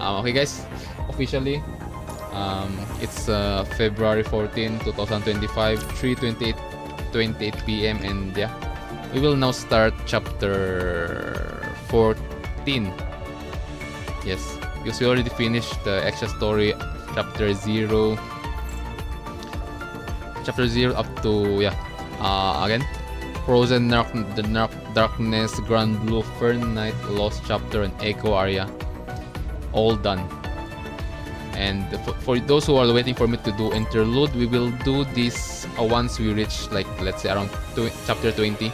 Okay guys, officially it's February 14, 2025, 3:28 p.m. and yeah, we will now start chapter 14. Yes, because we already finished the extra story chapter 0 up to again Frozen Darkness, Grand Blue, Fern Night, Lost Chapter, and Echo Area, all done. And for those who are waiting for me to do interlude, we will do this once we reach, like, let's say around chapter 20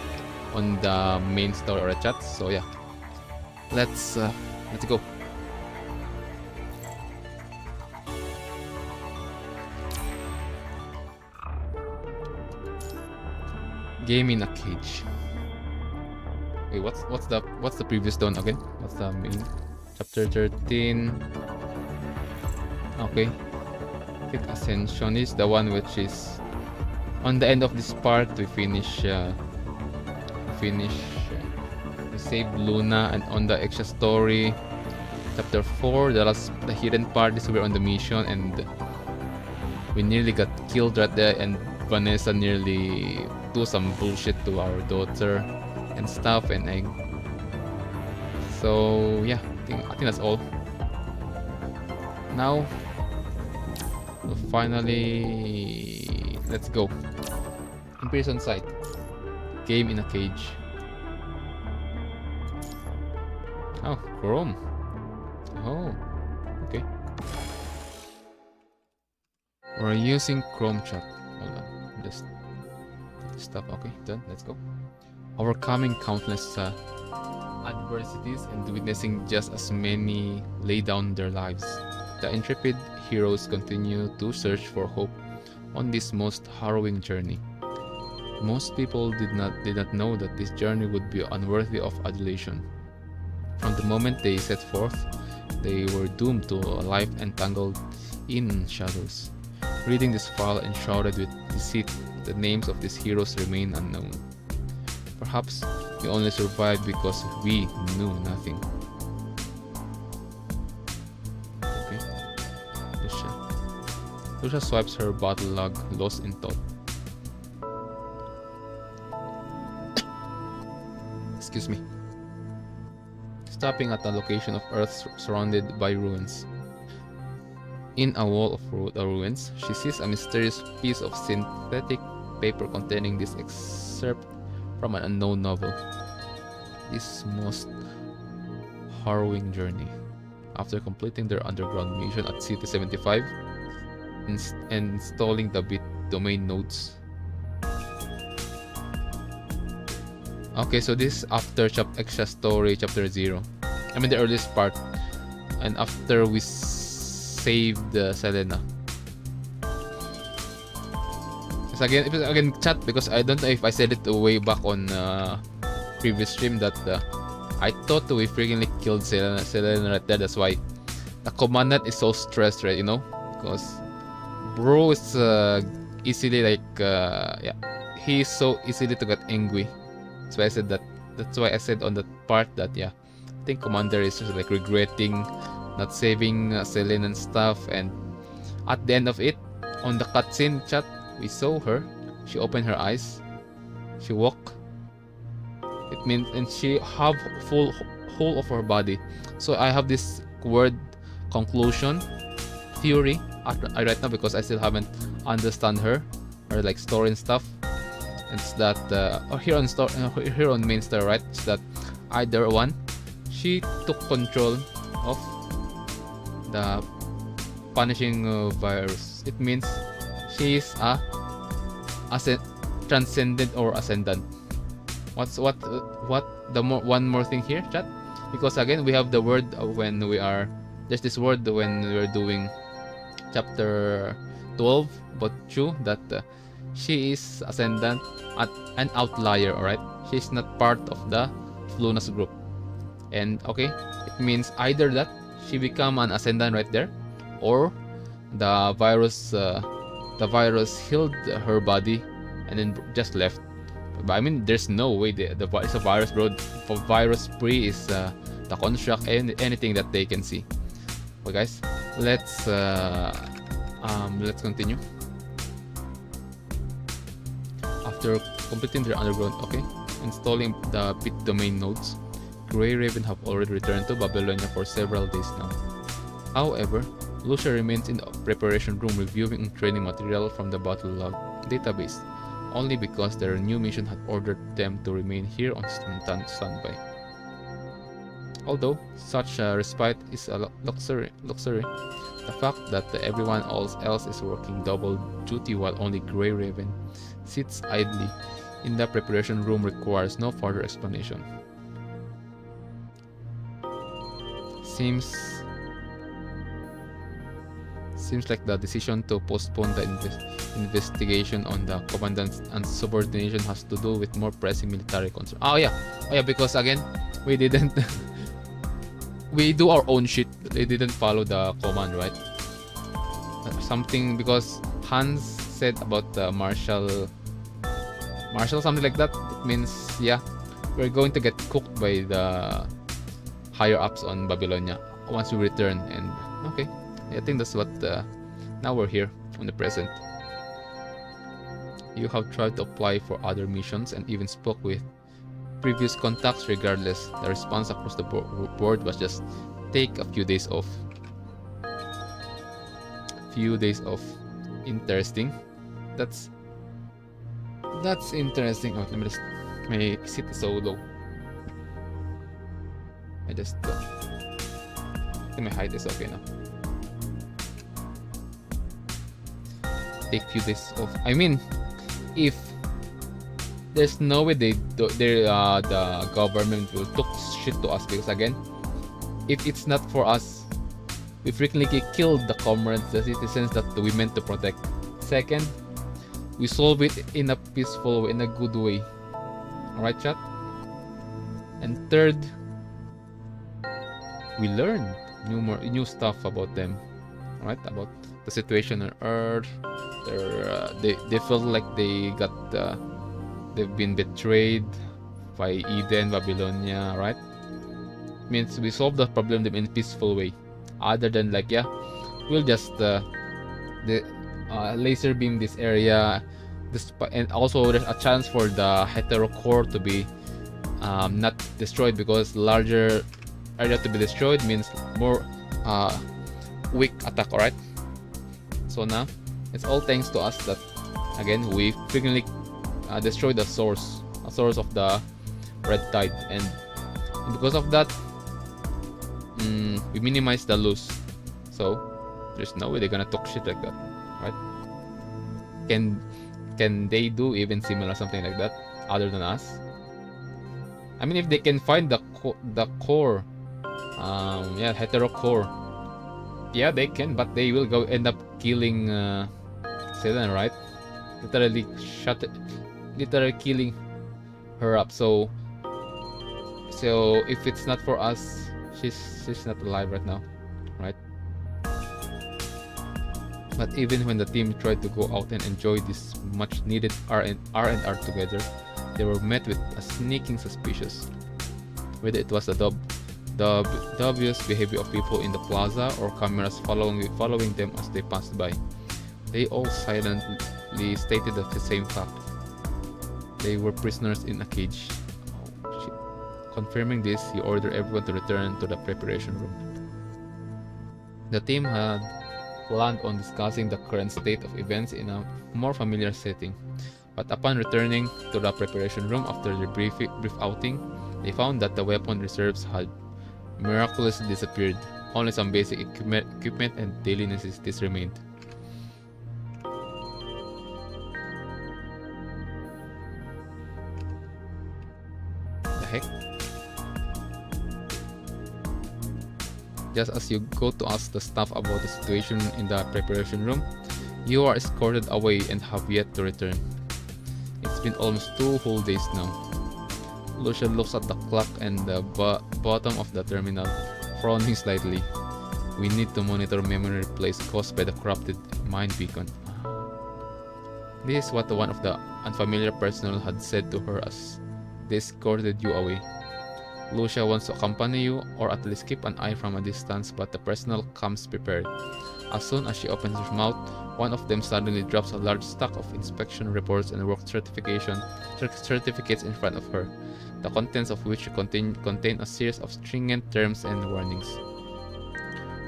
on the main story or a chat. So yeah, let's go. Game in a cage. Wait, what's the previous one again? What's the main? Chapter 13. Okay. Fifth Ascension is the one which is on the end of this part. We save Luna, and on the extra story chapter 4, the hidden part is we're on the mission and we nearly got killed right there, and Vanessa nearly do some bullshit to our daughter and stuff, and so yeah, I think that's all. Now finally, let's go. Imprisoned site. Game in a cage. Oh, Chrome. Oh, okay. We're using Chrome chat. Hold on. Just stuff. Okay, done. Let's go. Overcoming countless adversities and witnessing just as many lay down their lives, the intrepid heroes continue to search for hope on this most harrowing journey. Most people did not know that this journey would be unworthy of adulation. From the moment they set forth, they were doomed to a life entangled in shadows. Reading this file enshrouded with deceit, the names of these heroes remain unknown. Perhaps we only survived because we knew nothing. Okay. Lucia swipes her bottle log, lost in thought. Excuse me. Stopping at a location of Earth surrounded by ruins. In a wall of ruins, she sees a mysterious piece of synthetic paper containing this excerpt from an unknown novel. This most harrowing journey. After completing their underground mission at City 75 and installing the bit domain nodes. Okay, so this is after extra story chapter 0. I mean the earliest part. And after we saved Selena. Again chat, because I don't know if I said it way back on previous stream that I thought we freaking killed Selena right there. That's why the commandant is so stressed, right? You know, because bro is easily he's so easily to get angry. That's why I said that. That's why I said on that part that I think commander is just like regretting not saving Selena and stuff. And at the end of it, on the cutscene chat, we saw her. She opened her eyes. She walked. It means, and she have full whole of her body. So I have this word conclusion theory right now, because I still haven't understand her like story and stuff. It's that here on main story, right? It's that either one, she took control of the punishing virus. It means she is a transcendent or ascendant. One more thing here, chat, because again we have the word when we are there's this word when we're doing chapter 12 but Chu, that she is ascendant at an outlier. Alright, she's not part of the Luna's group, and okay, it means either that she become an ascendant right there, or the virus healed her body and then just left. But I mean, there's no way it's a virus, bro. For virus spree is the construct and anything that they can see. Okay, guys, let's continue. After completing their underground, okay, installing the pit domain nodes, Grey Raven have already returned to Babylonia for several days now. However, Lucia remains in the preparation room reviewing and training material from the battle log database, only because their new mission had ordered them to remain here on standby. Although such a respite is a luxury, the fact that everyone else is working double duty while only Grey Raven sits idly in the preparation room requires no further explanation. Seems like the decision to postpone the investigation on the commandant's insubordination has to do with more pressing military concerns. Oh yeah, because again, we didn't we do our own shit. They didn't follow the command, right? Something because Hans said about the Marshal, something like that. It means, yeah, we're going to get cooked by the higher ups on Babylonia once we return. And okay, I think that's what. Now we're here on the present. You have tried to apply for other missions and even spoke with previous contacts. Regardless, the response across the board was just take a few days off. Interesting. That's interesting. Oh, let me just. My seat is so low. I just. I think my height is okay now. Take few days off. I mean, if there's no way the government will talk shit to us, because again, if it's not for us, we frequently killed the comrades, the citizens that we meant to protect. Second, we solve it in a peaceful way, in a good way. Alright, chat? And third, we learned new stuff about them. Alright, about the situation on Earth. They felt like they've been betrayed by Eden, Babylonia, right? Means we solved the problem in a peaceful way, other than like, yeah, we'll just laser beam this area, and also there's a chance for the hetero core to be not destroyed, because larger area to be destroyed means more weak attack. Alright, so now it's all thanks to us that again we frequently destroyed the source of the red tide, and because of that we minimize the loss. So there's no way they're gonna talk shit like that, right? Can they do even similar something like that other than us? I mean, if they can find the core, yeah, hetero core, yeah, they can, but they will go end up killing Selen, right? Literally killing her up. So if it's not for us, she's not alive right now, right? But even when the team tried to go out and enjoy this much needed R&R together, they were met with a sneaking suspicious. Whether it was the obvious behavior of people in the plaza or cameras following them as they passed by, they all silently stated the same fact. They were prisoners in a cage. Oh, shit. Confirming this, he ordered everyone to return to the preparation room. The team had planned on discussing the current state of events in a more familiar setting, but upon returning to the preparation room after their brief outing, they found that the weapon reserves had miraculously disappeared. Only some basic equipment and daily necessities remained. The heck? Just as you go to ask the staff about the situation in the preparation room, you are escorted away and have yet to return. It's been almost 2 whole days now. Lucia looks at the clock and the bottom of the terminal, frowning slightly. We need to monitor memory replays caused by the corrupted mind beacon. This is what one of the unfamiliar personnel had said to her as they escorted you away. Lucia wants to accompany you, or at least keep an eye from a distance, but the personnel comes prepared. As soon as she opens her mouth, one of them suddenly drops a large stack of inspection reports and work certificates in front of her, the contents of which contain a series of stringent terms and warnings.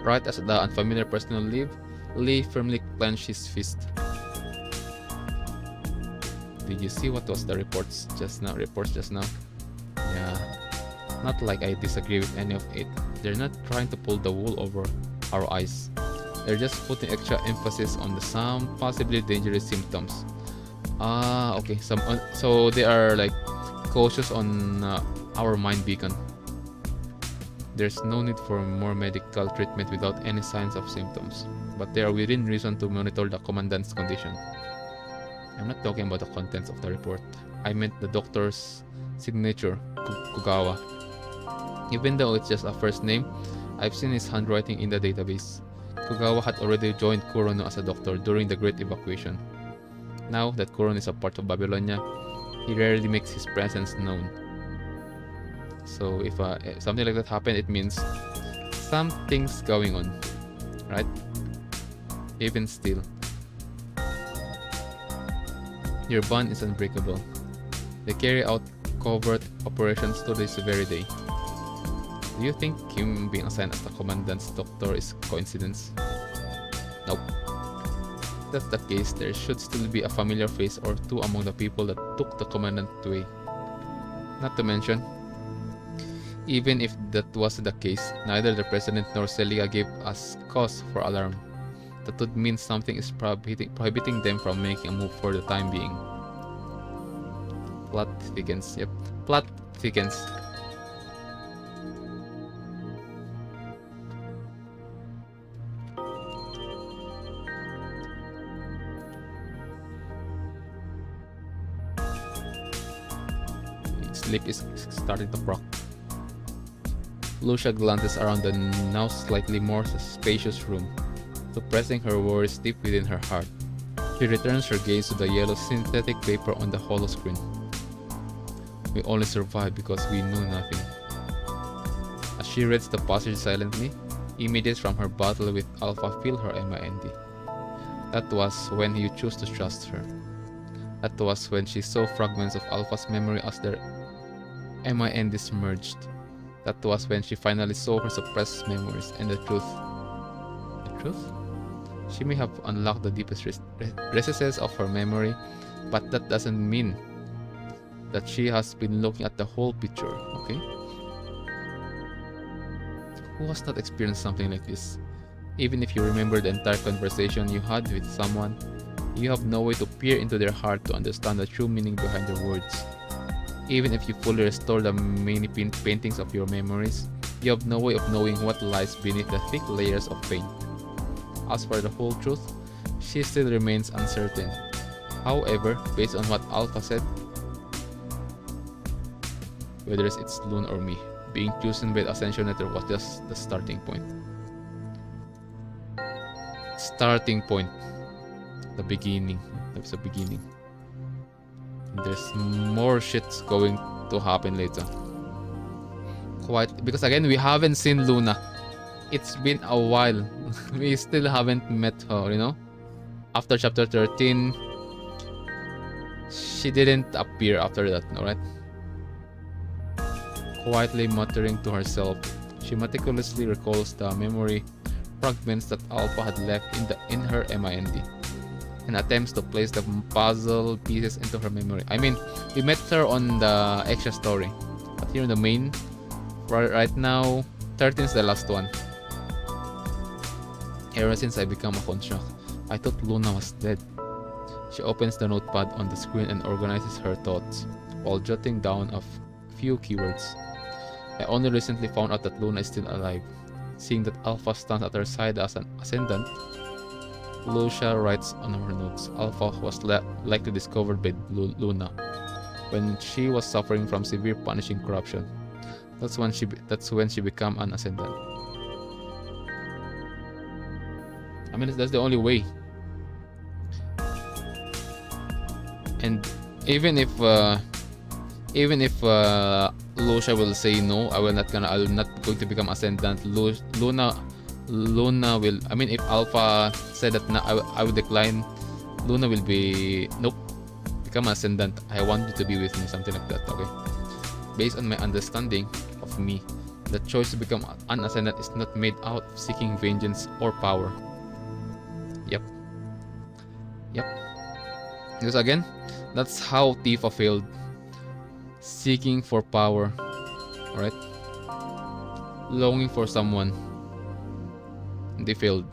Right as the unfamiliar personnel leave, Lee firmly clenched his fist. Did you see what was the reports just now? Yeah. Not like I disagree with any of it. They're not trying to pull the wool over our eyes. They're just putting extra emphasis on some possibly dangerous symptoms. Okay. So they are like cautious on our mind beacon. There's no need for more medical treatment without any signs of symptoms, but they are within reason to monitor the commandant's condition. I'm not talking about the contents of the report. I meant the doctor's signature, Kugawa. Even though it's just a first name, I've seen his handwriting in the database. Kugawa had already joined Kurono as a doctor during the Great Evacuation. Now that Kurono is a part of Babylonia, he rarely makes his presence known. So if something like that happened, it means something's going on, right? Even still, your bond is unbreakable. They carry out covert operations to this very day. Do you think Kim being assigned as the commandant's doctor is coincidence? Nope. If that's the case, there should still be a familiar face or two among the people that took the commandant away. Not to mention, even if that was the case, neither the president nor Celia gave us cause for alarm. That would mean something is prohibiting them from making a move for the time being. Plot thickens. Yep, plot thickens. Sleep is starting to proc. Lucia glances around the now slightly more spacious room, suppressing her worries deep within her heart. She returns her gaze to the yellow synthetic paper on the hollow screen. We only survived because we knew nothing. As she reads the passage silently, images from her battle with Alpha fill her mind. That was when you chose to trust her. That was when she saw fragments of Alpha's memory as their minds merged. That was when she finally saw her suppressed memories and the truth. The truth? She may have unlocked the deepest recesses of her memory, but that doesn't mean that she has been looking at the whole picture, okay? Who has not experienced something like this? Even if you remember the entire conversation you had with someone, you have no way to peer into their heart to understand the true meaning behind their words. Even if you fully restore the many paintings of your memories, you have no way of knowing what lies beneath the thick layers of paint. As for the whole truth, she still remains uncertain. However, based on what Alpha said, whether it's Loon or me, being chosen by the Ascension Network was just the starting point. Starting point. The beginning. That's the beginning. There's more shit's going to happen later. Quite, because again, we haven't seen Luna. It's been a while. We still haven't met her, you know? After chapter 13, she didn't appear after that, alright? Quietly muttering to herself, she meticulously recalls the memory fragments that Alpha had left in her mind, and attempts to place the puzzle pieces into her memory. I mean, we met her on the extra story, but here in the main, right now, 13 is the last one. Ever since I became a construct, I thought Luna was dead. She opens the notepad on the screen and organizes her thoughts, while jotting down a few keywords. I only recently found out that Luna is still alive. Seeing that Alpha stands at her side as an ascendant, Lucia writes on her notes, Alpha was likely discovered by Luna when she was suffering from severe punishing corruption. That's when she became an ascendant. I mean, that's the only way. And even if Lucia will say no. I'm not going to become ascendant. Luna will. I mean, if Alpha said that I will decline, Luna will be nope. Become ascendant. I want you to be with me. Something like that. Okay. Based on my understanding of me, the choice to become an ascendant is not made out of seeking vengeance or power. Yep. Because again, that's how Tifa failed. Seeking for power. Alright? Longing for someone. They failed.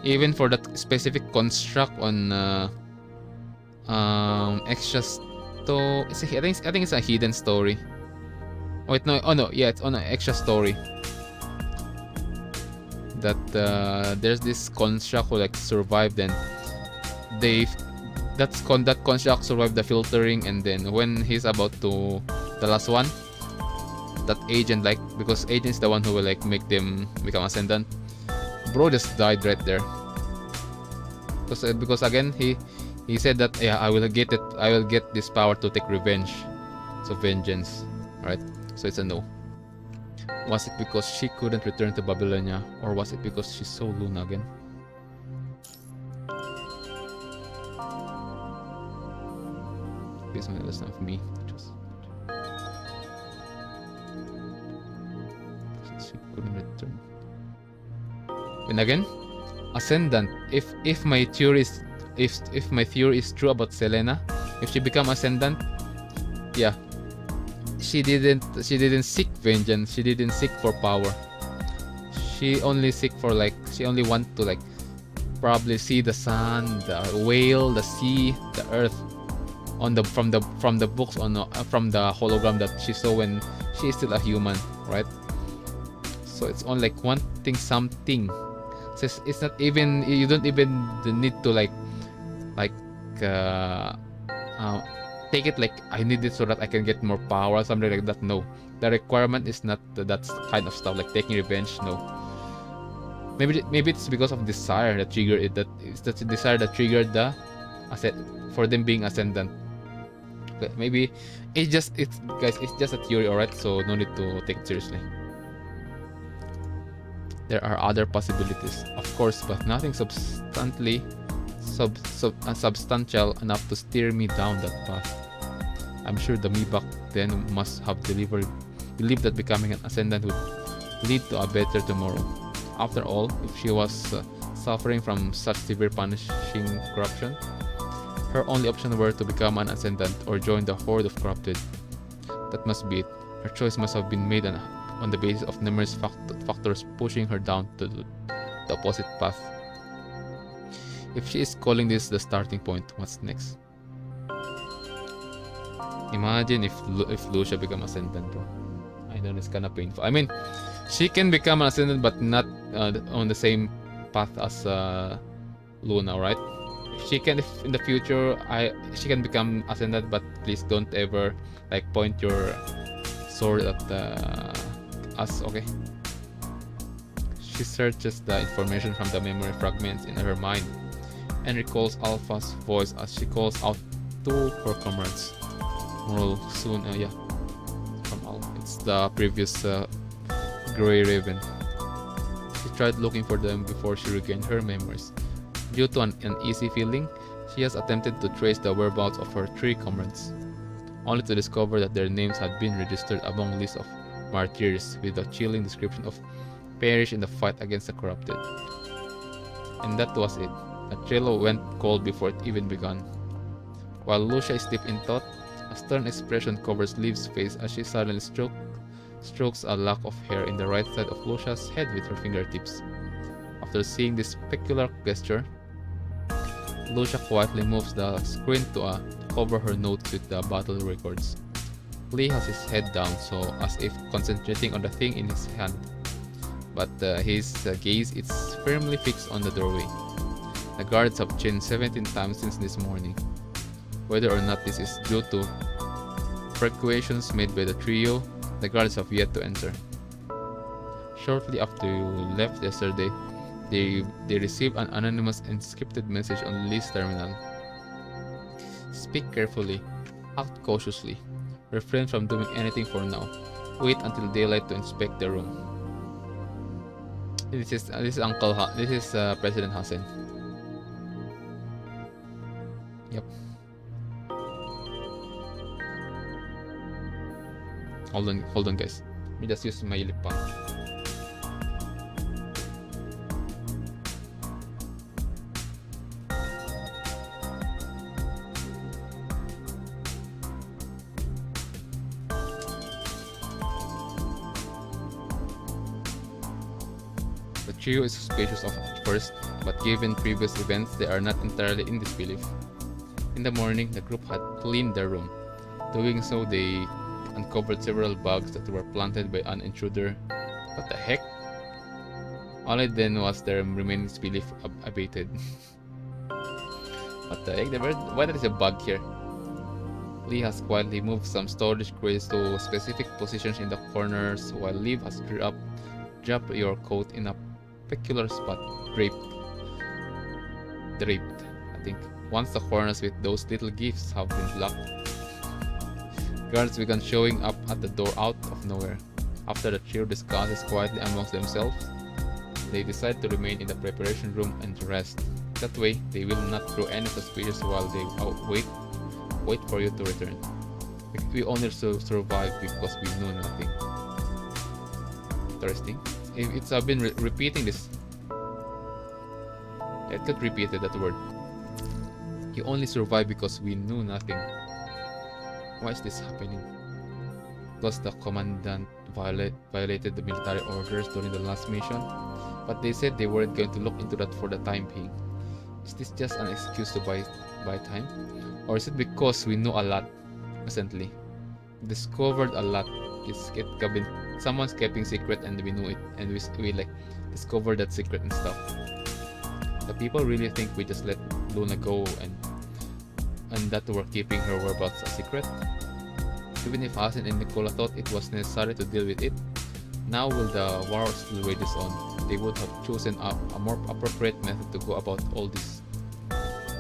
Even for that specific construct on extra I think it's a hidden story. Wait, no. Oh no, yeah, it's on an extra story. That there's this construct who like survived, and that construct survived the filtering, and then when he's about to the last one, that agent, like, because agent is the one who will like make them become ascendant, bro just died right there. Because again he said that yeah, I will get this power to take revenge. So vengeance. Right? So it's a no. Was it because she couldn't return to Babylonia, or was it because she saw Luna again? Based on the lesson of me. She couldn't return. And again, ascendant. If my theory is true about Selena, if she become ascendant, yeah, she didn't seek vengeance. She didn't seek for power. She only want to like probably see the sun, the whale, the sea, the earth from the books from the hologram that she saw when she is still a human, right? So it's only like wanting something. So it's not even, you don't even need to take it like I need it so that I can get more power or something like that. No, the requirement is not that kind of stuff like taking revenge. No, maybe it's because of desire that triggered it. That it's the desire that triggered the for them being ascendant. Okay, maybe it's just a theory, alright? So no need to take it seriously. There are other possibilities, of course, but nothing substantial enough to steer me down that path. I'm sure the me back then must have believed that becoming an ascendant would lead to a better tomorrow. After all, if she was suffering from such severe punishing corruption, her only option were to become an ascendant or join the horde of corrupted. That must be it. Her choice must have been made on the basis of numerous factors pushing her down to the opposite path. If she is calling this the starting point, what's next? Imagine if Lucia become ascendant, bro. I know it's kinda painful. I mean, she can become an ascendant, but not on the same path as Luna, right? She can, if in the future, she can become ascendant, but please don't ever like point your sword at us, okay? She searches the information from the memory fragments in her mind and recalls Alpha's voice as she calls out to her comrades. Moral soon, yeah, from Alpha. It's the previous Grey Raven. She tried looking for them before she regained her memories. Due to an uneasy feeling, she has attempted to trace the whereabouts of her 3 comrades, only to discover that their names had been registered among lists of martyrs with the chilling description of perish in the fight against the corrupted. And that was it. The trail went cold before it even began. While Lucia is deep in thought, a stern expression covers Liv's face as she suddenly strokes a lock of hair in the right side of Lucia's head with her fingertips. After seeing this peculiar gesture, Lucia quietly moves the screen to cover her notes with the battle records. Lee has his head down, so as if concentrating on the thing in his hand, but his gaze is firmly fixed on the doorway. The guards have changed 17 times since this morning. Whether or not this is due to precautions made by the trio, the guards have yet to enter. Shortly after you left yesterday, they received an anonymous encrypted message on Lee's terminal. Speak carefully, act cautiously. Refrain from doing anything for now. Wait until daylight to inspect the room. This is President Hassan. Yep. Hold on, guys. Let me just use my lip balm. The trio is suspicious at first, but given previous events, they are not entirely in disbelief. In the morning, the group had cleaned their room. Doing so, they uncovered several bugs that were planted by an intruder. What the heck? Only then was their remaining disbelief abated. What the heck? Why there is a bug here? Lee has quietly moved some storage crates to specific positions in the corners, while Liv has dropped your coat in a peculiar spot, draped, I think. Once the corners with those little gifts have been blocked, guards began showing up at the door out of nowhere. After the trio discusses quietly amongst themselves, they decide to remain in the preparation room and rest. That way, they will not grow any suspicious while they wait for you to return. We only survive because we know nothing. Interesting. It's I've been repeating this. I could repeat that word. You only survive because we knew nothing. Why is this happening? Because the commandant violated the military orders during the last mission, but they said they weren't going to look into that for the time being. Is this just an excuse to buy time? Or is it because we know a lot recently? Discovered a lot. Someone's keeping secret and we knew it, and we like discovered that secret and stuff. The people really think we just let Luna go and that we're keeping her whereabouts a secret? Even if Hassan and Nicola thought it was necessary to deal with it, now will the war still rages on, they would have chosen a more appropriate method to go about all this.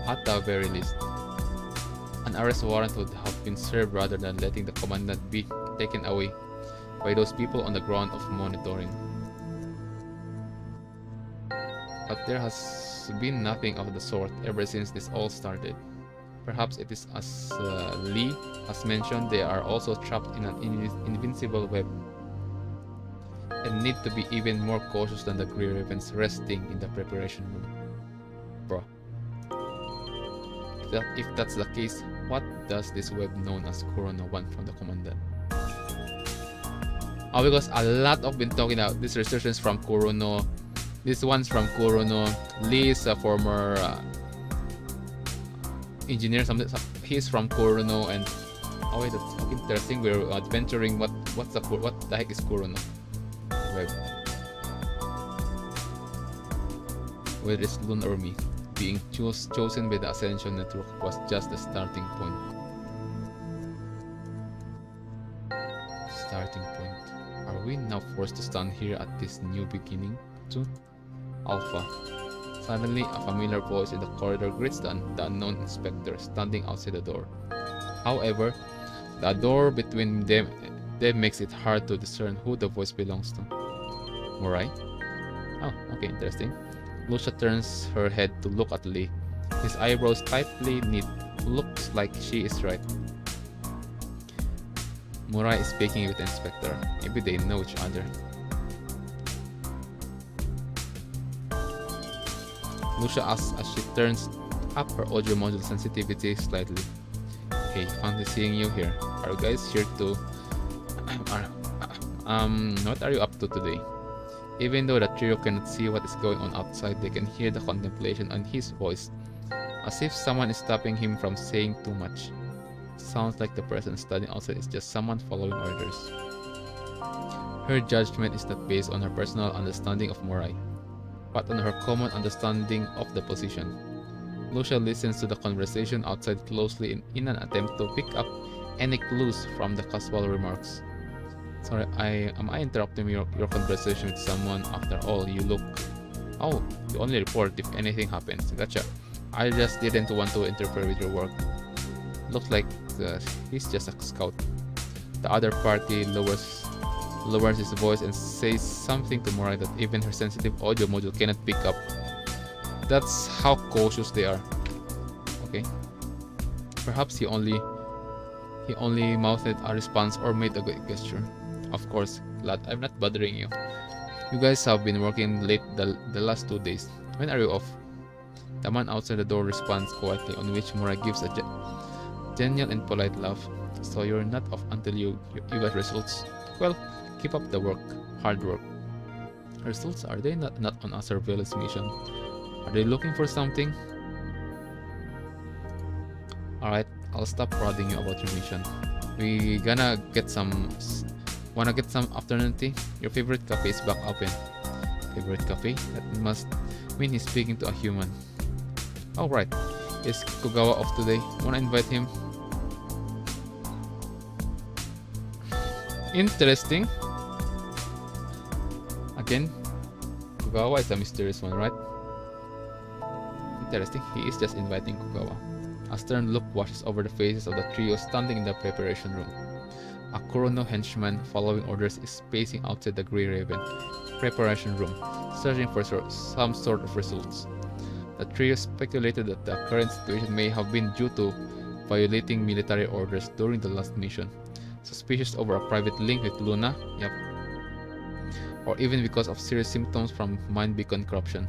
At the very least, an arrest warrant would have been served rather than letting the commandant be taken away by those people on the ground of monitoring. But there has been nothing of the sort ever since this all started. Perhaps it is as Lee has mentioned, they are also trapped in an invincible web and need to be even more cautious than the Grey Ravens resting in the preparation room. Bruh. If that's the case, what does this web known as Corona want from the commandant? Because a lot of been talking about this researchers from Kurono. This one's from Kurono. Lee is a former engineer. He's from Kurono, and oh wait, that's interesting. We're adventuring. What the heck is Kurono? Web. Whether it's Lun or me, being chosen by the Ascension Network was just the starting point. Are we now forced to stand here at this new beginning too? Alpha. Suddenly, a familiar voice in the corridor greets the unknown inspector standing outside the door. However, the door between them makes it hard to discern who the voice belongs to. Morai? Oh, okay, interesting. Lucia turns her head to look at Lee. His eyebrows tightly knit. Looks like she is right. Morai is speaking with the inspector. Maybe they know each other. Lucia asks as she turns up her audio module sensitivity slightly. Hey, fancy seeing you here. Are you guys here to... what are you up to today? Even though the trio cannot see what is going on outside, they can hear the contemplation on his voice, as if someone is stopping him from saying too much. Sounds like the person standing outside is just someone following orders. Her judgment is not based on her personal understanding of Morai, but on her common understanding of the position. Lucia listens to the conversation outside closely in an attempt to pick up any clues from the casual remarks. Sorry, am I interrupting your conversation with someone? After all, you look... Oh, you only report if anything happens. Gotcha. I just didn't want to interfere with your work. Looks like he's just a scout. The other party lowers his voice and says something to Morai that even her sensitive audio module cannot pick up. That's how cautious they are. Okay. Perhaps he only mouthed a response or made a good gesture. Of course, lad, I'm not bothering you. You guys have been working late the last 2 days. When are you off? The man outside the door responds quietly, on which Morai gives a genial and polite laugh. So you're not off until you got results? Well, keep up the work. Hard work. Results? Are they not on a surveillance mission? Are they looking for something? Alright, I'll stop prodding you about your mission. We wanna get some afternoon tea? Your favorite cafe is back open. Favorite cafe? That must mean he's speaking to a human. Alright, is Kugawa off today? Wanna invite him? Interesting. Again, Kugawa is a mysterious one, right? Interesting, he is just inviting Kugawa. A stern look washes over the faces of the trio standing in the preparation room. A Kurono henchman following orders is pacing outside the Grey Raven preparation room, searching for some sort of results. The trio speculated that the current situation may have been due to violating military orders during the last mission, suspicious over a private link with Luna, yep, or even because of serious symptoms from Mind Beacon corruption.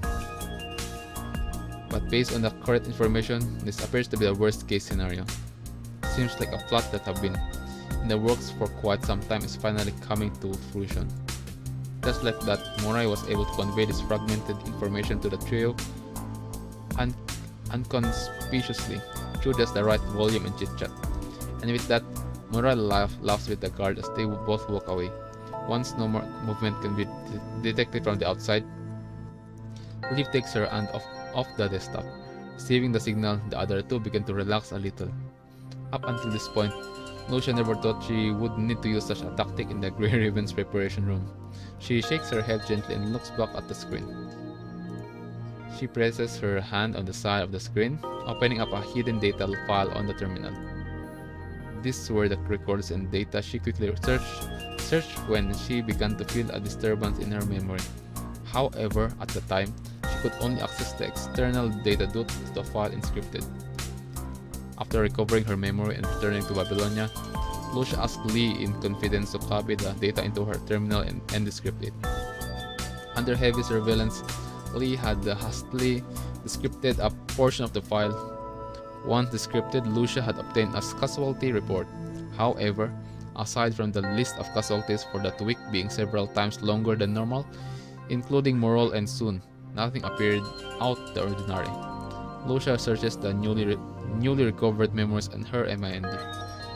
But based on the current information, this appears to be the worst case scenario. Seems like a plot that have been in the works for quite some time is finally coming to fruition. Just like that, Morai was able to convey this fragmented information to the trio unconspicuously through just the right volume and chit-chat. And with that, Morai laughs with the guard as they both walk away. Once no more movement can be detected from the outside, Leaf takes her hand off the desktop. Receiving the signal, the other two begin to relax a little. Up until this point, Lucia never thought she would need to use such a tactic in the Grey Raven's preparation room. She shakes her head gently and looks back at the screen. She presses her hand on the side of the screen, opening up a hidden data file on the terminal. These were the records and data she quickly searched when she began to feel a disturbance in her memory. However, at the time, she could only access the external data due to the file encrypted. After recovering her memory and returning to Babylonia, Lucia asked Lee in confidence to copy the data into her terminal and decrypt it. Under heavy surveillance, Lee had hastily decrypted a portion of the file. Once decrypted, Lucia had obtained a casualty report. However, aside from the list of casualties for that week being several times longer than normal, including Morol and Sun, nothing appeared out the ordinary. Lucia searches the newly recovered memories on her MIND.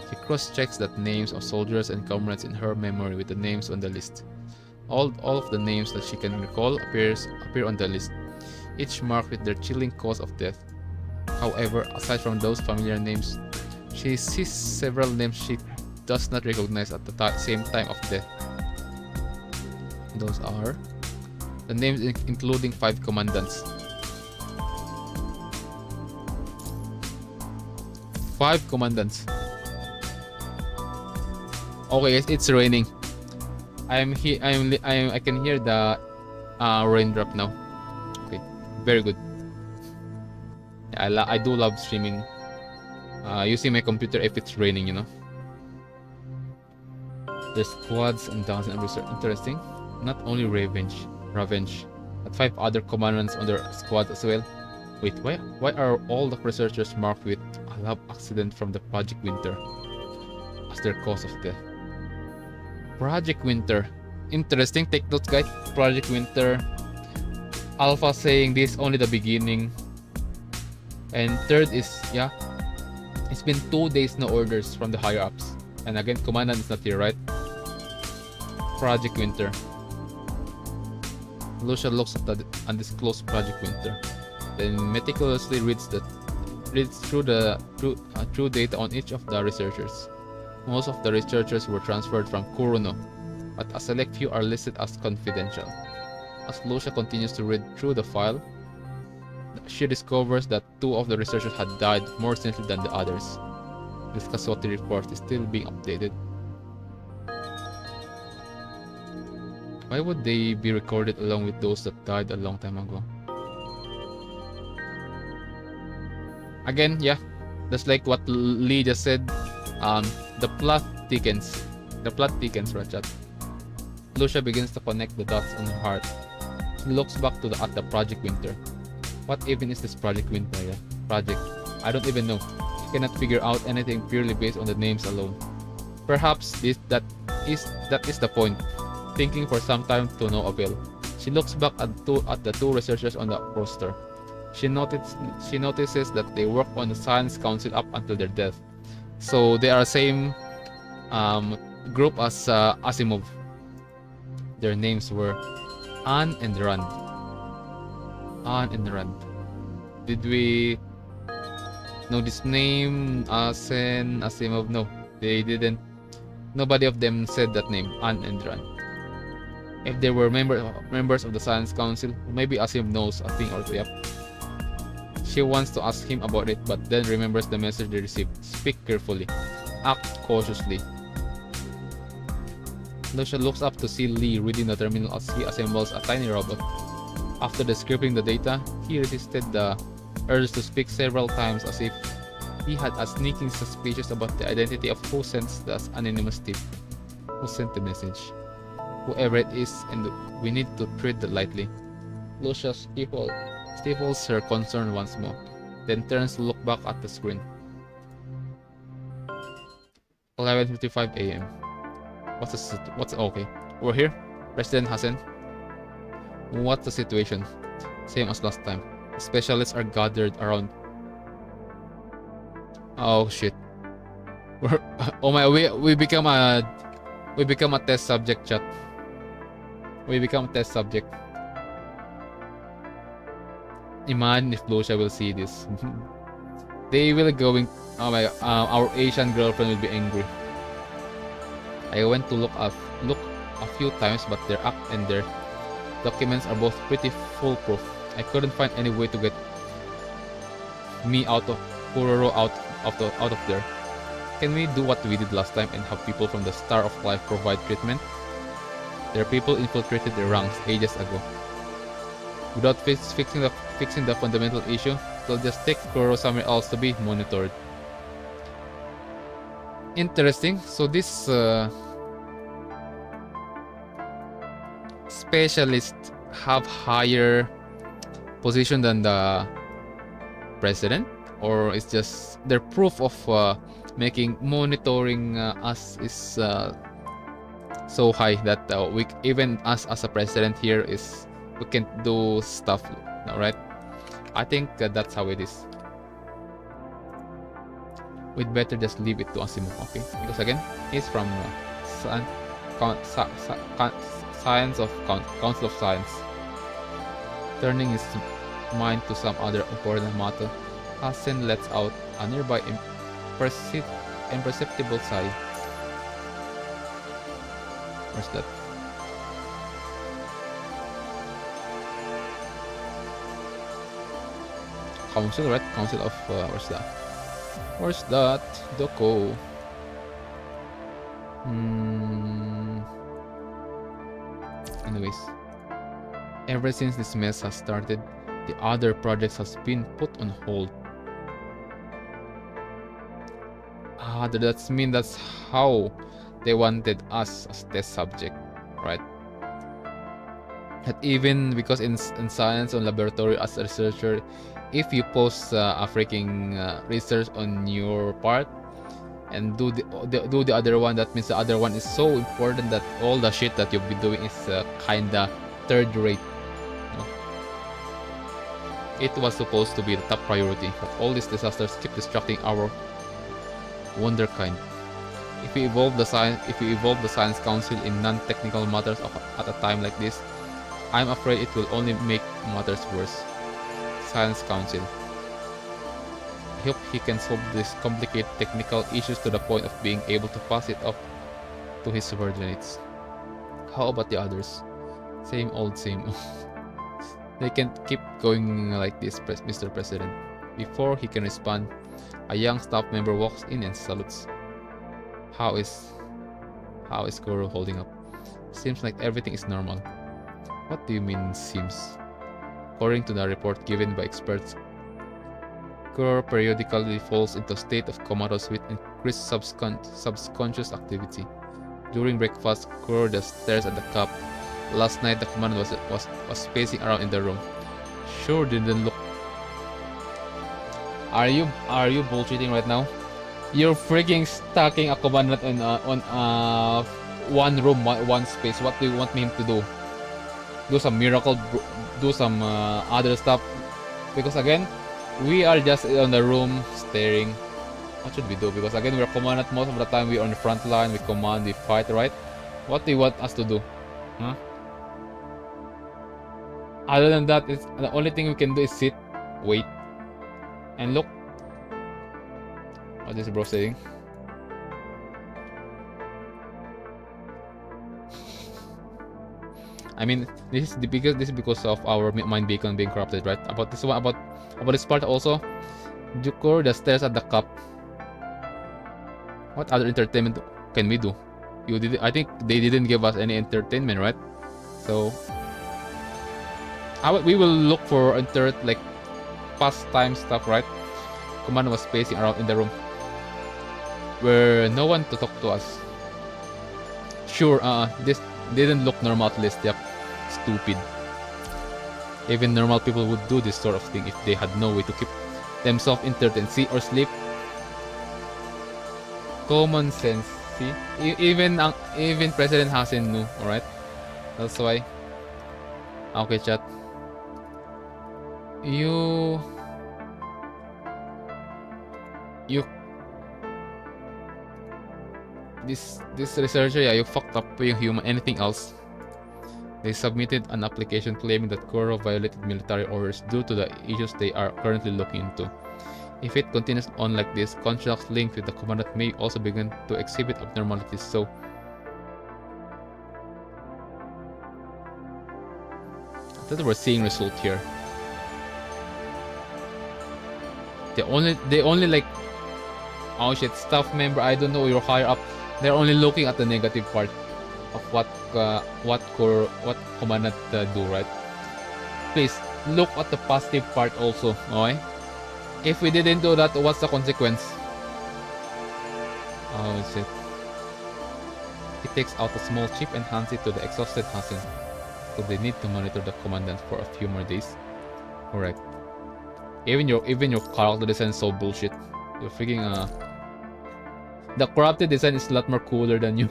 She cross-checks the names of soldiers and comrades in her memory with the names on the list. All of the names that she can recall appear on the list, each marked with their chilling cause of death. However, aside from those familiar names, she sees several names she does not recognize at the same time of death. Those are the names including 5 commandants. 5 commandants. Okay, it's raining. I can hear the raindrop now. Okay, very good. I do love streaming using my computer if it's raining, you know. There's squads and downs and research. Interesting. Not only Revenge, but 5 other commandants on their squad as well. Wait, why are all the researchers marked with a lab accident from the Project Winter as their cause of death? Project Winter. Interesting. Take notes, guys. Project Winter. Alpha saying this only the beginning. And third is, yeah, it's been 2 days no orders from the higher ups. And again, commandant is not here, right? Project Winter. Lucia looks at the undisclosed Project Winter, then meticulously reads through true data on each of the researchers. Most of the researchers were transferred from Kurono, but a select few are listed as confidential. As Lucia continues to read through the file, she discovers that 2 of the researchers had died more recently than the others. This casualty report is still being updated. Why would they be recorded along with those that died a long time ago? Again, yeah, that's like what Lee just said. The plot thickens. The plot thickens, right, chat? Lucia begins to connect the dots on her heart. She looks back at the Project Winter. What even is this Project Winter? Yeah? Project? I don't even know. She cannot figure out anything purely based on the names alone. Perhaps that is the point. Thinking for some time to no avail. She looks back at the two researchers on the roster. She notices that they work on the Science Council up until their death. So they are same group as Asimov. Their names were Anne and Rand. Anne and Rand. Did we know this name? Asimov? No, they didn't. Nobody of them said that name, Anne and Rand. If they were members of the Science Council, maybe Asimov knows a thing or two. Yep. She wants to ask him about it, but then remembers the message they received. Speak carefully. Act cautiously. Lucia looks up to see Lee reading the terminal as he assembles a tiny robot. After decrypting the data, he resisted the urge to speak several times as if he had a sneaking suspicion about the identity of who sends the anonymous tip. Who sent the message? Whoever it is, and we need to treat it lightly. Lucia stifles her concern once more, then turns to look back at the screen. 11:55 a.m. What's okay? We're here. President Hassan. What's the situation? Same as last time. Specialists are gathered around. Oh shit. Oh my, we become a test subject, chat. We become a test subject. Imagine if Lucia will see this. They will going. Oh my, our Asian girlfriend will be angry. I went to look a few times, but their act and their documents are both pretty foolproof. I couldn't find any way to get me out of Kuroro out of there. Can we do what we did last time and have people from the Star of Life provide treatment? Their people infiltrated the ranks ages ago. Without fixing the fundamental issue, they'll just take Kuroro somewhere else to be monitored. Interesting. So this specialists have higher position than the president, or it's just their proof of making monitoring us is so high that we even us as a president here is we can't do stuff, right? I think that's how it is. We'd better just leave it to Asimov, okay? Because again, he's from Council of Science. Turning his mind to some other important matter, Hassan lets out a nearby imperceptible sigh. Where's that? Council, right? Council of where's that? Where's that? Doko. Anyways, ever since this mess has started, the other projects has been put on hold. That's how they wanted us as test subject, right? That even because in science or laboratory as a researcher, if you post a freaking research on your part and do the other one, that means the other one is so important that all the shit that you'll be doing is kinda third rate. You know? It was supposed to be the top priority, but all these disasters keep distracting our wonderkind. If we evolve the Science Council in non-technical matters at a time like this, I'm afraid it will only make matters worse. Science Council. I hope he can solve these complicated technical issues to the point of being able to pass it off to his subordinates. How about the others? Same old, same old. They can't keep going like this, Mr. President. Before he can respond, a young staff member walks in and salutes. How is Goro holding up? Seems like everything is normal. What do you mean, seems? According to the report given by experts, Kuro periodically falls into a state of comatose with increased subconscious activity. During breakfast, Kuro just stares at the cup. Last night, the commandant was pacing around in the room. Sure didn't look. Are you bullshitting right now? You're freaking stacking a commandant on one room, one space. What do you want me to do? Do some miracle, do some other stuff? Because again, we are just on the room staring. What should we do? Because again, we're commandant most of the time. We're on the front line. We command, we fight, right? What do you want us to do? Huh? Other than that, it's the only thing we can do is sit, wait, and look. What is bro saying? I mean, this is because of our mind beacon being corrupted, right? About this one, about this part also, Jukor just stares at the cup. What other entertainment can we do? I think they didn't give us any entertainment, right? So, we will look for like pastime stuff, right? Command was pacing around in the room, where no one to talk to us. Sure, this didn't look normal at least. Yep, stupid. Even normal people would do this sort of thing if they had no way to keep themselves entertained, see or sleep. Common sense, see? Even President Hassan knew, alright? That's why. Okay, chat. You this researcher, yeah, you fucked up yung human. Anything else? They submitted an application claiming that Kuro violated military orders due to the issues they are currently looking into. If it continues on like this, contracts linked with the commandant may also begin to exhibit abnormalities. So, I thought we're seeing result here. They only like, oh shit, staff member, I don't know, you're higher up. They're only looking at the negative part of what commandant do, right? Please look at the positive part also, okay? If we didn't do that, what's the consequence? Oh shit. He takes out a small chip and hands it to the exhausted Hassan. So they need to monitor the commandant for a few more days. Correct. Even your character design is so bullshit. You're freaking the corrupted design is a lot more cooler than you.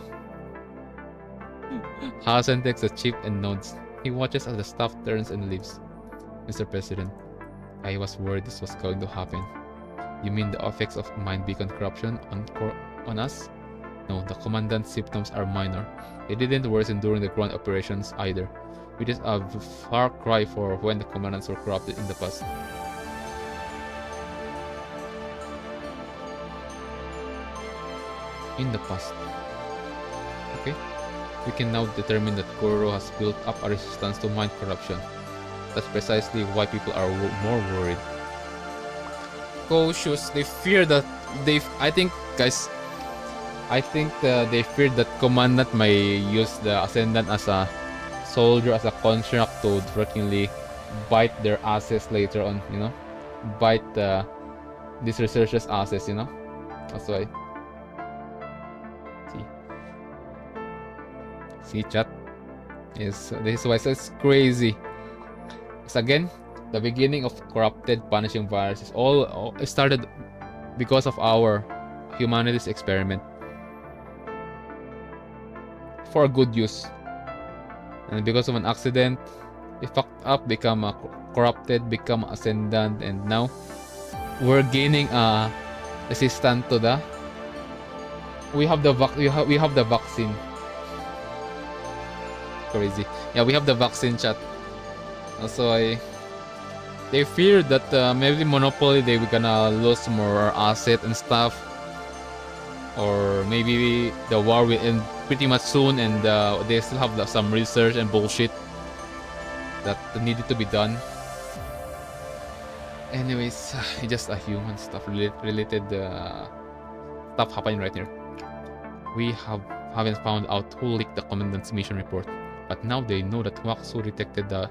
Hassan takes a chip and nods. He watches as the staff turns and leaves. Mr. President, I was worried this was going to happen. You mean the effects of mind beacon corruption on us? No, the commandant's symptoms are minor. They didn't worsen during the ground operations either, which is a far cry for when the commandants were corrupted in the past. In the past. Okay. We can now determine that Kuro has built up a resistance to mind corruption. That's precisely why people are more worried. Cautious. They fear that I think, guys, they fear that commandant may use the ascendant as a soldier, as a construct to freakingly bite their asses later on, you know? Bite these researchers' asses, you know? That's why. See, chat? This is why it's crazy. It's again, the beginning of corrupted punishing virus is all it started because of our humanity's experiment. For good use. And because of an accident, it fucked up, become corrupted, become ascendant, and now we're gaining resistant to the. We have the vaccine. Crazy. Yeah, we have the vaccine, chat. Also, they fear that maybe Monopoly they were gonna lose more asset and stuff, or maybe the war will end pretty much soon, and they still have some research and bullshit that needed to be done. Anyways, just a human stuff related stuff happening right here. We have haven't found out who leaked the commandant's mission report, but now they know that Waksu detected the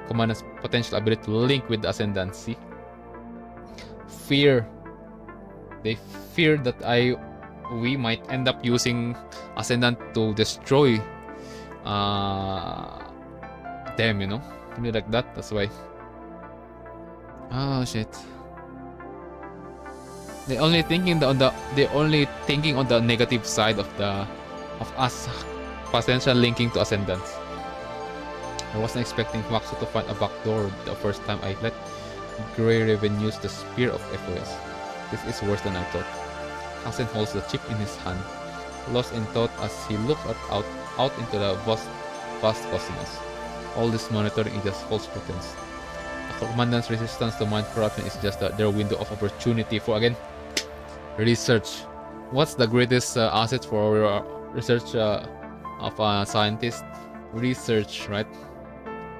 commandant's potential ability to link with the Ascendancy. Fear. They fear that we might end up using Ascendant to destroy them, you know? Something like that. That's why. Oh shit. They're only thinking on the negative side of us potential linking to Ascendants. I wasn't expecting Maxo to find a backdoor the first time I let Grey Raven use the Spear of FOS. This is worse than I thought. Hassen holds the chip in his hand, lost in thought as he looks out into the vast cosmos. All this monitoring is just false pretense. The commandant's resistance to mind corruption is just their window of opportunity for, again, research. What's the greatest asset for research of a scientist? Research, right?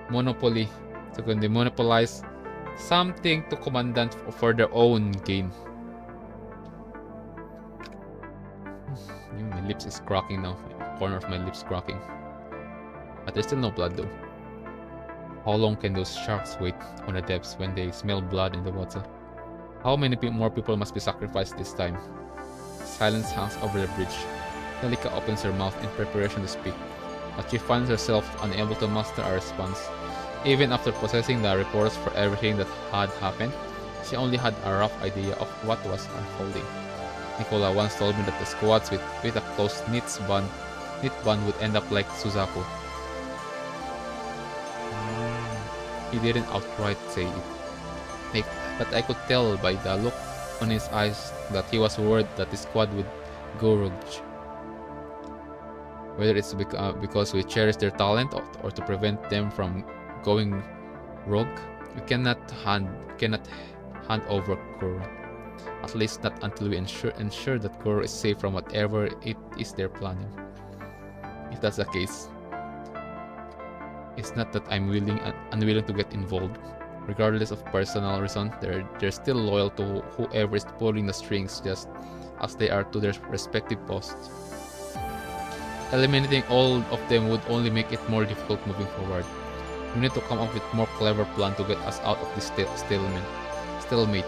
Monopoly. So when they monopolize something to commandant for their own gain. My lips is cracking now. The corner of my lips cracking. But there's still no blood though. How long can those sharks wait on the depths when they smell blood in the water? How many more people must be sacrificed this time? Silence hangs over the bridge. Delica opens her mouth in preparation to speak, but she finds herself unable to master a response. Even after possessing the reports for everything that had happened, she only had a rough idea of what was unfolding. Nicola once told me that the squads with a close knit bond would end up like Suzaku. He didn't outright say it, but I could tell by the look on his eyes that he was worried that the squad would go rogue. Whether it's because we cherish their talent or to prevent them from going rogue, we cannot hand over Kuro. At least not until we ensure that Kuro is safe from whatever it is they're planning. If that's the case, it's not that I'm unwilling to get involved. Regardless of personal reason, they're still loyal to whoever is pulling the strings, just as they are to their respective posts. Eliminating all of them would only make it more difficult moving forward. We need to come up with more clever plan to get us out of this stalemate.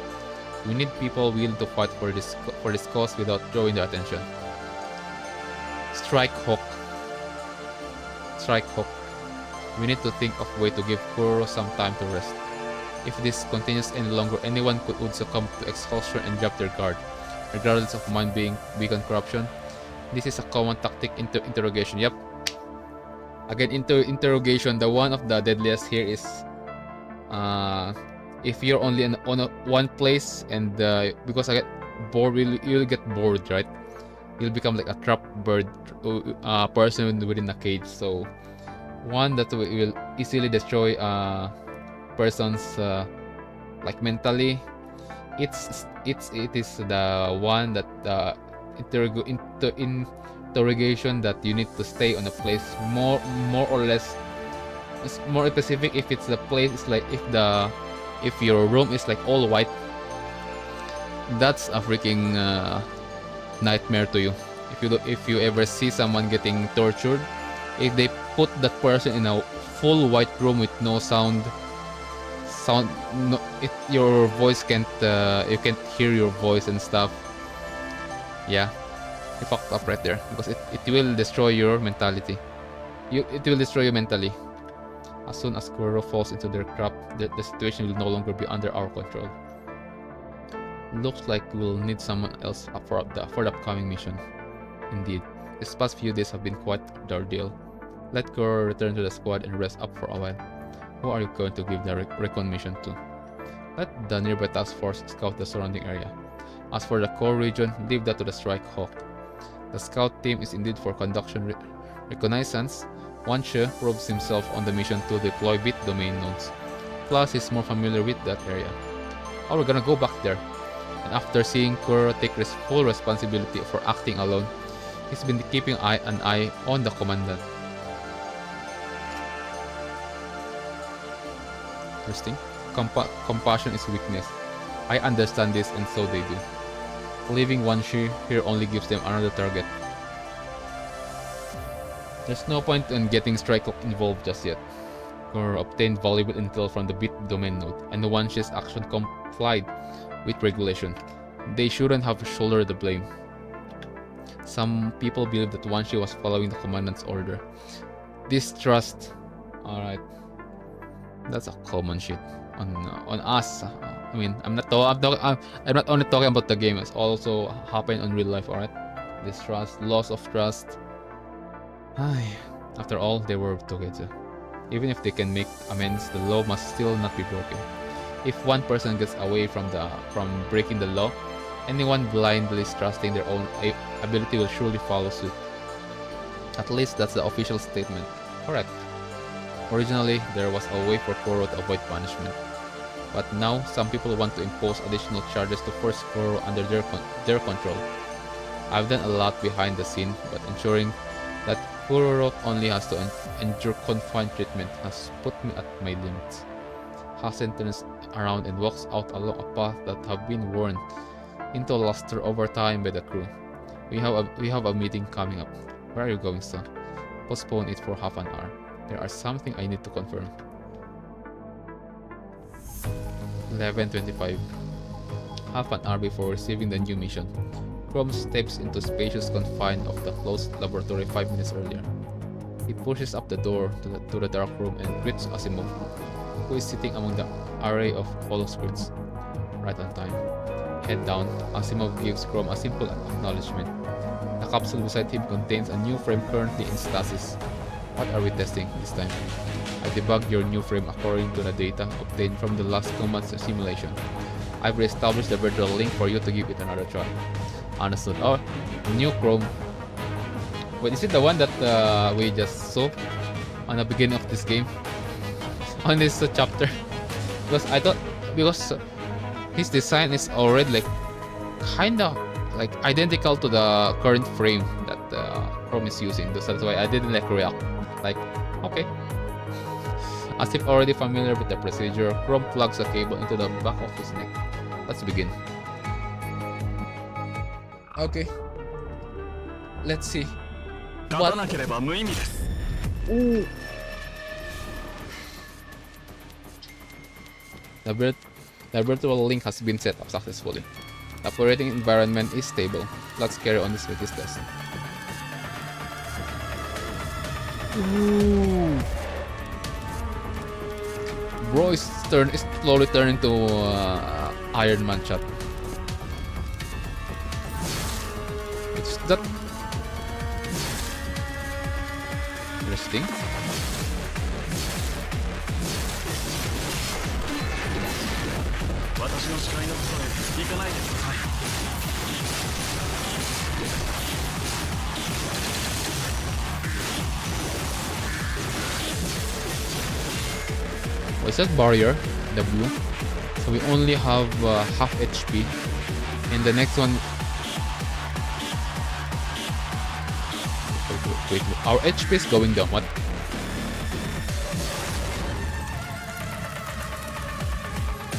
We need people willing to fight for this cause without drawing their attention. Strike Hawk. We need to think of a way to give Kuro some time to rest. If this continues any longer, anyone would succumb to exhaustion and drop their guard, regardless of mind being weak on corruption. This is a common tactic into interrogation. Yep. Again, interrogation. The one of the deadliest here is if you're only on one place and because I get bored, you'll get bored, right? You'll become like a trapped bird person within a cage. So one that will easily destroy person's like mentally. It is the one that interrogation that you need to stay on a place more or less. It's more specific if it's the place. It's like if your room is like all white. That's a freaking nightmare to you. If you ever see someone getting tortured, if they put that person in a full white room with no sound, your voice can't you can't hear your voice and stuff. Yeah, you fucked up right there because it will destroy your mentality. It will destroy you mentally. As soon as Kuro falls into their trap, the situation will no longer be under our control. Looks like we'll need someone else for the upcoming mission. Indeed, these past few days have been quite the ordeal. Let Kuro return to the squad and rest up for a while. Who are you going to give the recon mission to? Let the nearby task force scout the surrounding area. As for the core region, leave that to the Strike Hawk. The scout team is indeed for conduction reconnaissance. Wanshe proves himself on the mission to deploy bit domain nodes. Plus, he's more familiar with that area. Oh, we're gonna go back there. And after seeing Kuro take full responsibility for acting alone, he's been keeping an eye on the commandant. Interesting. Compassion is weakness. I understand this, and so they do. Leaving Wanshe here only gives them another target. There's no point in getting Strikeout involved just yet, or obtain valuable intel from the bit domain node, and One Shi's action complied with regulation. They shouldn't have shouldered the blame. Some people believe that One Shi was following the commandant's order. Distrust. Alright. That's a common shit on us. I mean, I'm not only talking about the game, it's also happening in real life, alright? Distrust, loss of trust. After all, they were together. Even if they can make amends, the law must still not be broken. If one person gets away from breaking the law, anyone blindly trusting their own ability will surely follow suit. At least that's the official statement. Correct. Originally, there was a way for Koro to avoid punishment. But now, some people want to impose additional charges to force Koro under their control. I've done a lot behind the scene, but ensuring that Koro only has to endure confined treatment has put me at my limits. Hasen turns around and walks out along a path that have been worn into luster over time by the crew. We have a meeting coming up. Where are you going, son? Postpone it for half an hour. There is something I need to confirm. 11:25. Half an hour before receiving the new mission, Chrome steps into spacious confines of the closed laboratory 5 minutes earlier. He pushes up the door to the dark room and greets Asimov, who is sitting among the array of hollow screens. Right on time. Head down, Asimov gives Chrome a simple acknowledgement. The capsule beside him contains a new frame currently in stasis. What are we testing this time? I debugged your new frame according to the data obtained from the last command simulation. I've reestablished the virtual link for you to give it another try. Understood. Oh, new Chrome. Wait, is it the one that we just saw on the beginning of this game? On this chapter? Because I thought, his design is already like kinda like identical to the current frame that Chrome is using. That's why I didn't like react. Like, okay. As if already familiar with the procedure, Chrome plugs a cable into the back of his neck. Let's begin. Okay. Let's see. What? Ooh. The virtual link has been set up successfully. The operating environment is stable. Let's carry on this with this test. Ooh. Bro is slowly turning to Iron Man shot. It's that interesting. Oh, is that barrier? The blue. So we only have half HP. And the next one. Wait. Our HP is going down. What?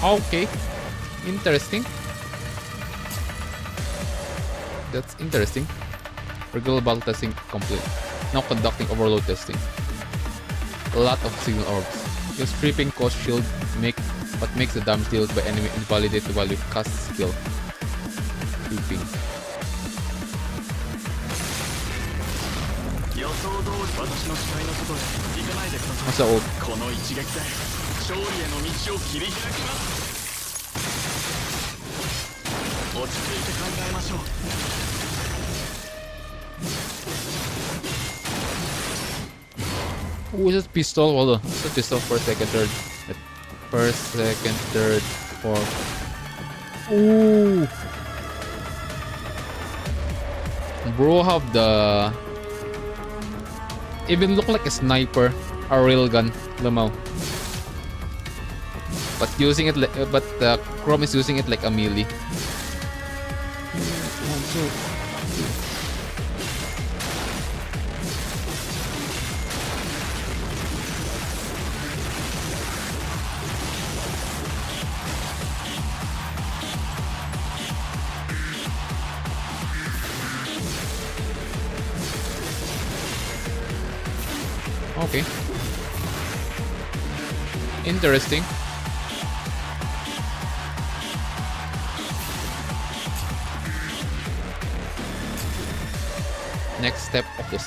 Okay. Interesting. That's interesting. Regular battle testing complete. Now conducting overload testing. A lot of signal orbs. Your stripping cost shield what makes the damage dealt by enemy invalidated while you cast skill. Stripping. Masa ult? Ooh, is it pistol? Hold on. It's a pistol. First, second, third. First, second, third, fourth. Ooh. Bro have the... Even look like a sniper. A railgun. Lamaw. But using it like... But Chrome is using it like a melee. Okay. Interesting. Next step of the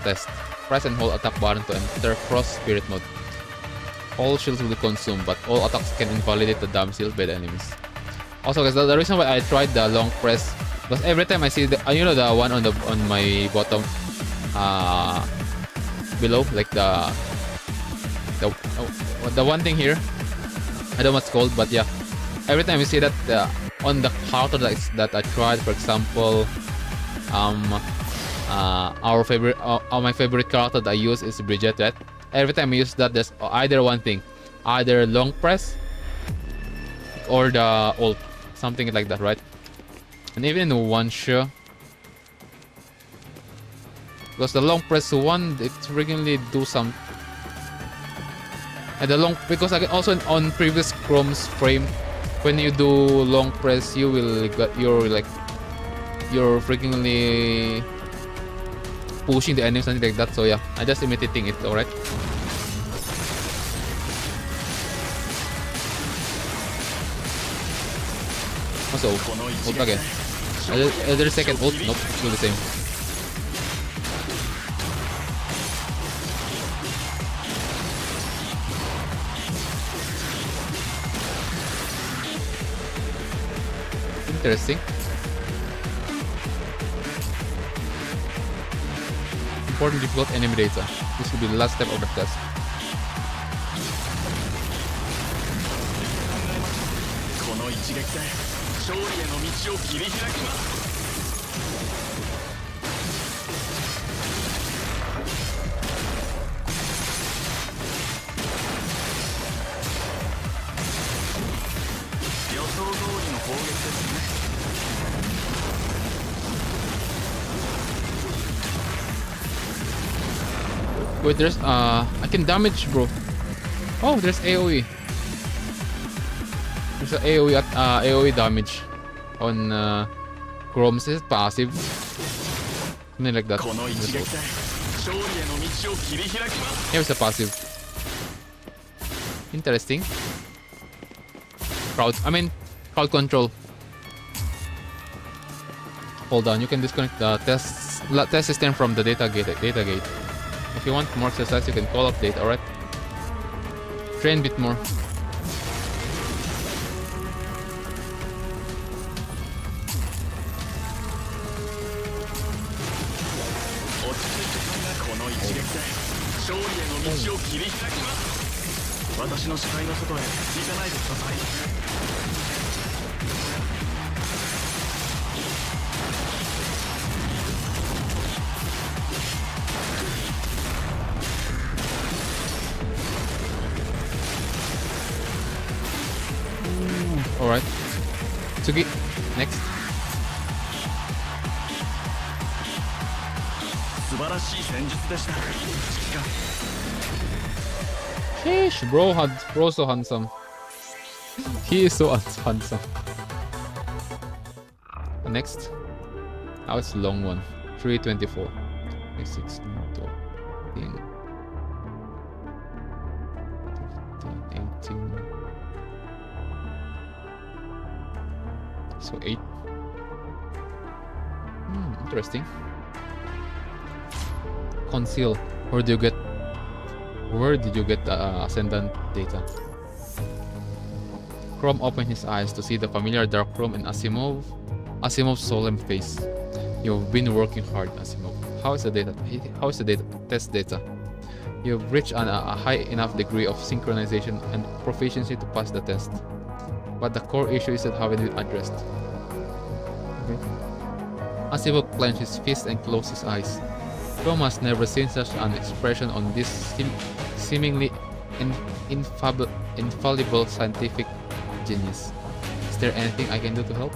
test. Press and hold attack button to enter Frost Spirit mode. All shields will be consumed, but all attacks can invalidate the damage dealt by the enemies. Also, guys, the reason why I tried the long press, because every time I see the you know, the one on my bottom, below, like the one thing here, I don't know what's called, but yeah, every time you see that on the character that I tried, for example, my favorite character that I use is Bridget, right? Every time I use that, there's either one thing, either long press or the ult, something like that, right? And even in one shot, because the long press one, it frequently do some. And the long, because I can also on previous Chrome's frame, when you do long press, you will get you're frequently pushing the enemy, something like that. So yeah, I just imitating it. Alright. Also, ult again. Other second ult, nope, still the same. Interesting. Important difficult enemy data. This will be the last step of the test. Wait, there's I can damage, bro. Oh, there's AoE. There's a AoE AoE damage on Chrome's. Is it passive? Something like that. Here's a passive. Interesting. Crowd control. Hold on, you can disconnect the test system from the data gate. If you want more exercise, you can call update. Alright. Train a bit more. Alright. Tsugi. Next. Sheesh, bro so handsome. He is so handsome. Next. Now it's a long one. 324. 16, 15, 18. So 8. Interesting. Conceal. Where did you get the ascendant data? Chrome opened his eyes to see the familiar Darkroom and Asimov's solemn face. You've been working hard, Asimov. How is the test data? You've reached a high enough degree of synchronization and proficiency to pass the test. But the core issue isn't having been addressed. Okay. Asimov clenched his fist and closed his eyes. Chrome has never seen such an expression on this seemingly infallible scientific genius. Is there anything I can do to help?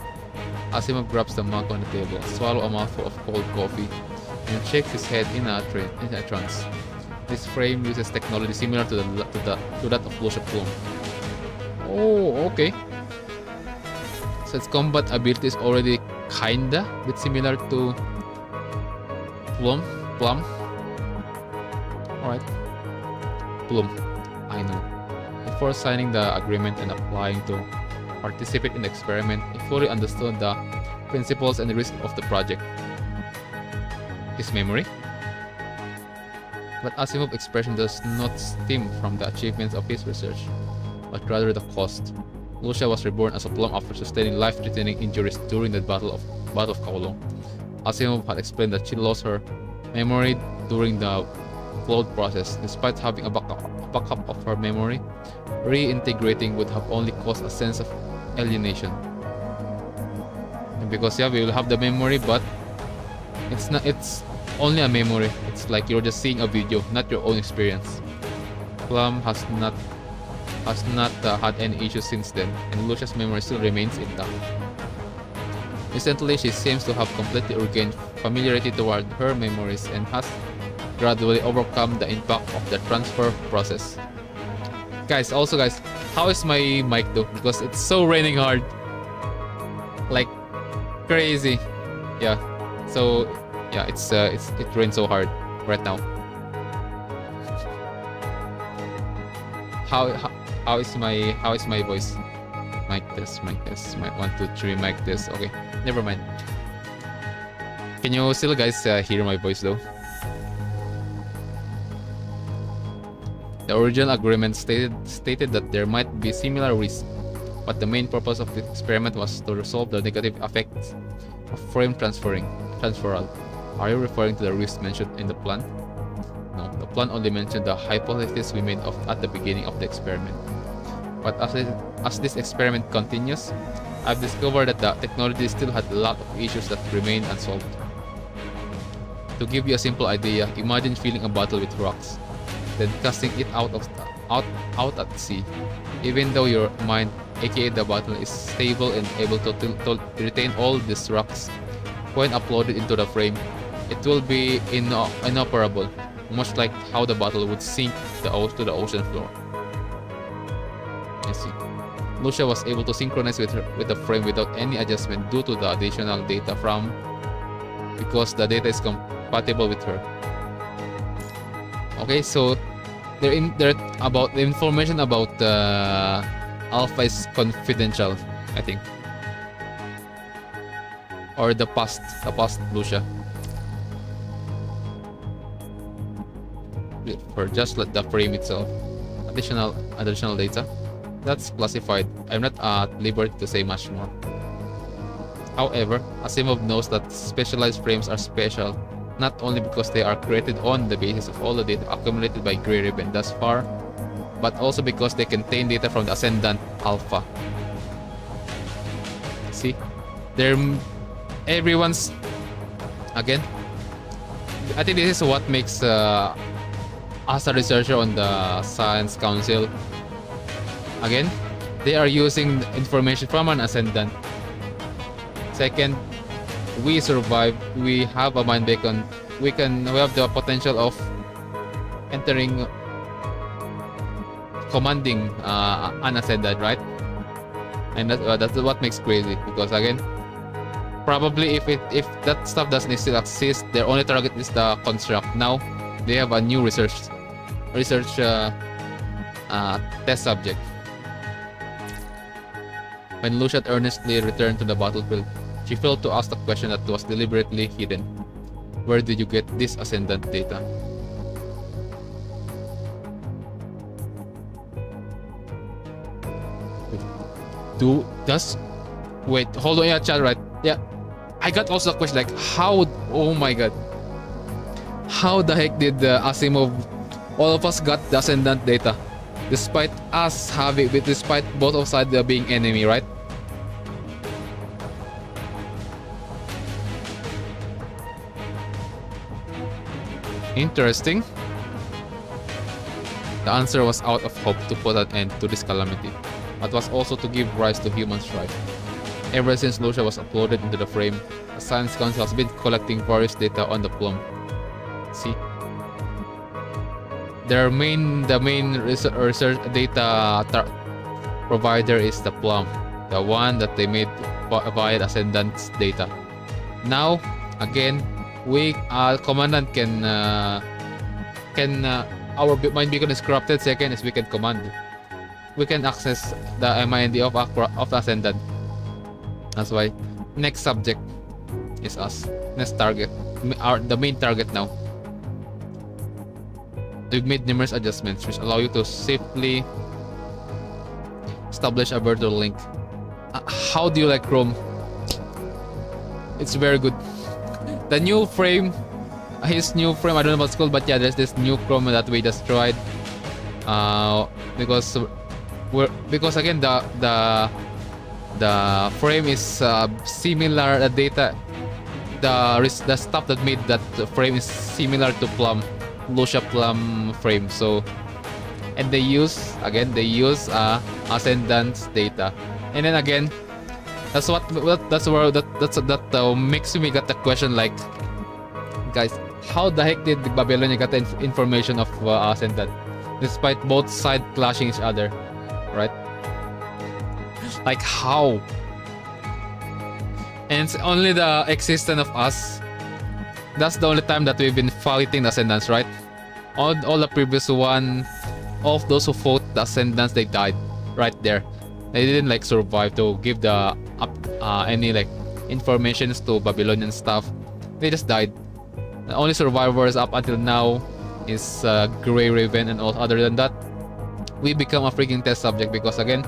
Asimov grabs the mug on the table, swallows a mouthful of cold coffee, and shakes his head in a trance. This frame uses technology similar to that of Lucia Plum. Oh, okay. So its combat ability is already kinda bit similar to Plum. Alright. Plum. I know. Before signing the agreement and applying to participate in the experiment, he fully understood the principles and risks of the project. His memory? But Asimov's expression does not stem from the achievements of his research, but rather the cost. Lucia was reborn as a Plum after sustaining life-threatening injuries during the Battle of Kowloon. Asimov had explained that she lost her memory during the flood process. Despite having a backup of her memory, reintegrating would have only caused a sense of alienation. And because we will have the memory, but it's only a memory. It's like you're just seeing a video, not your own experience. Plum has not had any issues since then, and Lucia's memory still remains intact. Recently, she seems to have completely regained familiarity toward her memories and has gradually overcome the impact of the transfer process. Guys, how is my mic though? Because it's so raining hard. Like crazy. Yeah. So yeah, it rains so hard right now. How is my voice? Mic test, mic 1, 2, 3, mic test. Okay, never mind. Can you still guys hear my voice though? The original agreement stated that there might be similar risks, but the main purpose of the experiment was to resolve the negative effects of frame transferal. Are you referring to the risks mentioned in the plan? No, the plan only mentioned the hypothesis we made at the beginning of the experiment. But as this experiment continues, I've discovered that the technology still had a lot of issues that remain unsolved. To give you a simple idea, imagine filling a bottle with rocks, then casting it out at sea. Even though your mind, aka the bottle, is stable and able to retain all these rocks, when uploaded into the frame, it will be inoperable, much like how the bottle would sink to the ocean floor. I see. Lucia was able to synchronize with the frame without any adjustment due to the additional data because the data is compatible with her. Okay, so the information about Alpha is confidential, I think, or the past Lucia. For just the frame itself, additional data. That's classified. I'm not at liberty to say much more. However, Asimov knows that specialized frames are special, not only because they are created on the basis of all the data accumulated by Grey Ribbon thus far, but also because they contain data from the Ascendant Alpha. See? Everyone's... Again, I think this is what makes us a researcher on the Science Council. Again, they are using information from an Ascendant. Second, we survive. We have a mind beacon. We have the potential of commanding an Ascendant, right? And that's what makes crazy. Because again, probably if that stuff doesn't still exist, their only target is the construct. Now they have a new research test subject. When Lucia earnestly returned to the battlefield, she failed to ask the question that was deliberately hidden. Where did you get this Ascendant data? Wait, hold on, yeah, chat, right? Yeah. I got also a question like, how, oh my god. How the heck did Asimov, all of us got the Ascendant data? Despite both of sides being enemy, right? Interesting. The answer was out of hope to put an end to this calamity, but was also to give rise to human strife. Ever since Lucia was uploaded into the frame, the Science Council has been collecting various data on the Plum. See? The main research data provider is the Plum, the one that they made via Ascendant's data. Now, again, Commandant can our mind beacon is corrupted. Second is we can command. We can access the MIND of Ascendant. That's why next subject is us. Next target, the main target now. We've made numerous adjustments which allow you to safely establish a virtual link. How do you like Chrome? It's very good. The new frame, his new frame, I don't know what it's called, but yeah, there's this new Chrome that we just tried. Because again the frame is similar. The data, the stuff that made that frame is similar to Plum, Lucia Plum frame. So, and they use Ascendant's data, and then again, that makes me get the question like, guys, how the heck did Babylonia get the information of Ascendant, despite both sides clashing each other, right? Like how? And it's only the existence of us. That's the only time that we've been fighting the Ascendants, right? All the previous one, all of those who fought the Ascendants, they died right there. They didn't like survive to give the any like informations to Babylonian stuff. They just died. The only survivors up until now is Grey Raven, and all. Other than that, we become a freaking test subject because again,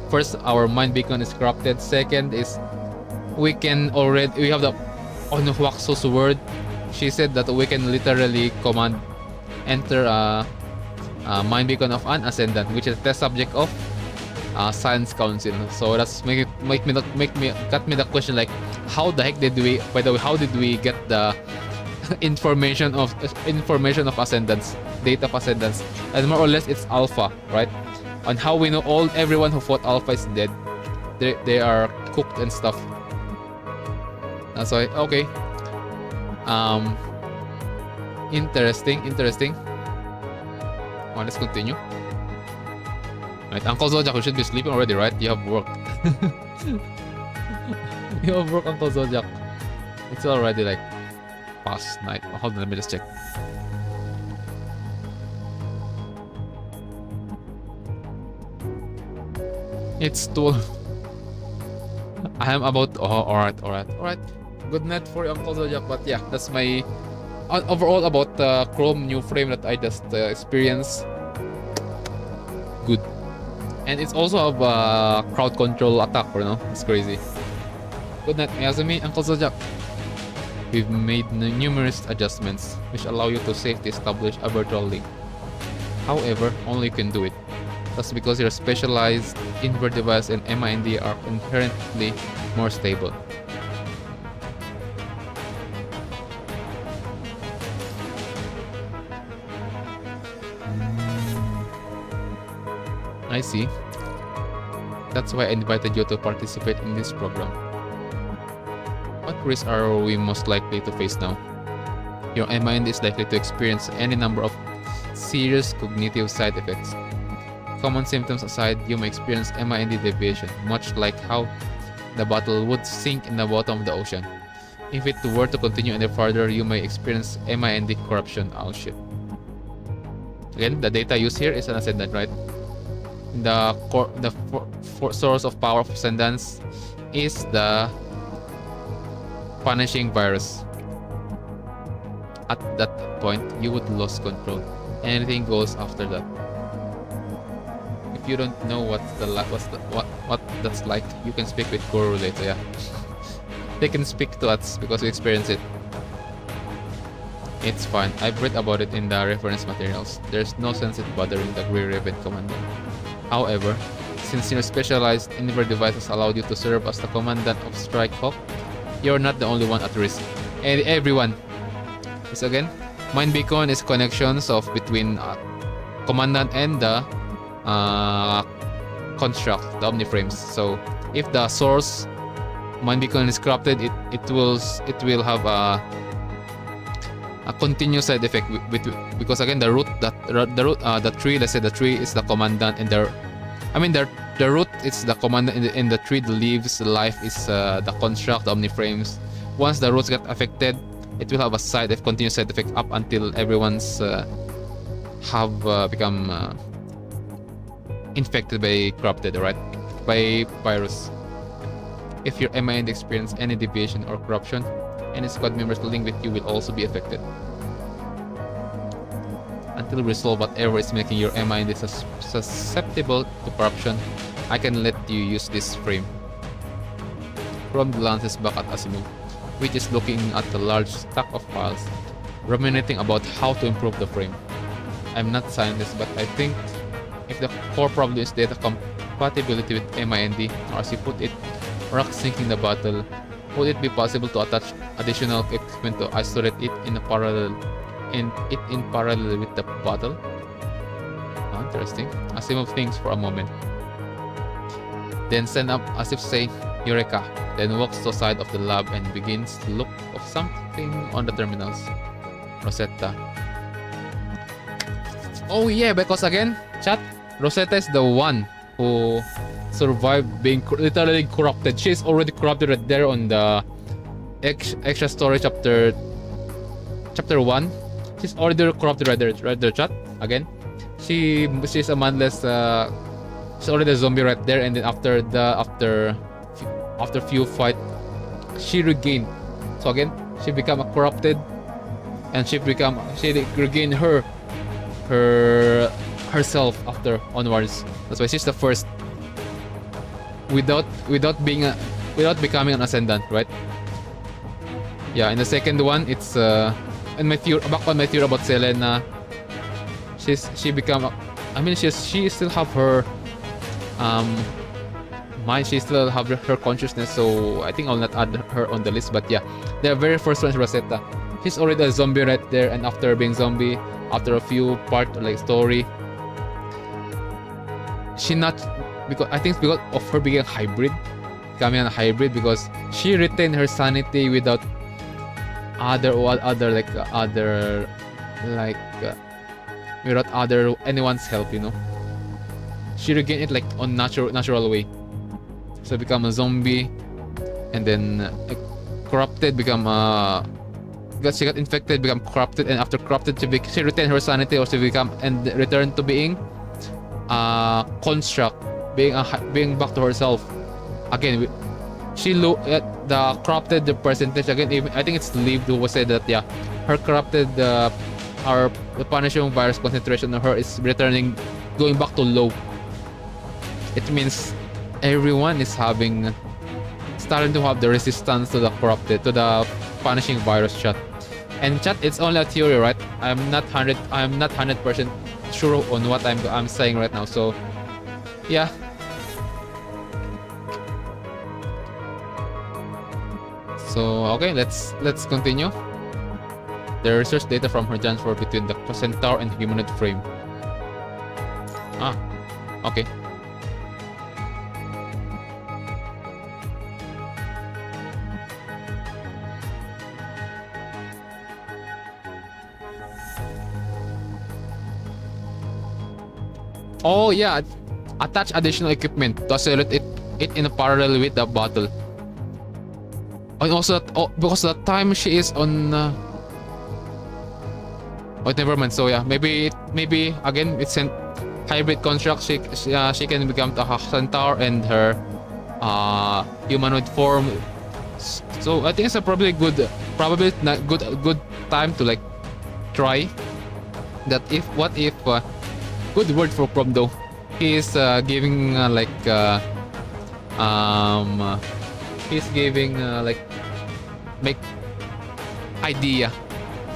first our mind beacon is corrupted. Second is we have the Onhuaxo's word. She said that we can literally command enter a mind beacon of an Ascendant, which is a test subject of Science Council. So that's got me the question like, how the heck did we? By the way, how did we get the information of Ascendants, data of Ascendants? And more or less, it's Alpha, right? On how we know everyone who fought Alpha is dead. They are cooked and stuff. That's why, okay. Interesting. Well, let's continue. Right, Uncle Zodiac, you should be sleeping already, right? You have work. You have work, Uncle Zodiac. It's already like past night. Oh, hold on, let me just check. It's 12. I am about. Oh, alright. Good night for you, Uncle Zodiac. But yeah, that's my overall about the Chrome new frame that I just experienced. Good. And it's also a crowd control attack, you know? It's crazy. Good night, Miyazumi, Uncle Zodiac. We've made numerous adjustments which allow you to safely establish a virtual link. However, only you can do it. That's because your specialized invert device and MIND are inherently more stable. I see. That's why I invited you to participate in this program. What risks are we most likely to face now? Your mind is likely to experience any number of serious cognitive side effects. Common symptoms aside, you may experience MIND deviation, much like how the bottle would sink in the bottom of the ocean. If it were to continue any further, you may experience MIND corruption. Oh shit. Again, the data used here is an Ascendant, right? The source of power of Ascendants is the punishing virus. At that point, you would lose control. Anything goes after that. If you don't know what that's like, you can speak with Guru later. Yeah, they can speak to us because we experience it. It's fine. I've read about it in the reference materials. There's no sense in bothering the Grey Raven commander. However, since your specialized invert devices allowed you to serve as the commandant of Strike Hawk, you're not the only one at risk. And everyone. This again, Mind Beacon is connections of between commandant and the construct, the Omniframes. So if the source Mind Beacon is corrupted, it will have a continuous side effect because again the tree, let's say the tree is the commandant, and the root is the commandant, in the tree the leaves, the life is the construct, the Omniframes. Once the roots get affected, it will have a continuous side effect up until everyone's have become infected by corrupted, right? By virus. If your MIND experience any deviation or corruption, any squad members linked with you will also be affected. Until we resolve whatever is making your MIND susceptible to corruption, I can let you use this frame. Chrome glances back at Asimov, which is looking at the large stack of files, ruminating about how to improve the frame. I'm not scientist, but I think if the core problem is data compatibility with MIND, or as you put it, rock sinking the battle, would it be possible to attach additional equipment to isolate it in parallel with the battle? Interesting. Asimov thinks for a moment, then stand up as if say Eureka, then walks to the side of the lab and begins to look of something on the terminals. Rosetta. Oh yeah, because again, chat, Rosetta is the one who survived being literally corrupted. She's already corrupted right there on the extra story chapter 1. She's already corrupted right there, chat. Again, she's a mindless. She's already a zombie right there, and then after few fight, she regained. So again, she become a corrupted, and she regained herself after onwards. That's why she's the first without becoming an ascendant, right? Yeah, in the second one, it's and my theory about Selena, she still have her mind, she still have her consciousness, so I think I'll not add her on the list. But yeah, the very first one is Rosetta. She's already a zombie right there, and after being zombie, after a few part like story, because of her being a hybrid, becoming a hybrid, because she retained her sanity without anyone's help, you know. She regained it like on natural way. So become a zombie, and then corrupted, because she got infected, become corrupted, and after corrupted, she retained her sanity, or she become and returned to being construct, being back to herself. Again, she looked at the corrupted percentage again. Even, I think it's Liv who said that yeah, her corrupted the punishing virus concentration of her is returning, going back to low. It means everyone is starting to have the resistance to the corrupted, to the punishing virus, chat. And chat, it's only a theory, right? I'm not 100% sure on what I'm saying right now. So yeah. So okay, let's continue. The research data from her transfer between the centaur and humanoid frame. Okay. Oh yeah, attach additional equipment to accelerate it in a parallel with the battle. And also, because the time she is on. Never mind. So yeah, maybe again it's a hybrid construct. She can become the centaur and her humanoid form. So I think it's a probably good time to like try that. What if good word for prom though. He is giving make idea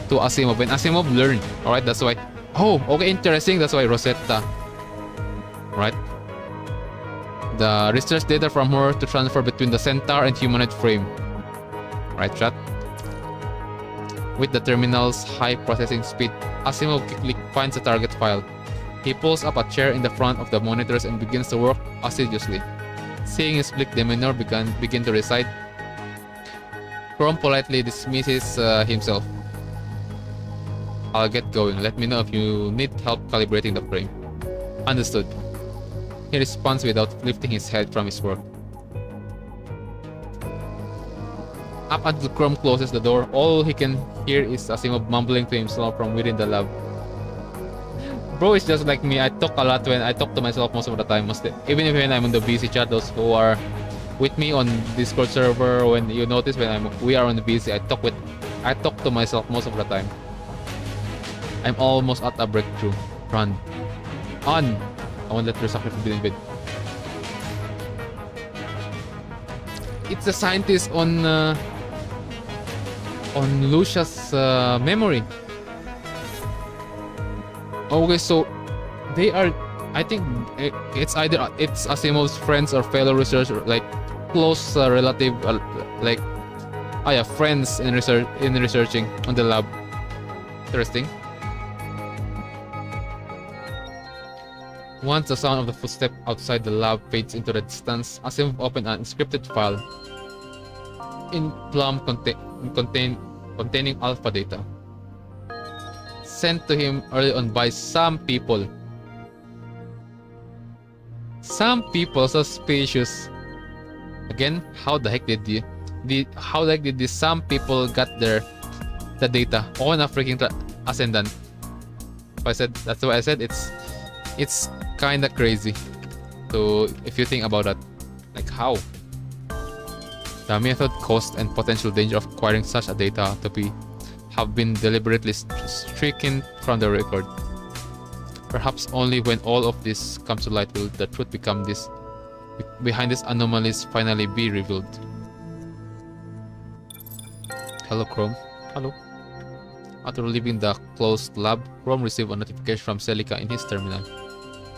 to Asimov, and Asimov learned. Alright, that's why. Oh, okay, interesting. That's why Rosetta. Right? The research data from her to transfer between the centaur and humanoid frame. Right, chat? With the terminal's high processing speed, Asimov quickly finds the target file. He pulls up a chair in the front of the monitors and begins to work assiduously. Seeing his bleak demeanor begin to recede, Chrome politely dismisses himself. I'll get going. Let me know if you need help calibrating the frame. Understood. He responds without lifting his head from his work. Up until Chrome closes the door, all he can hear is Asimov mumbling to himself from within the lab. Bro is just like me. I talk a lot when I talk to myself most of the time. Even when I'm on the BC chat, those who are with me on Discord server, when you notice when we are on the BC, I talk to myself most of the time. I'm almost at a breakthrough. Run. On. I won't let your sacrifice be invaded. It's a scientist on Lucia's memory. Okay, so they are. I think it's either it's Asimov's friends or fellow researcher, like close relative, like yeah, friends in researching on the lab. Interesting. Once the sound of the footstep outside the lab fades into the distance, Asimov opened an encrypted file in Plum containing alpha data sent to him early on by some people. Some people suspicious. Again, how the heck did these some people got the data on a freaking ascendant? That's why I said it's kinda crazy. So if you think about that, like how the method, cost, and potential danger of acquiring such a data have been deliberately stricken from the record. Perhaps only when all of this comes to light will the truth behind these anomalies finally be revealed. Hello, Chrome. Hello. After leaving the closed lab, Chrome received a notification from Celica in his terminal.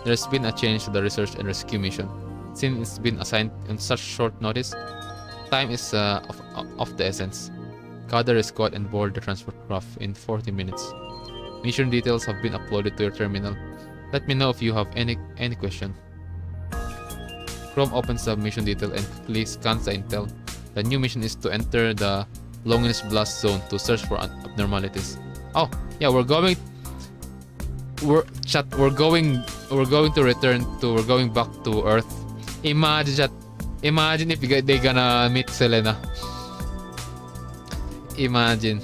There's been a change to the research and rescue mission. Since it's been assigned on such short notice, time is of the essence. Gather a squad and board the transport craft in 40 minutes. Mission details have been uploaded to your terminal. Let me know if you have any question. Chrome opens the mission detail and quickly scans the intel. The new mission is to enter the Longinus blast zone to search for abnormalities. Oh, yeah, we're going back to Earth. Imagine if they gonna meet Selena. Imagine.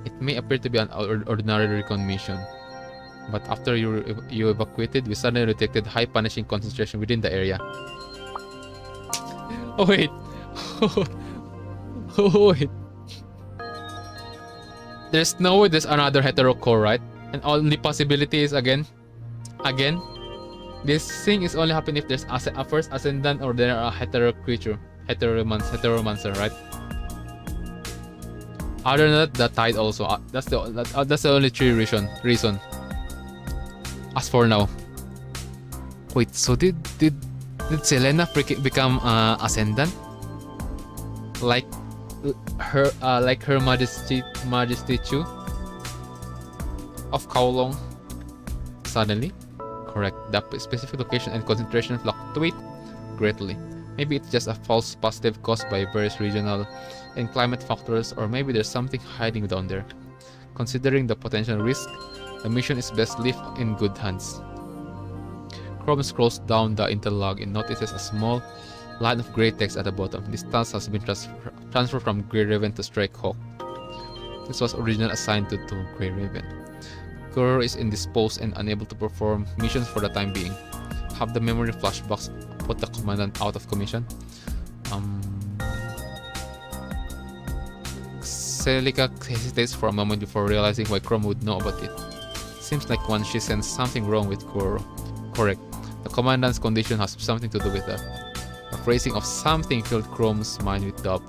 It may appear to be an ordinary recon mission, but after you evacuated, we suddenly detected high punishing concentration within the area. Oh wait. Oh wait. There's no way there's another hetero core, right? And only possibility is again. This thing is only happening if there's a first ascendant or there are a hetero creature, heteromancer, right? Other than that, the tide also. That's the only true reason. As for now. Wait, so did Selena become ascendant? Like her Majesty Chu of Kowloon suddenly? Correct. The specific location and concentration fluctuate greatly. Maybe it's just a false positive caused by various regional and climate factors, or maybe there's something hiding down there. Considering the potential risk, the mission is best left in good hands. Chrome scrolls down the intel log and notices a small line of grey text at the bottom. This task has been transferred from Grey Raven to Strike Hawk. This was originally assigned to Grey Raven. Guru is indisposed and unable to perform missions for the time being. Have the memory flashbacks put the commandant out of commission? Celica hesitates for a moment before realizing why Chrome would know about it. Seems like once she sensed something wrong with Guru. Correct. The commandant's condition has something to do with that. The phrasing of something filled Chrome's mind with doubt,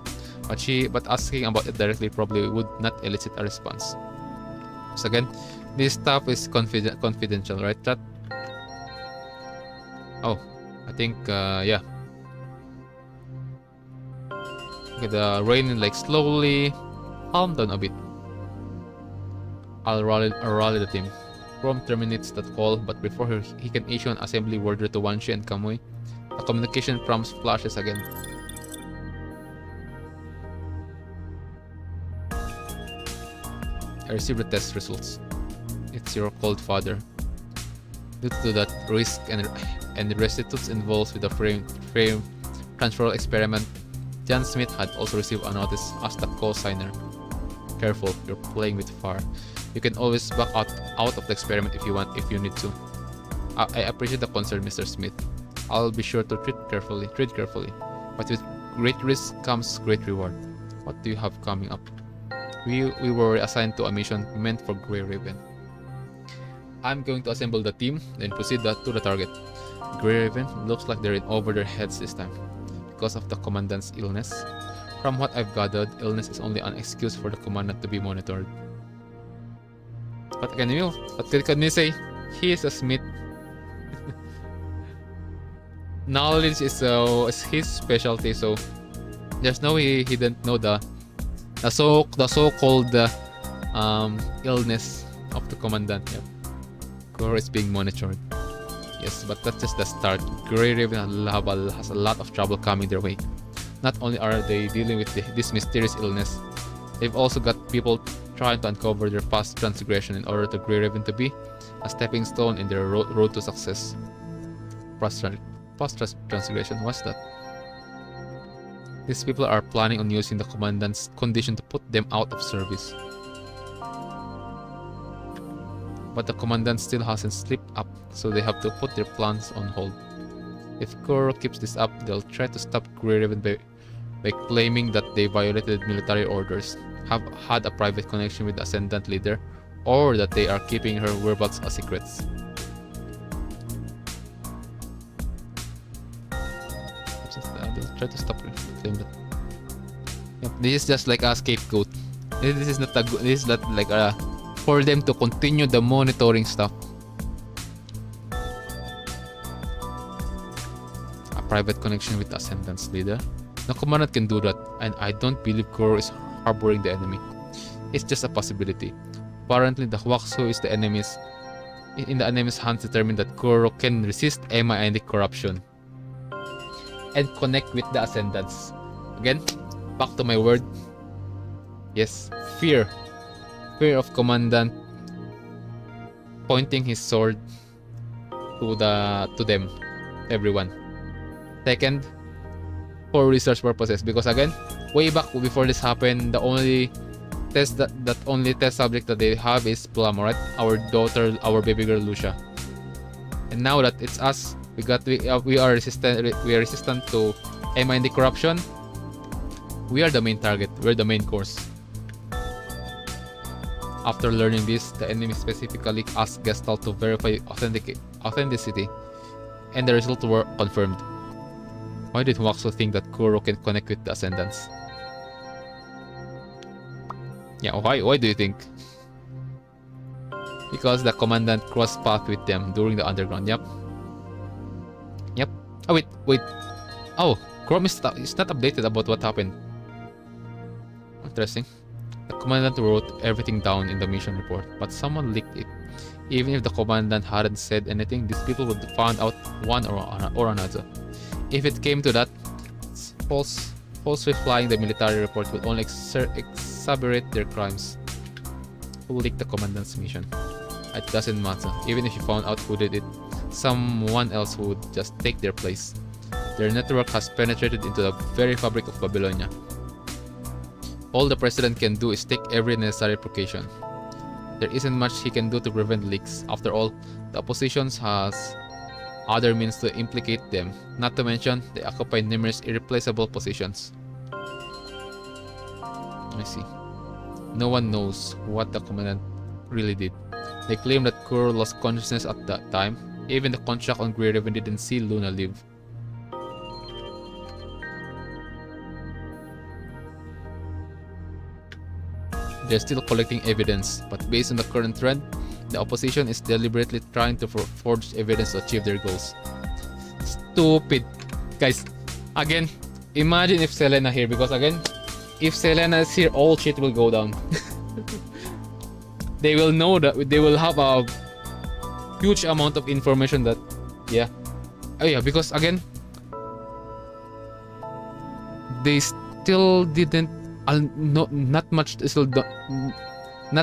but asking about it directly probably would not elicit a response. So again, this stuff is confidential, right, chat? Oh, I think, yeah. Okay, the rain like slowly calmed down a bit. I'll rally the team. Chrome terminates that call, but before he can issue an assembly order to Wanshi and Kamui, the communication prompt flashes again. I received the test results. It's your cold father. Due to that risk and restitutes involved with the frame transfer experiment, John Smith had also received a notice as the co-signer. Careful, you're playing with fire. You can always back out of the experiment if you need to. I appreciate the concern, Mr. Smith. I'll be sure to tread carefully. But with great risk comes great reward. What do you have coming up? We were assigned to a mission meant for Grey Raven. I'm going to assemble the team, then proceed to the target. Grey Raven looks like they're in over their heads this time, because of the commandant's illness. From what I've gathered, illness is only an excuse for the commandant to be monitored. What can you say? He is a Smith. Knowledge is his specialty, so there's no way he didn't know the so-called illness of the commandant. Yep. Goro is being monitored. Yes, but that's just the start. Grey Raven has a lot of trouble coming their way. Not only are they dealing with this mysterious illness, they've also got people trying to uncover their past transgression in order to Grey Raven to be a stepping stone in their road to success. Past transgression, what's that? These people are planning on using the commandant's condition to put them out of service. But the commandant still hasn't slipped up, so they have to put their plans on hold. If Goro keeps this up, they'll try to stop Grey Raven by claiming that they violated military orders, have had a private connection with the Ascendant leader, or that they are keeping her whereabouts a secret. They'll try to stop her. Claim that. Yep, this is just like a scapegoat. This is not like a for them to continue the monitoring stuff. A private connection with the Ascendant's leader. The commandant can do that, and I don't believe Goro is harboring the enemy. It's just a possibility. Apparently, the Huaxu is in the enemy's hands, determined that Goro can resist Emma and the corruption and connect with the Ascendants. Again, back to my word. Yes, fear of commandant pointing his sword to them, everyone. Second, for research purposes, because again, way back before this happened, the only test subject that they have is Plum, right? Our daughter, our baby girl Lucia. And now that it's us, we are resistant to Emma and the corruption. We are the main target. We're the main course. After learning this, the enemy specifically asked Gestalt to verify authenticity, and the results were confirmed. Why did Huaxu think that Goro can connect with the Ascendants? Yeah, why do you think? Because the commandant crossed path with them during the underground. Yep. Oh wait. Oh, Chrome is not updated about what happened. Interesting. The commandant wrote everything down in the mission report, but someone leaked it. Even if the commandant hadn't said anything, these people would have found out one or another. If it came to that, falsely flying the military report would only exacerbate their crimes. Who leaked the commandant's mission? It doesn't matter. Even if you found out who did it, someone else would just take their place. Their network has penetrated into the very fabric of Babylonia. All the president can do is take every necessary precaution. There isn't much he can do to prevent leaks. After all, the opposition has other means to implicate them. Not to mention, they occupy numerous irreplaceable positions. I see. No one knows what the commandant really did. They claim that Goro lost consciousness at that time. Even the contract on Grey Raven didn't see Luna live. They're still collecting evidence, but based on the current trend, the opposition is deliberately trying to forge evidence to achieve their goals. Stupid. Guys, again, imagine if Selena here, because again, if Selena is here, all shit will go down. They will know that they will have a huge amount of information that, yeah. Oh yeah, because again, they still didn't not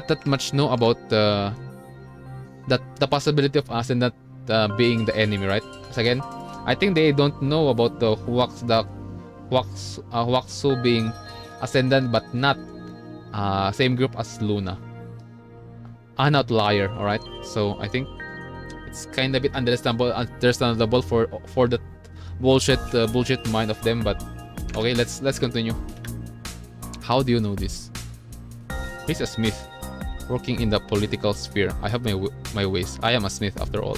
that much know about the possibility of us and that being the enemy, right? Because again, I think they don't know about the Waksu being Ascendant but not same group as Luna. An outlier, alright? So I think it's kind of bit understandable for the bullshit mind of them, but okay, let's continue. How do you know this? He's a Smith, working in the political sphere. I have my ways. I am a Smith after all.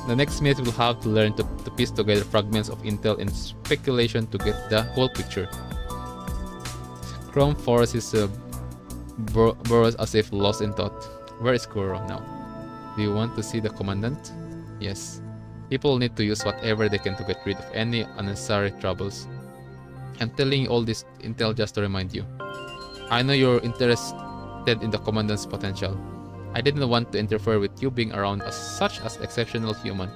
The next Smith will have to learn to piece together fragments of intel and speculation to get the whole picture. Chrome forests his burrows as if lost in thought. Where is Kuro now? Do you want to see the commandant? Yes. People need to use whatever they can to get rid of any unnecessary troubles. I'm telling you all this intel just to remind you. I know you're interested in the commandant's potential. I didn't want to interfere with you being around as such as exceptional human,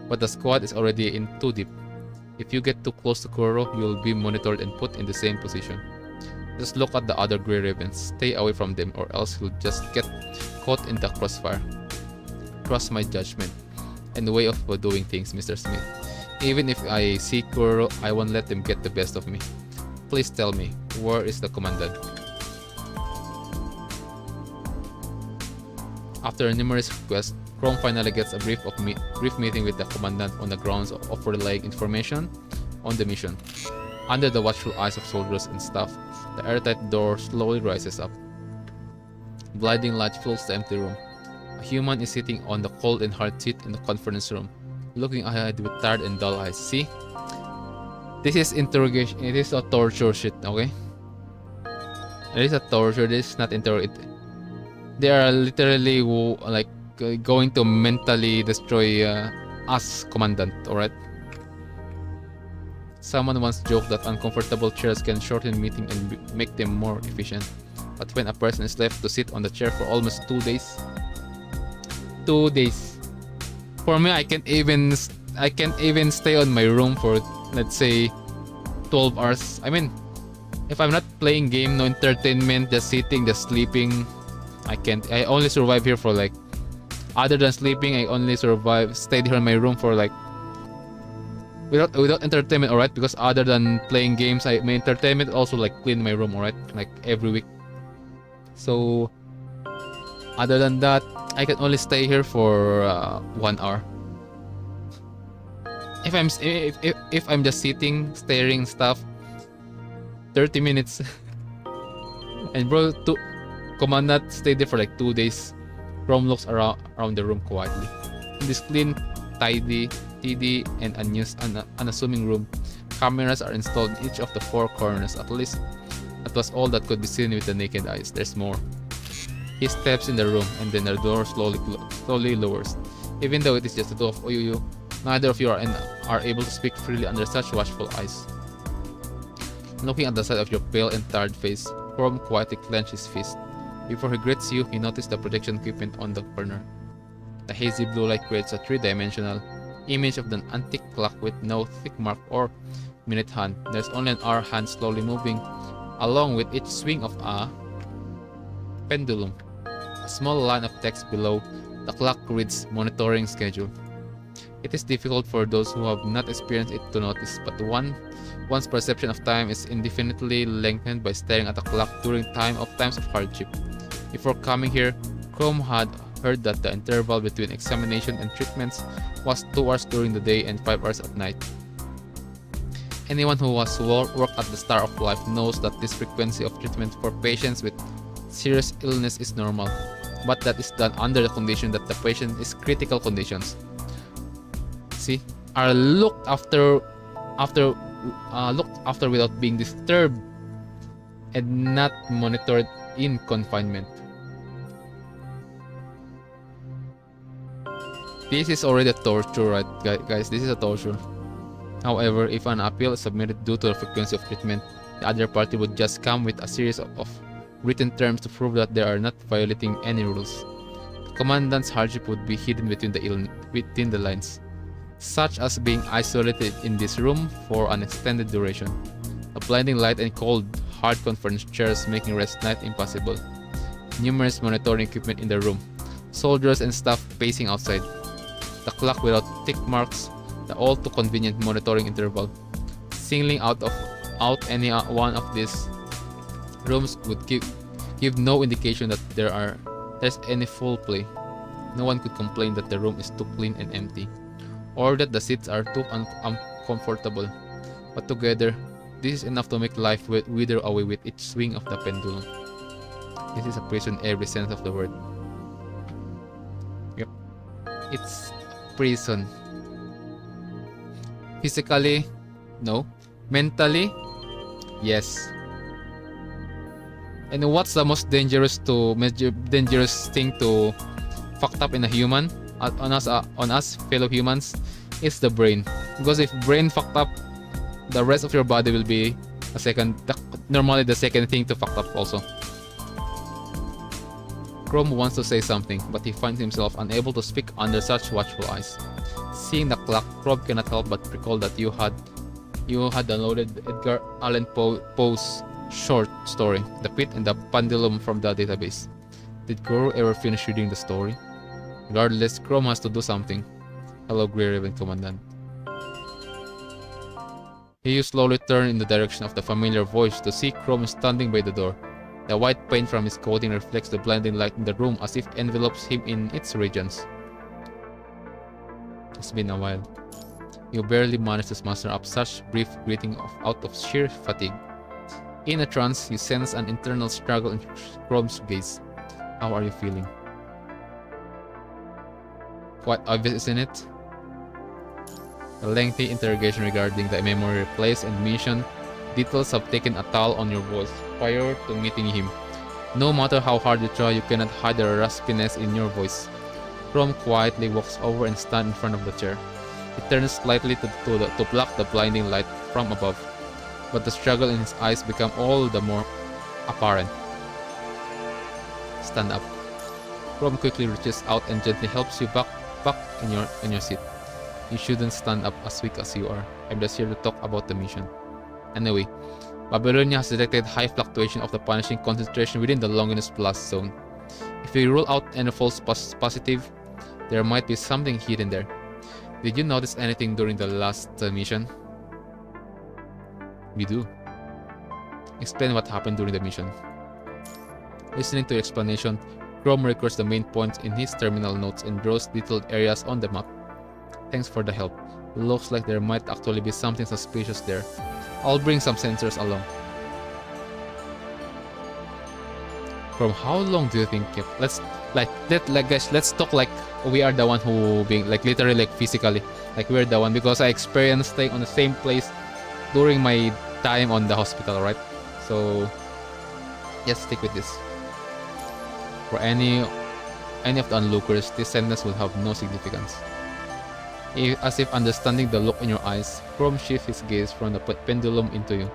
but the squad is already in too deep. If you get too close to Kuro, you'll be monitored and put in the same position. Just look at the other Grey Ravens. Stay away from them or else you'll just get caught in the crossfire. Trust my judgment and the way of doing things, Mr. Smith. Even if I see Kuro, I won't let them get the best of me. Please tell me, where is the commandant? After numerous requests, Chrome finally gets a brief meeting with the commandant on the grounds of relaying information on the mission. Under the watchful eyes of soldiers and staff, the airtight door slowly rises up. Blinding light fills the empty room. A human is sitting on the cold and hard seat in the conference room, looking ahead with tired and dull eyes. See? This is interrogation. It is a torture shit, okay? It is a torture. This is not interrogation. They are literally like going to mentally destroy us, Commandant, alright? Someone once joked that uncomfortable chairs can shorten meeting and make them more efficient. But when a person is left to sit on the chair for almost 2 days, 2 days. For me, I can't even stay on my room for, let's say, 12 hours. I mean, if I'm not playing game, no entertainment, just sitting, just sleeping, I can't. I only survive here for like, other than sleeping, I only stayed here in my room for like, without entertainment, alright? Because other than playing games, my entertainment also like clean my room, alright? Like every week. So, other than that, I can only stay here for 1 hour. If I'm just sitting, staring stuff, 30 minutes. And bro, Commandant stayed there for like 2 days. Chrome looks around the room quietly. In this clean, tidy, and unassuming room, cameras are installed in each of the 4 corners. At least that was all that could be seen with the naked eyes. There's more. He steps in the room, and then the door slowly lowers. Even though it is just the two of you, neither of you are able to speak freely under such watchful eyes. Looking at the side of your pale and tired face, Chrome quietly clenches his fist. Before he greets you, he noticed the projection equipment on the corner. The hazy blue light creates a 3-dimensional image of an antique clock with no tick mark or minute hand. There's only an hour hand slowly moving, along with each swing of a pendulum. A small line of text below the clock reads monitoring schedule. It is difficult for those who have not experienced it to notice, but one's perception of time is indefinitely lengthened by staring at a clock during times of hardship. Before coming here, Chrome had heard that the interval between examination and treatments was 2 hours during the day and 5 hours at night. Anyone who has worked at the Star of Life knows that this frequency of treatment for patients with serious illness is normal, but that is done under the condition that the patient is critical conditions. See, are looked after without being disturbed and not monitored in confinement. This is already a torture, right, guys? This is a torture. However, if an appeal is submitted due to the frequency of treatment, the other party would just come with a series of written terms to prove that they are not violating any rules. The commandant's hardship would be hidden between the lines, such as being isolated in this room for an extended duration, the blinding light and cold, hard conference chairs making rest night impossible, numerous monitoring equipment in the room, soldiers and staff pacing outside, the clock without tick marks, the all too convenient monitoring interval. Singling out any one of these rooms would give no indication that there's any foul play. No one could complain that the room is too clean and empty, or that the seats are too uncomfortable. But together, this is enough to make life wither away with each swing of the pendulum. This is a prison in every sense of the word. Yep. It's prison. Physically, no. Mentally, yes. And what's the most dangerous thing to fucked up in a human on us fellow humans? It's the brain. Because if brain fucked up, the rest of your body will be normally the second thing to fucked up also. Chrome wants to say something, but he finds himself unable to speak under such watchful eyes. Seeing the clock, Chrome cannot help but recall that you had downloaded Edgar Allan Poe's short story, The Pit and the Pendulum, from the database. Did Goro ever finish reading the story? Regardless, Chrome has to do something. Hello, Grey Raven Commandant. He slowly turned in the direction of the familiar voice to see Chrome standing by the door. The white paint from his coating reflects the blinding light in the room as if envelopes him in its radiance. It's been a while. You barely managed to muster up such brief greeting out of sheer fatigue. In a trance, you sense an internal struggle in Chrome's gaze. How are you feeling? Quite obvious, isn't it? A lengthy interrogation regarding the memory place and mission details have taken a toll on your voice prior to meeting him. No matter how hard you try, you cannot hide the raspiness in your voice. Chrome quietly walks over and stands in front of the chair. He turns slightly to block the blinding light from above, but the struggle in his eyes becomes all the more apparent. Stand up. Chrome quickly reaches out and gently helps you back in your seat. You shouldn't stand up as weak as you are. I'm just here to talk about the mission. Anyway, Babylonia has detected high fluctuation of the punishing concentration within the Longinus Plus zone. If we rule out any false positive, there might be something hidden there. Did you notice anything during the last mission? We do. Explain what happened during the mission. Listening to your explanation, Chrome records the main points in his terminal notes and draws detailed areas on the map. Thanks for the help. Looks like there might actually be something suspicious there. I'll bring some sensors along. From how long do you think? Let's talk like we are the one who being like literally like physically like we're the one, because I experienced staying on the same place during my time on the hospital, right? So yes, stick with this. For any of the onlookers, this sentence will have no significance. As if understanding the look in your eyes, Chrome shifts his gaze from the pendulum into you.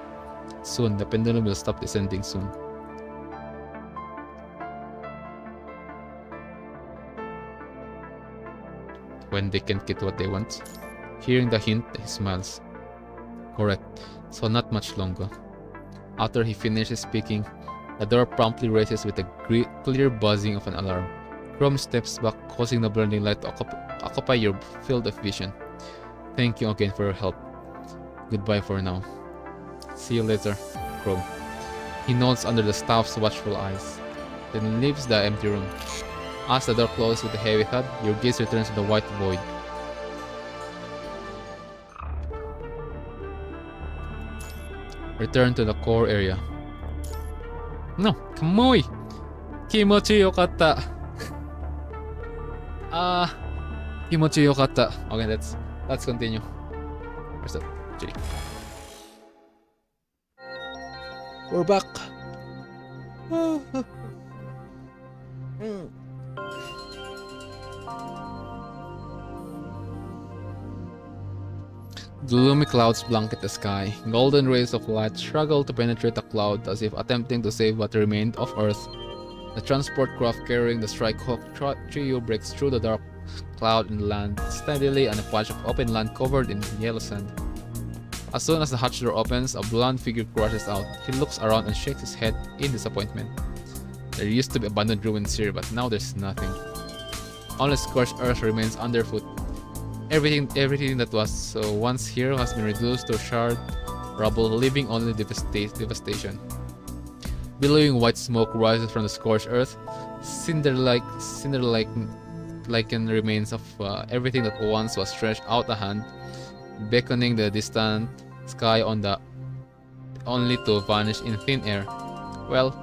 Soon, the pendulum will stop descending soon. When they can't get what they want. Hearing the hint, he smiles. Correct. So not much longer. After he finishes speaking, the door promptly raises with a clear buzzing of an alarm. Chrome steps back, causing the blinding light to occupy your field of vision. Thank you again for your help. Goodbye for now. See you later, Chrome. He nods under the staff's watchful eyes, then leaves the empty room. As the door closes with a heavy thud, your gaze returns to the white void. Return to the core area. No, kamui! Kimochi yokatta. Kimochi yokatta. Okay, let's continue. Where's that? Actually. We're back. Gloomy clouds blanket the sky. Golden rays of light struggle to penetrate the cloud as if attempting to save what remained of Earth. The transport craft carrying the Strikehawk trio breaks through the dark cloud and lands steadily on a patch of open land covered in yellow sand. As soon as the hatch door opens, a blonde figure crashes out. He looks around and shakes his head in disappointment. There used to be abandoned ruins here, but now there's nothing. Only scorched earth remains underfoot. Everything that was once here has been reduced to charred rubble, leaving only devastation. Billowing white smoke rises from the scorched earth, cinder-like remains of everything that once was stretched out a hand, beckoning the distant sky only to vanish in thin air. Well,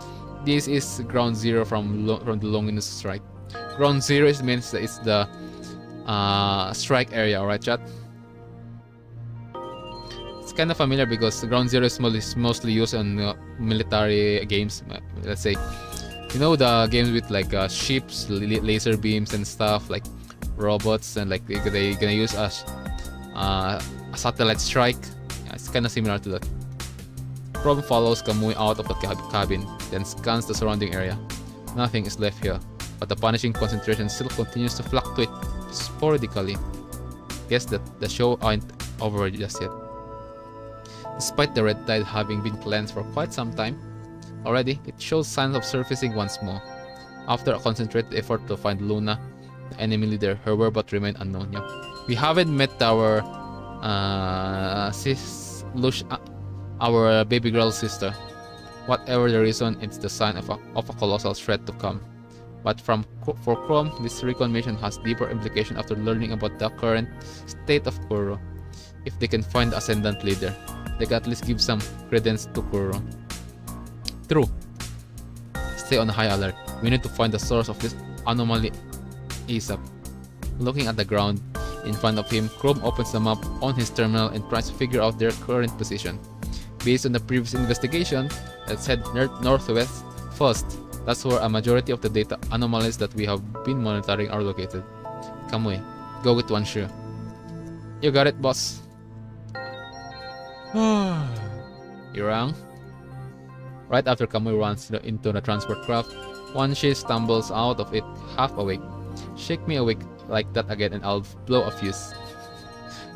this is ground zero from the Longinus strike. Ground zero means that it's the strike area, alright, chat? It's kind of familiar because ground zero is mostly used on military games. Let's say, you know, the games with like ships, laser beams and stuff, like robots, and like they gonna use a satellite strike. Yeah, it's kind of similar to that. Chrome follows Kamui out of the cabin, then scans the surrounding area. Nothing is left here, but the punishing concentration still continues to fluctuate sporadically. Guess that the show ain't over just yet. Despite the red tide having been cleansed for quite some time already, it shows signs of surfacing once more. After a concentrated effort to find Luna, the enemy leader, her whereabouts remain unknown. Yeah. We haven't met our our baby girl sister. Whatever the reason, it's the sign of a colossal threat to come. But for Chrome, this recon mission has deeper implication after learning about the current state of Kuro. If they can find the Ascendant leader, they can at least give some credence to Kuro. True. Stay on high alert. We need to find the source of this anomaly ASAP. Looking at the ground in front of him, Chrome opens the map on his terminal and tries to figure out their current position. Based on the previous investigation, let's head northwest first. That's where a majority of the data anomalies that we have been monitoring are located. Kamui, go with one shoe. You got it, boss. Irang. Right after Kamui runs into the transport craft, Wanshi stumbles out of it half awake. Shake me awake like that again and I'll blow a fuse.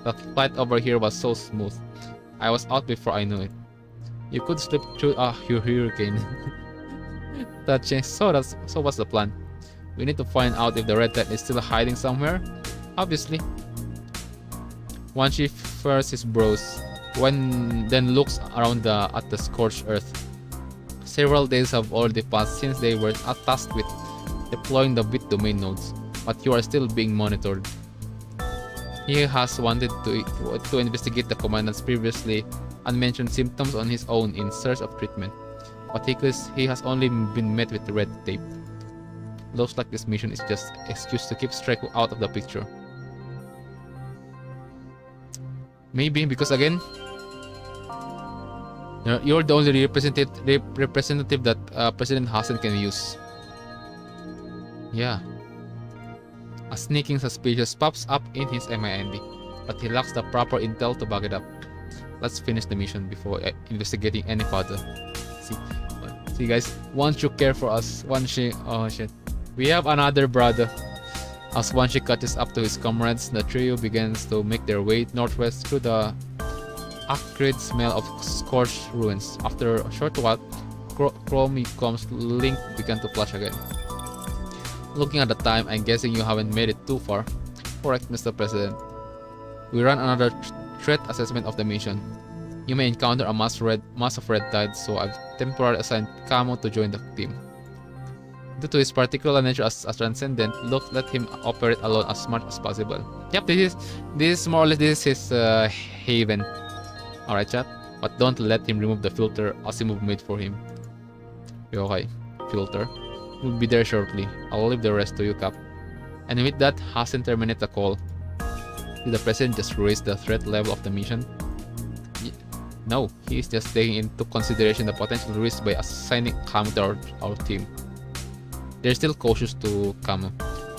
The flight over here was so smooth. I was out before I knew it. You could slip through a hurricane. Touching. So what's the plan? We need to find out if the red tide is still hiding somewhere. Obviously. Wanshi furrows his brows, then looks around at the scorched earth. Several days have already passed since they were tasked with deploying the bit domain nodes, but you are still being monitored. He has wanted to investigate the commandant's previously unmentioned symptoms on his own in search of treatment, but he has only been met with red tape. Looks like this mission is just an excuse to keep Streko out of the picture. Maybe because again, you're the only representative that President Hassan can use. Yeah. A sneaking suspicion pops up in his mind, but he lacks the proper intel to back it up. Let's finish the mission before investigating any further. See guys, Wanshi care for us. Wanshi, oh shit. We have another brother. As Wanshi catches up to his comrades, the trio begins to make their way northwest through the acrid smell of scorched ruins. After a short while, Chromicom's link began to flash again. Looking at the time, I'm guessing you haven't made it too far. Correct, Mr. President. We ran another threat assessment of the mission. You may encounter a mass of red tide, so I've temporarily assigned Camo to join the team. Due to his particular nature as a transcendent, let him operate alone as much as possible. Yep, this is more or less his haven. Alright, chat, but don't let him remove the filter Asimov made for him. Okay, filter. We'll be there shortly. I'll leave the rest to you, Cap. And with that, Hassan terminates the call. Did the president just raise the threat level of the mission? No, he is just taking into consideration the potential risk by assigning Camo to our team. They're still cautious to Camo.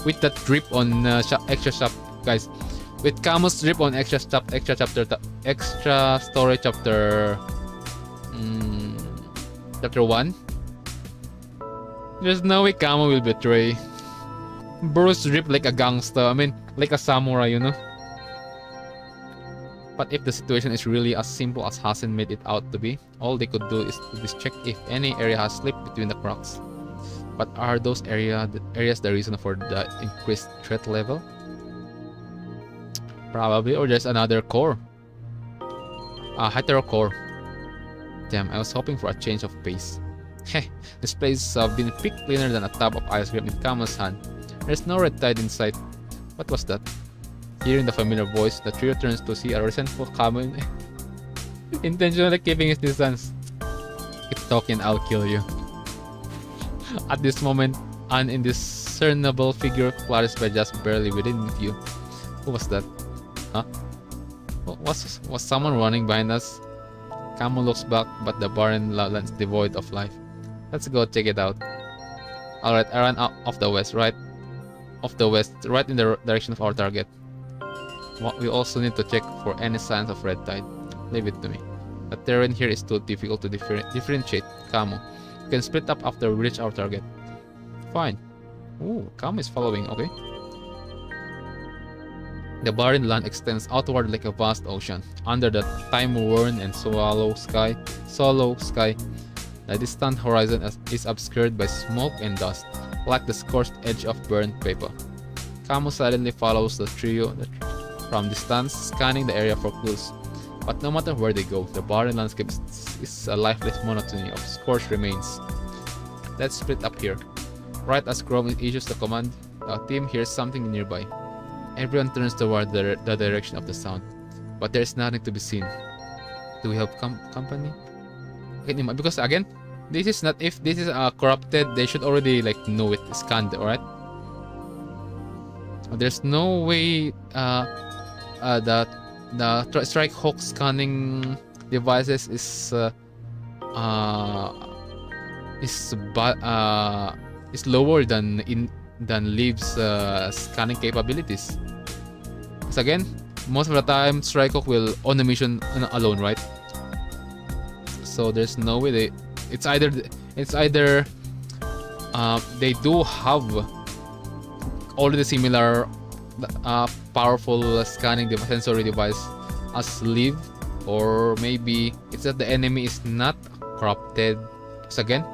With that drip on extra shop, guys. With Camo's drip on extra story chapter 1. There's no way Camo will betray. Bruce drip like a gangster. I mean, like a samurai, you know. But if the situation is really as simple as Hassan made it out to be, all they could do is to check if any area has slipped between the cracks. But are those areas the reason for the increased threat level? Probably, or there's another core. Hetero core. Damn, I was hoping for a change of pace. Heh, this place has been a bit cleaner than a tub of ice cream in Kamo's hand. There's no red tide in sight. What was that? Hearing the familiar voice, the trio turns to see a resentful Kamo intentionally keeping his distance. Keep talking, I'll kill you. At this moment, an indiscernible figure flourished by just barely within view. Who was that? Huh? Was someone running behind us? Kamo looks back, but the barren lands devoid of life. Let's go check it out. Alright, I ran off the west, right in the direction of our target. We also need to check for any signs of red tide. Leave it to me. The terrain here is too difficult to differentiate. Kamo, you can split up after we reach our target. Fine. Ooh, Kamo is following, okay. The barren land extends outward like a vast ocean. Under the time-worn and swallow sky, the distant horizon is obscured by smoke and dust, like the scorched edge of burnt paper. Kamo silently follows the trio from distance, scanning the area for clues. But no matter where they go, the barren landscape is a lifeless monotony of scorched remains. Let's split up here. Right as Chrome issues the command, the team hears something nearby. Everyone turns toward the direction of the sound, but there's nothing to be seen. Do we have company? Because again, this is not. If this is corrupted, they should already like know it, scanned, alright? There's no way the Strike Hawk scanning devices is lower than Leaves scanning capabilities. Because again, most of the time Strike Hawk will on the mission alone, right? So there's no way it's either they do have already similar powerful scanning sensory device as Leave, or maybe it's that the enemy is not corrupted. Because again,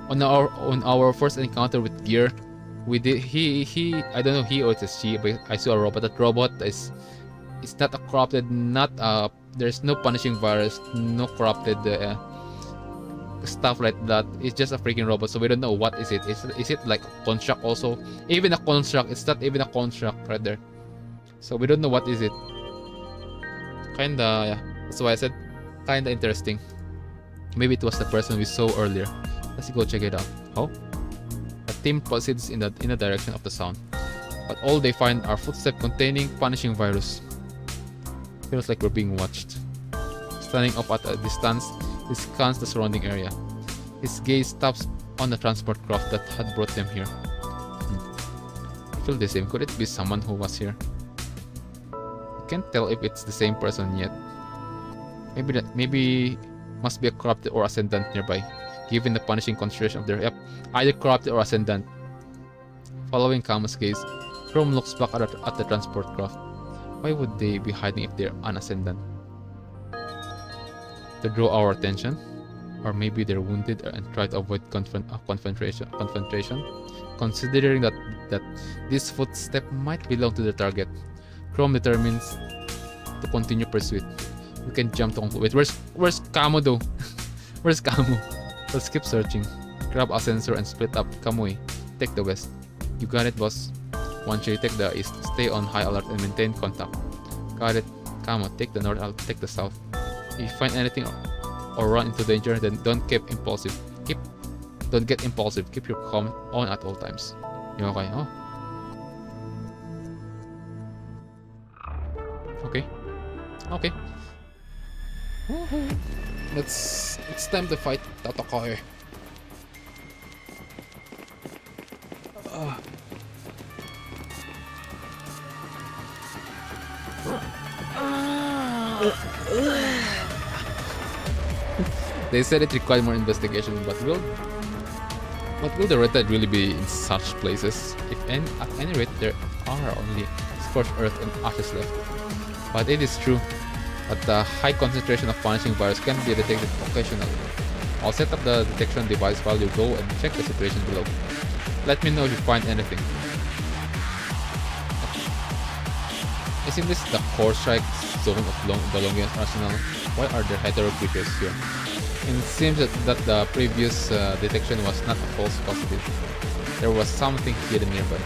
on our first encounter with Gear, we did I don't know he or it's a she, but I saw a robot. That robot is not a corrupted, there's no punishing virus, no corrupted stuff like that. It's just a freaking robot, so we don't know what is it. Is it like a construct also? Even a construct, it's not even a construct right there. So we don't know what is it. Kinda, yeah. That's why I said kinda interesting. Maybe it was the person we saw earlier. Let's go check it out. Oh, the team proceeds in the direction of the sound, but all they find are footsteps containing punishing virus. Feels like we're being watched. Standing up at a distance, he scans the surrounding area. His gaze stops on the transport craft that had brought them here. I feel the same. Could it be someone who was here? I can't tell if it's the same person yet. Maybe must be a corrupted or ascendant nearby, given the punishing concentration of their. Yep, either corrupted or ascendant. Following Kamo's gaze, Chrome looks back at the transport craft. Why would they be hiding if they're an ascendant? To draw our attention, or maybe they're wounded and try to avoid confrontation. Considering that this footstep might belong to the target, Chrome determines to continue pursuit. We can jump to conclude. Wait, where's Kamo though? Where's Kamo? Let's keep searching. Grab a sensor and split up. Kamui, take the west. You got it, boss. Once you take the east, stay on high alert and maintain contact. Got it. Kamo, take the north. I'll take the south. If you find anything or run into danger, then don't get impulsive. Keep your calm on at all times. You okay? Oh. Okay. It's time to fight Tatakae. They said it required more investigation, but will the red tide really be in such places? At any rate, there are only scorched earth and ashes left. But it is true that the high concentration of punishing virus can be detected occasionally. I'll set up the detection device while you go and check the situation below. Let me know if you find anything. Isn't this the core strike zone of the longest arsenal? Why are there hetero creatures here? And it seems that the previous detection was not a false positive. There was something hidden nearby.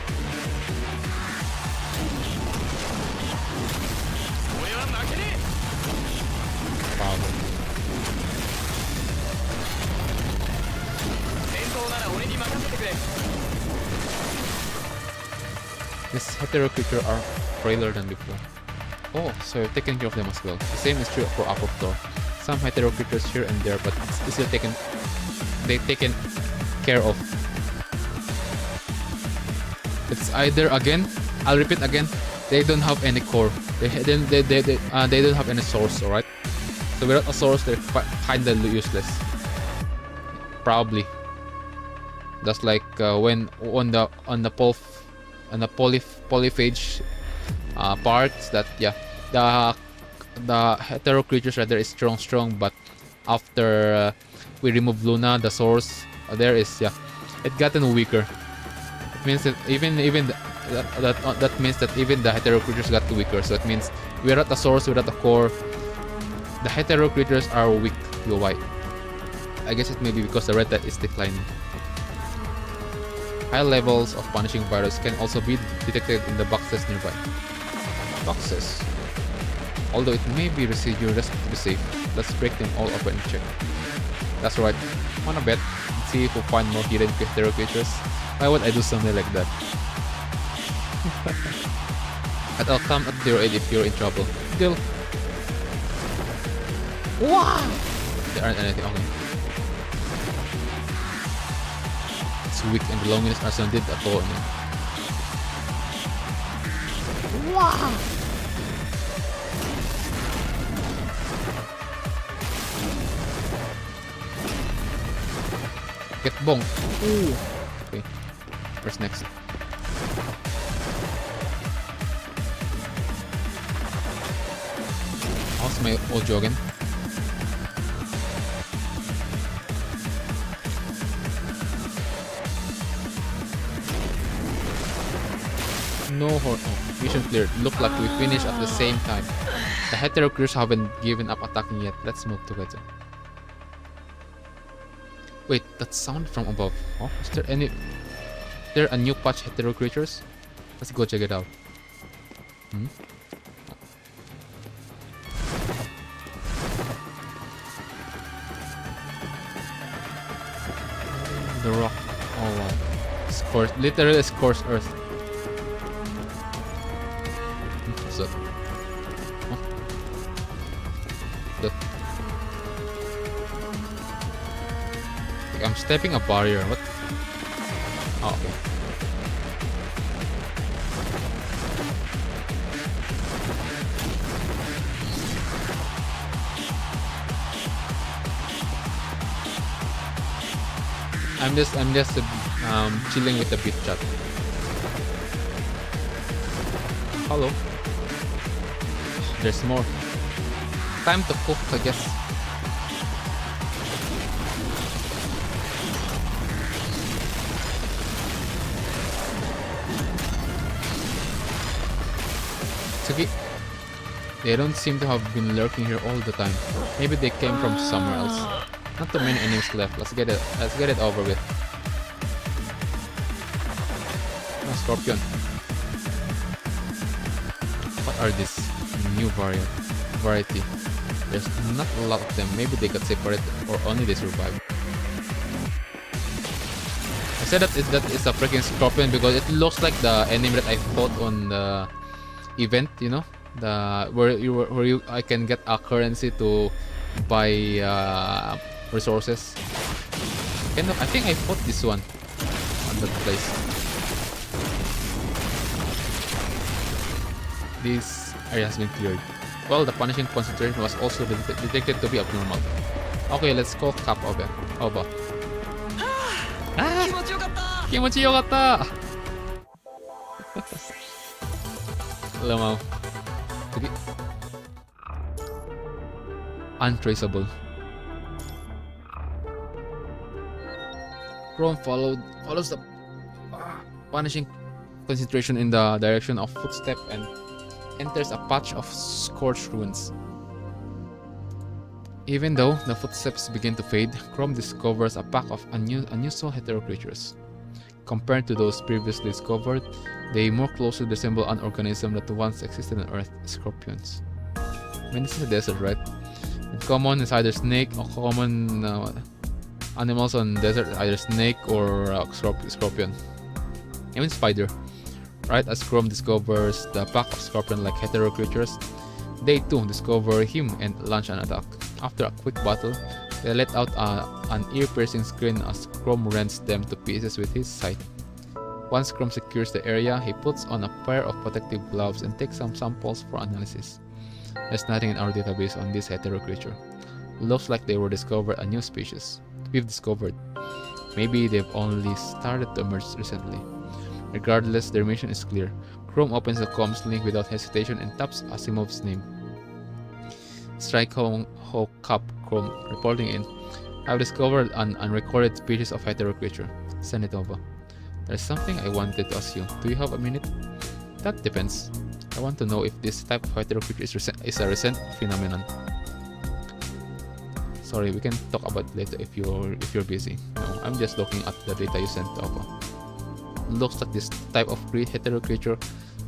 Probably. These hetero creatures are frailer than before. Oh, so I've taken care of them as well. The same is true for upper floor. Some hetero creatures here and there, but it's still taken care of. It's either again, I'll repeat again, they don't have any core. They don't have any source, alright? So without a source, they're kinda useless. Probably. Just like when on the polyphage parts, that yeah, the hetero creatures rather is strong, but after we remove Luna, the source, there is yeah, it gotten weaker. It means that that means that even the hetero creatures got weaker. So it means without a source, without a core, the hetero creatures are weak. Why? I guess it may be because the red dot is declining. High levels of punishing virus can also be detected in the boxes nearby. Boxes. Although it may be residual, just to be safe, let's break them all open and check. That's right. Wanna bet? Let's see if we find more hidden hetero creatures. Why would I do something like that? And I'll come at your aid if you're in trouble. Deal. Wow! There aren't anything. Okay. It's weak and the longest arsenal did at all. Wow! Get bonked. Ooh. Okay. Where's next? How's my old Jogan? No horn. Oh, vision cleared. Look like we finished at the same time. The hetero creatures haven't given up attacking yet. Let's move together. Wait, that sound from above. Oh, is there any? There a new patch hetero creatures? Let's go check it out. The rock. Oh wow. Scorched, literally scorched earth. What's that? Oh. That. I'm stepping a barrier. What? Oh, okay. I'm just chilling with the beat chat. Hello. There's more. Time to cook, I guess. Okay. They don't seem to have been lurking here all the time. Maybe they came from somewhere else. Not too many enemies left. Let's get it over with. Oh, Scorpion. What are these new variety? There's not a lot of them. Maybe they got separated or only they survived. I said that it's a freaking Scorpion because it looks like the enemy that I fought on the event, you know, where I can get a currency to buy resources. I think I fought this one on that place. This area has been cleared. Well, the punishing concentration was also detected to be abnormal. Okay, let's call Cap over. Ah! Kimochi yokatta! Lamaw. Sige. Untraceable. Chrome follows the punishing concentration in the direction of footstep and enters a patch of scorched ruins. Even though the footsteps begin to fade, Chrome discovers a pack of unusual hetero creatures. Compared to those previously discovered, they more closely resemble an organism that once existed on Earth, scorpions. I mean, this is a desert, right? And common is either snake or common animals on desert, either snake or scorpion. Even spider. Right as Chrome discovers the pack of scorpion-like hetero creatures, they too discover him and launch an attack. After a quick battle, they let out an ear-piercing scream as Chrome rends them to pieces with his scythe. Once Chrome secures the area, he puts on a pair of protective gloves and takes some samples for analysis. There's nothing in our database on this hetero creature. Looks like they were discovered a new species. We've discovered. Maybe they've only started to emerge recently. Regardless, their mission is clear. Chrome opens the comms link without hesitation and taps Asimov's name. Strike Ho Cap Chrome, reporting in. I've discovered an unrecorded species of hetero creature. Send it over. There's something I wanted to ask you. Do you have a minute? That depends. I want to know if this type of hetero creature is a recent phenomenon. Sorry, we can talk about it later if you're busy. No, I'm just looking at the data you sent over. Looks like this type of hetero creature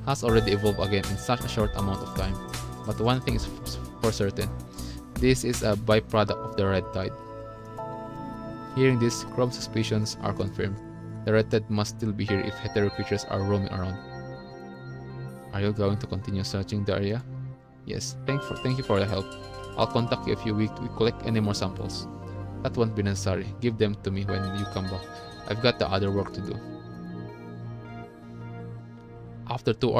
has already evolved again in such a short amount of time. But one thing is for certain. This is a byproduct of the red tide. Hearing this, Chrome's suspicions are confirmed. The red tide must still be here if hetero creatures are roaming around. Are you going to continue searching the area? Yes, thank you for the help. I'll contact you if we collect any more samples. That won't be necessary. Give them to me when you come back. I've got the other work to do. Over 2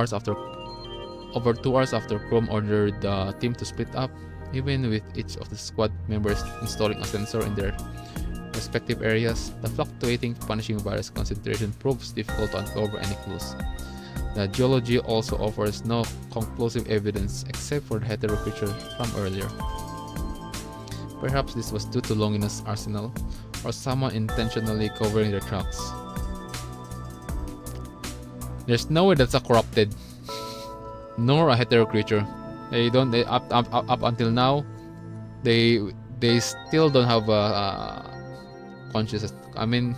hours after Chrome ordered the team to split up, even with each of the squad members installing a sensor in their respective areas, the fluctuating punishing virus concentration proves difficult to uncover any clues. The geology also offers no conclusive evidence except for the hetero creature from earlier. Perhaps this was due to Longinus' arsenal, or someone intentionally covering their tracks. There's no way that's a corrupted, nor a hetero creature. Up until now, they still don't have a consciousness. I mean,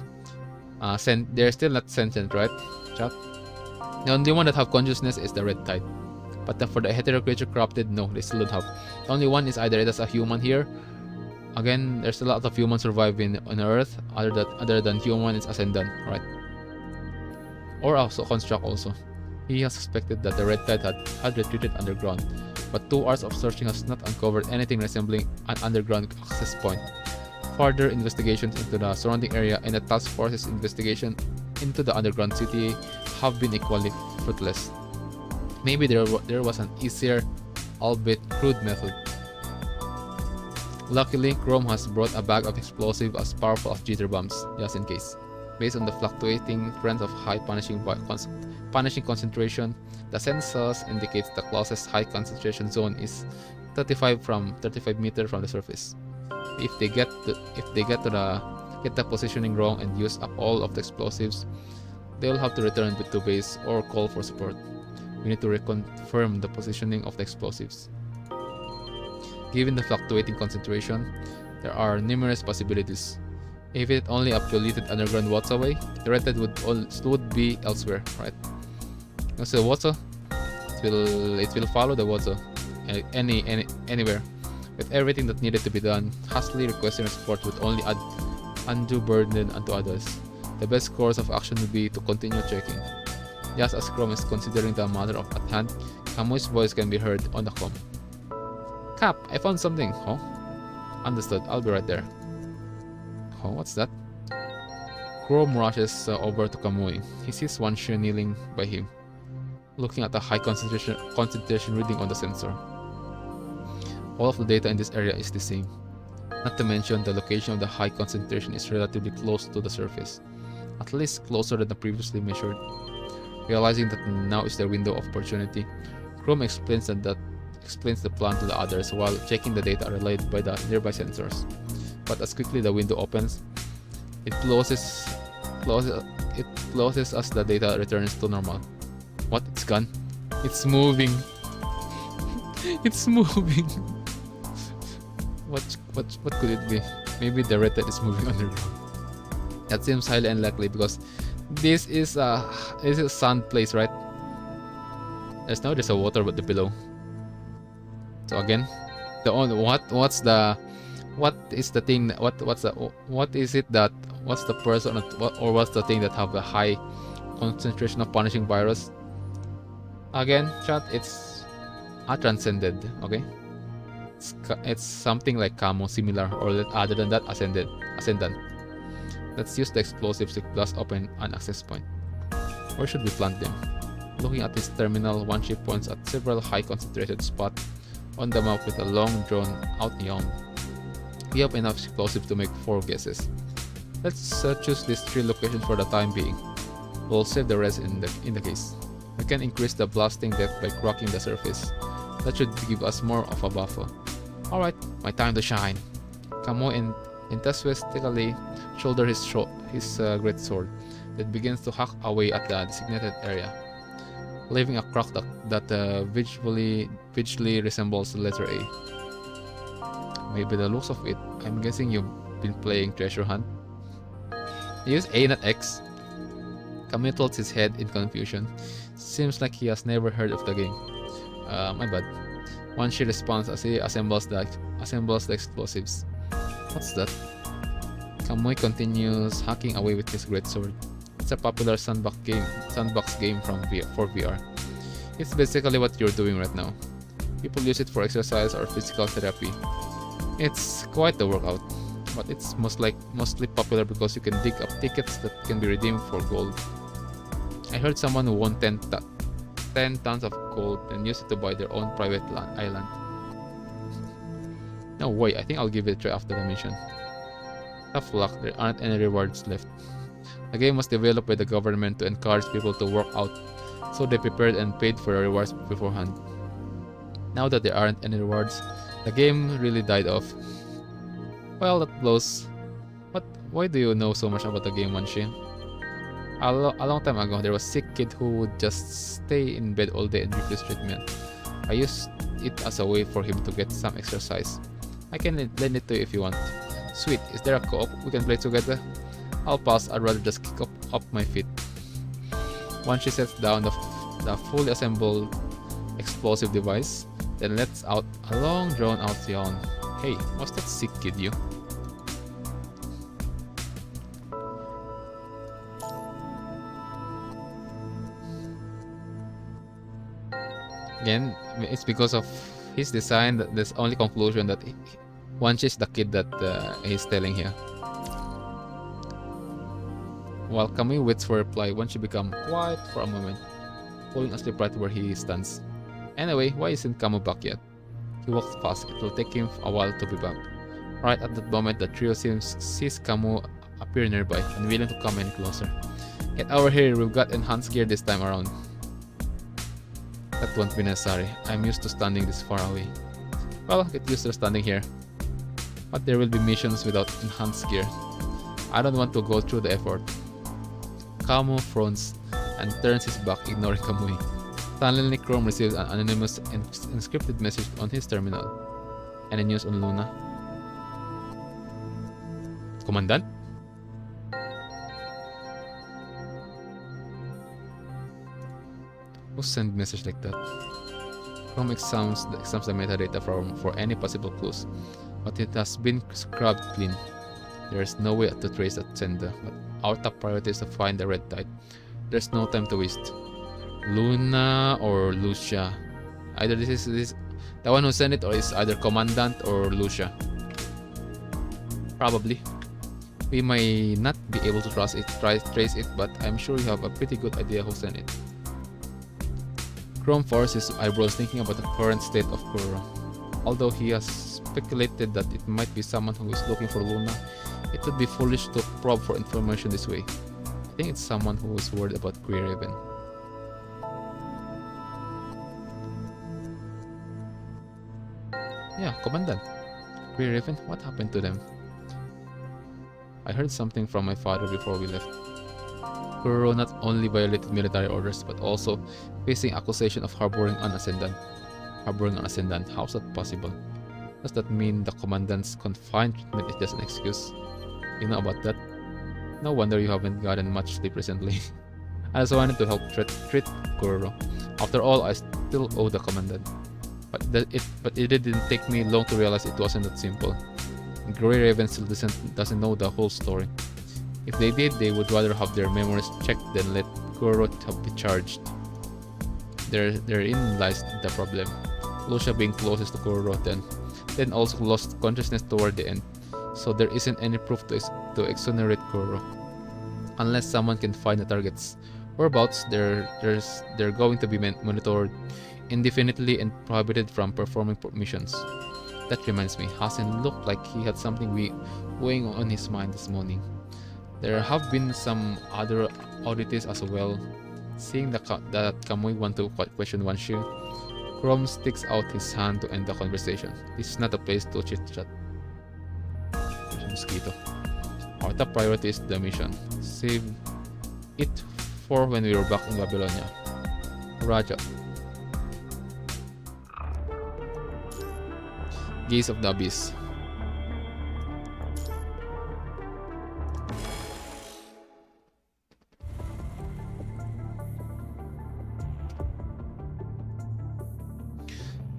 they're still not sentient, right, chat? The only one that have consciousness is the red tide. But for the hetero creature corrupted, no, they still don't have. The only one is either it is a human here. Again, there's a lot of humans surviving on Earth. Other than human, it's ascendant, right? Or also construct also. He has suspected that the red tide had retreated underground, but 2 hours of searching has not uncovered anything resembling an underground access point. Further investigations into the surrounding area and the task force's investigation into the underground city have been equally fruitless. Maybe there was an easier, albeit crude method. Luckily, Chrome has brought a bag of explosive as powerful as jitter bombs, just in case. Based on the fluctuating trends of high punishing concentration, the census indicates the closest high concentration zone is 35 meters from the surface. If they get the positioning wrong and use up all of the explosives, they will have to return to base or call for support. We need to reconfirm the positioning of the explosives. Given the fluctuating concentration, there are numerous possibilities. If it only a polluted underground waterway, the red tide would be elsewhere, right? So the water, it will follow the water anywhere. With everything that needed to be done, hastily requesting support would only add undue burden unto others. The best course of action would be to continue checking. Just as Chrome is considering the matter at hand, Camu's voice can be heard on the comm. Cap, I found something. Oh? Understood, I'll be right there. Oh, what's that? Chrome rushes over to Kamui. He sees one Shu kneeling by him, looking at the high concentration reading on the sensor. All of the data in this area is the same. Not to mention the location of the high concentration is relatively close to the surface, at least closer than the previously measured. Realizing that now is their window of opportunity, Chrome explains the plan to the others while checking the data relayed by the nearby sensors. But as quickly the window opens, it closes as the data returns to normal. What? It's gone? It's moving. It's moving. What could it be? Maybe the red tide is moving underground. That seems highly unlikely because this is a sand place, right? There's a water but the below. So again, what's the thing, what is it that, what's the person or what's the thing that have a high concentration of punishing virus? Again, chat, it's a transcended, okay? It's something like camo, similar, or other than that, ascendant. Let's use the explosives to blast open an access point. Where should we plant them? Looking at this terminal, one ship points at several high concentrated spots on the map with a long drawn out yawn. We have enough explosives to make 4 guesses. Let's choose these 3 locations for the time being. We'll save the rest in the case. We can increase the blasting depth by cracking the surface. That should give us more of a buffer. Alright, my time to shine. Camo enthusiastically shoulder his great sword that begins to hack away at the designated area, leaving a crack that visually resembles the letter A. Maybe the looks of it, I'm guessing you've been playing Treasure Hunt. Use A not X. Camo tilts his head in confusion. Seems like he has never heard of the game. My bad. One she responds as he assembles the explosives. What's that? Kamui continues hacking away with his greatsword. It's a popular sandbox game for VR. It's basically what you're doing right now. People use it for exercise or physical therapy. It's quite a workout, but it's mostly popular because you can dig up tickets that can be redeemed for gold. I heard someone who won 10 tons of gold and used it to buy their own private island. No way, I think I'll give it a try after the mission. Tough luck, there aren't any rewards left. The game was developed by the government to encourage people to work out, so they prepared and paid for the rewards beforehand. Now that there aren't any rewards, the game really died off. Well, that blows. But why do you know so much about the game, Wanshi? A long time ago, there was a sick kid who would just stay in bed all day and refuse treatment. I used it as a way for him to get some exercise. I can lend it to you if you want. Sweet, is there a co-op we can play together? I'll pass, I'd rather just kick up my feet. Once she sets down the fully assembled explosive device, then lets out a long drawn out yawn. Hey, what's that sick kid you? Again, it's because of his design that there's only conclusion that Wanshi is the kid that he's telling here. While Kamui waits for a reply, Wanshi becomes quiet for a moment, falling asleep right where he stands. Anyway, why isn't Kamu back yet? He walks fast, it will take him a while to be back. Right at that moment, the trio sees Kamu appear nearby, unwilling to come any closer. Get over here, we've got enhanced gear this time around. That won't be necessary. I'm used to standing this far away. Well, get used to standing here. But there will be missions without enhanced gear. I don't want to go through the effort. Kamu frowns and turns his back, ignoring Kamui. Suddenly, Chrome receives an anonymous encrypted message on his terminal. Any news on Luna? Commandant? Who sent message like that? Chrome examines the metadata for any possible clues, but it has been scrubbed clean. There is no way to trace that sender, but our top priority is to find the red tide. There's no time to waste. Luna or Lucia. Either this is the one who sent it, or it's either Commandant or Lucia. Probably. We may not be able to trace it, but I'm sure you have a pretty good idea who sent it. Chrome furrows his eyebrows, thinking about the current state of Kuro. Although he has speculated that it might be someone who is looking for Luna, it would be foolish to probe for information this way. I think it's someone who is worried about Queer Raven. Yeah, Commandant. Queer Raven, what happened to them? I heard something from my father before we left. Kuro not only violated military orders, but also facing accusation of harboring an ascendant. harboring an ascendant. How's that possible? Does that mean the commandant's confined treatment is just an excuse? You know about that? No wonder you haven't gotten much sleep recently. I just wanted to help treat Kuroro. After all, I still owe the commandant. But it didn't take me long to realize it wasn't that simple. Grey Raven still doesn't know the whole story. If they did, they would rather have their memories checked than let Kuroro be charged. Therein lies the problem. Lucia being closest to Kuroro then also lost consciousness toward the end, so there isn't any proof to exonerate Kuroro. Unless someone can find the target's whereabouts, they're going to be monitored indefinitely and prohibited from performing missions. That reminds me, Hassan looked like he had something weighing on his mind this morning. There have been some other oddities as well. Seeing that Kamui want to question Wanshu, Chrome sticks out his hand to end the conversation. This is not a place to chit-chat. Mosquito. Our top priority is the mission. Save it for when we are back in Babylonia. Raja. Gaze of the Abyss.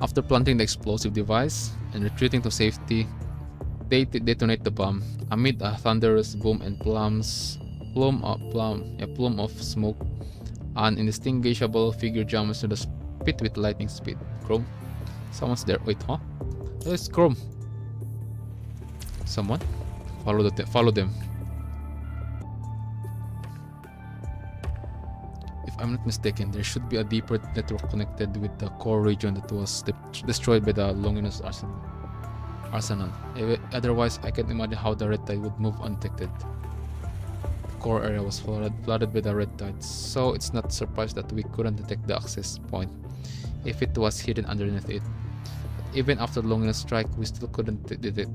After planting the explosive device and retreating to safety, they detonate the bomb. Amid a thunderous boom and plume of smoke, an indistinguishable figure jumps to the pit with lightning speed. Chrome? Someone's there. Wait, huh? It's Chrome. Someone? Follow them. If I'm not mistaken, there should be a deeper network connected with the core region that was destroyed by the Longinus Arsenal. Otherwise, I can't imagine how the red tide would move undetected. The core area was flooded by the red tide, so it's not surprised that we couldn't detect the access point if it was hidden underneath it. But even after the Longinus strike, we still couldn't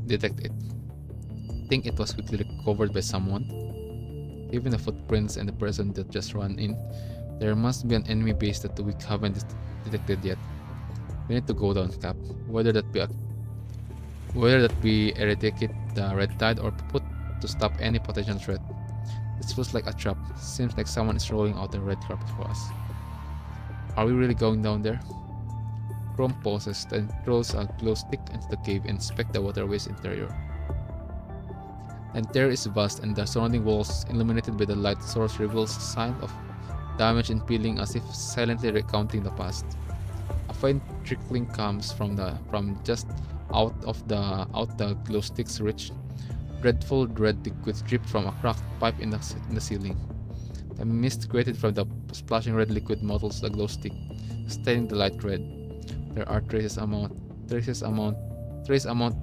detect it. Think it was quickly recovered by someone? Given the footprints and the person that just ran in, there must be an enemy base that we haven't detected yet. We need to go down, Cap. Whether that be eradicate the red tide or put to stop any potential threat. This feels like a trap. Seems like someone is rolling out a red carpet for us. Are we really going down there? Chrome pauses, then throws a glow stick into the cave and inspects the waterway's interior. The interior is vast, and the surrounding walls, illuminated by the light source, reveals signs of damage and peeling, as if silently recounting the past. A faint trickling comes from just out the glow stick's reach. Dreadful red liquid dripped from a cracked pipe in the ceiling. The mist created from the splashing red liquid mottles the glow stick, staining the light red. There are trace amount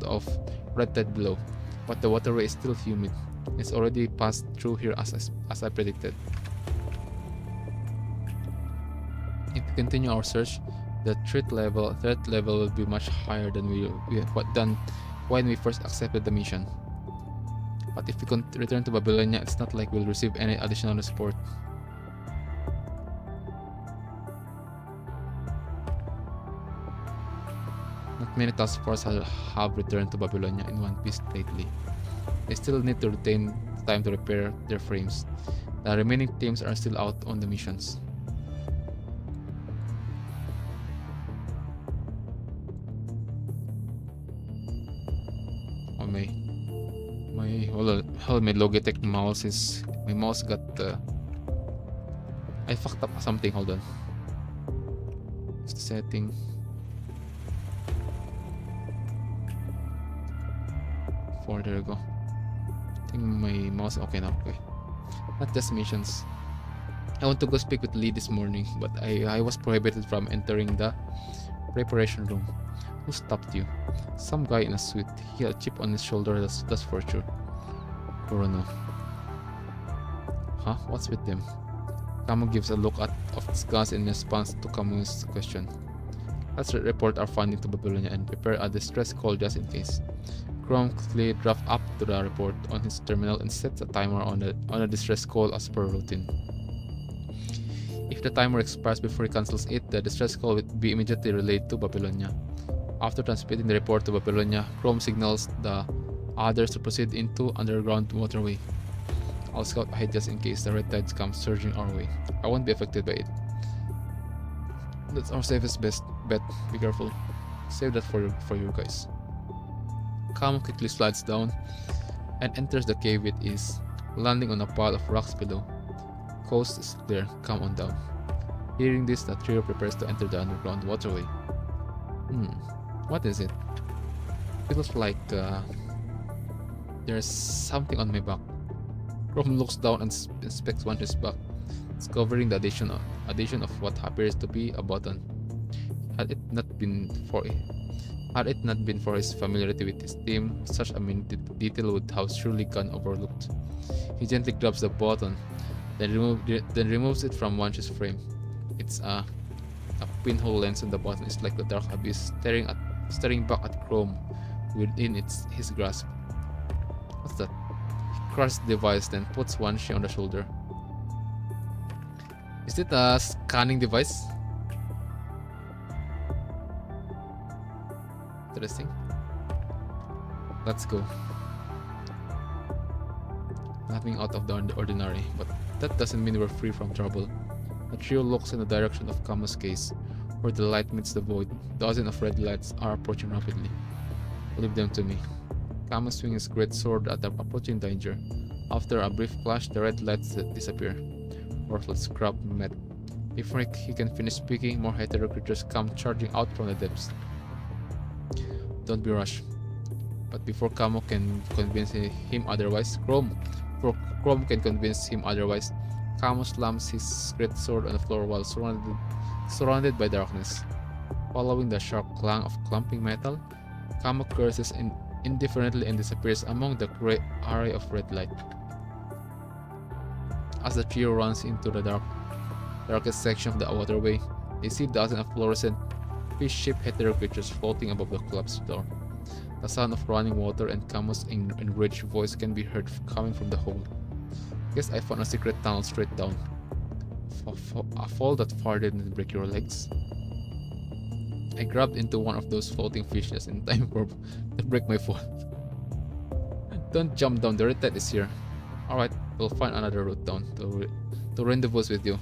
of red tide below, but the waterway is still humid. It's already passed through here as I predicted. If we continue our search, the threat level will be much higher than when we first accepted the mission. But if we return to Babylonia, it's not like we'll receive any additional support. Not many task forces have returned to Babylonia in one piece lately. They still need to retain time to repair their frames. The remaining teams are still out on the missions. Oh my Logitech mouse is... My mouse got... I fucked up something, hold on. It's the setting. There we go. I think my mouse... Okay now, okay. Not just missions. I want to go speak with Lee this morning, but I was prohibited from entering the preparation room. Who stopped you? Some guy in a suit. He had a chip on his shoulder, that's for sure. Kurono. Huh? What's with them? Kamu gives a look of disgust in response to Kamu's question. Let's report our finding to Babylonia and prepare a distress call just in case. Chrome quickly drafts up to the report on his terminal and sets a timer on a distress call as per routine. If the timer expires before he cancels it, the distress call will be immediately relayed to Babylonia. After transmitting the report to Babylonia, Chrome signals the others to proceed into underground waterway. I'll scout ahead just in case the red tides come surging our way. I won't be affected by it. That's our safest best bet. Be careful. Save that for you guys. Camo quickly slides down and enters the cave with ease, landing on a pile of rocks below. Coast is clear. Come on down. Hearing this, the trio prepares to enter the underground waterway. What is it? Feels like there's something on my back. Chrome looks down and inspects one his back, discovering the addition of what appears to be a button. Had it not been for his familiarity with his team, such a minute detail would have surely gone overlooked. He gently grabs the button, then removes it from Wanch's frame. It's a pinhole lens on the button is like the dark abyss staring back at Chrome within his grasp. What's that? He crushes the device, then puts Wanchi on the shoulder. Is it a scanning device? Interesting. Let's go. Nothing out of the ordinary, but that doesn't mean we're free from trouble. The trio looks in the direction of Camo's case, where the light meets the void. Dozens of red lights are approaching rapidly. Leave them to me. Camo swings his great sword at the approaching danger. After a brief flash, the red lights disappear. Worthless scrap met. Before he can finish speaking, more hetero creatures come charging out from the depths. Don't be rushed. But before Camo can convince him otherwise, Chrome can convince him otherwise. Camo slams his great sword on the floor while surrounded by darkness. Following the sharp clang of clumping metal, Camo curses indifferently and disappears among the great array of red light. As the trio runs into the darkest section of the waterway, they see dozens of fluorescent fish-shaped hetero creatures floating above the collapsed floor. The sound of running water and Camo's enraged voice can be heard coming from the hole. Guess I found a secret tunnel straight down. A fall that far didn't break your legs. I grabbed into one of those floating fish just in time to break my fall. Don't jump down, the red tide is here. Alright, we'll find another route down to rendezvous with you.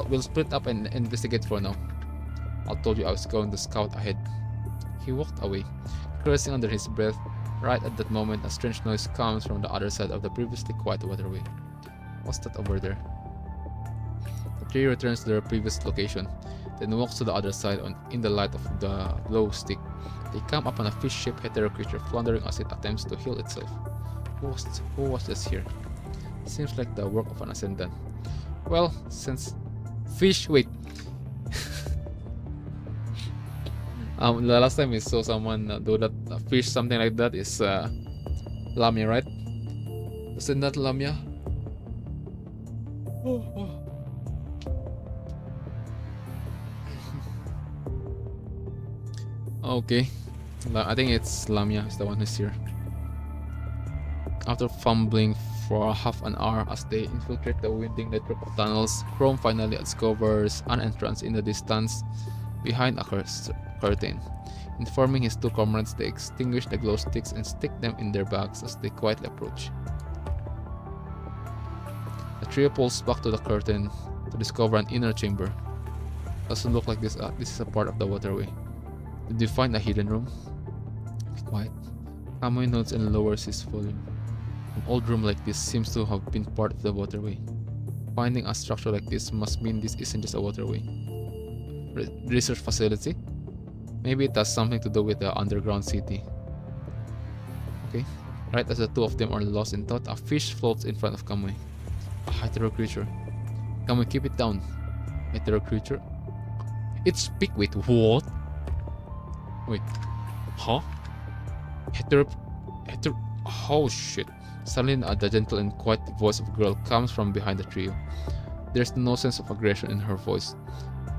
We'll split up and investigate for now. I told you I was going to scout ahead. He walked away, cursing under his breath. Right at that moment, a strange noise comes from the other side of the previously quiet waterway. What's that over there? The trio returns to their previous location, then walks to the other side in the light of the glow stick. They come upon a fish-shaped hetero creature floundering as it attempts to heal itself. Who was this here? Seems like the work of an ascendant. Well, since fish, wait. The last time we saw someone do that, fish something like that is Lamia, right? Isn't that Lamia? Okay, I think it's Lamia is the one who's here. After fumbling for half an hour as they infiltrate the winding network of tunnels, Chrome finally discovers an entrance in the distance behind a curtain. Informing his two comrades, they extinguish the glow sticks and stick them in their bags as they quietly approach. The trio pulls back to the curtain to discover an inner chamber. Doesn't look like this is a part of the waterway. Did you find a hidden room? Be quiet. Kamui nods and lowers his volume. An old room like this seems to have been part of the waterway. Finding a structure like this must mean this isn't just a waterway. Research facility? Maybe it has something to do with the underground city. Okay. Right as the two of them are lost in thought, a fish floats in front of Kamui. A hetero creature. Kamui, keep it down. Hetero creature? It's big. Wait, what? Wait. Huh? Hetero. Oh shit. Suddenly, the gentle and quiet voice of a girl comes from behind the trio. There's no sense of aggression in her voice.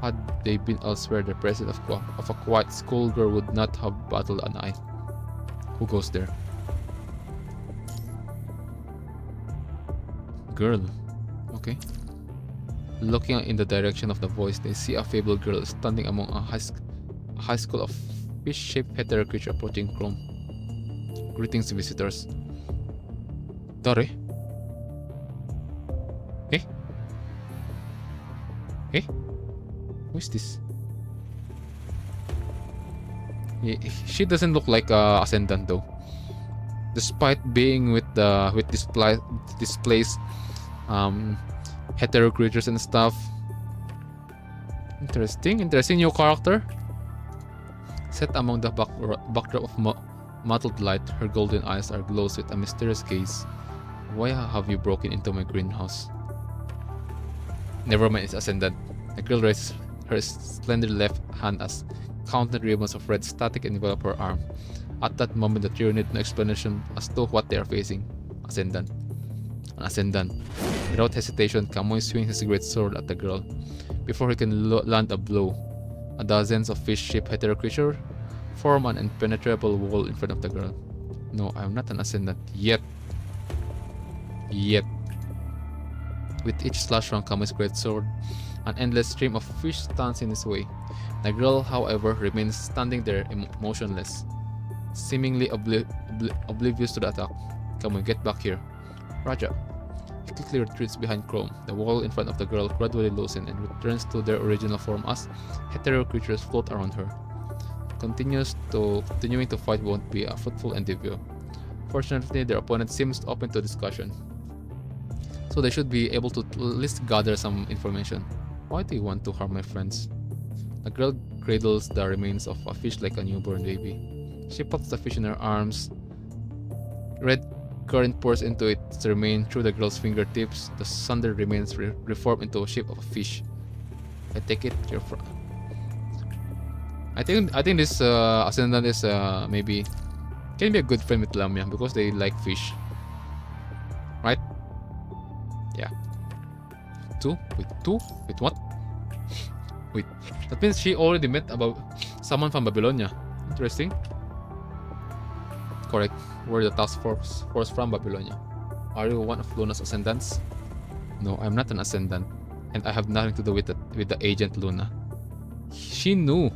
Had they been elsewhere, the presence of a quiet schoolgirl would not have battled an eye. Who goes there? Girl. Okay. Looking in the direction of the voice, they see a fabled girl standing among a high school of fish-shaped hetero creature approaching Chrome. Greetings, visitors. Dare? Eh? Eh? Who is this? She doesn't look like Ascendant though. Despite being with displaced hetero creatures and stuff. Interesting new character. Set among the backdrop of mottled light, her golden eyes are glows with a mysterious gaze. Why have you broken into my greenhouse? Never mind, it's Ascendant. The girl raises her slender left hand as countless ribbons of red static envelop her arm. At that moment, the trio need no explanation as to what they are facing. Ascendant. An Ascendant. Without hesitation, Kamui swings his great sword at the girl. Before he can land a blow, a dozens of fish-shaped hetero creatures form an impenetrable wall in front of the girl. No, I'm not an Ascendant. Yet. With each slash from Kamui's great sword, an endless stream of fish stands in his way. The girl, however, remains standing there motionless, seemingly oblivious to the attack. Kamui, get back here. Raja. He quickly retreats behind Chrome. The wall in front of the girl gradually loosens and returns to their original form as hetero creatures float around her. Continuing to fight won't be a fruitful endeavor. Fortunately, their opponent seems open to discussion, so they should be able to at least gather some information. Why do you want to harm my friends? The girl cradles the remains of a fish like a newborn baby. She puts the fish in her arms. Red current pours into its remain through the girl's fingertips. The sundered remains reform into a shape of a fish. I take it you're from. I think this Ascendant is maybe can be a good friend with Lamia because they like fish, right? Yeah. Two? Wait, what? Wait, that means she already met about someone from Babylonia. Interesting. Correct. We're the task force from Babylonia. Are you one of Luna's Ascendants? No, I'm not an Ascendant, and I have nothing to do with the agent Luna. She knew.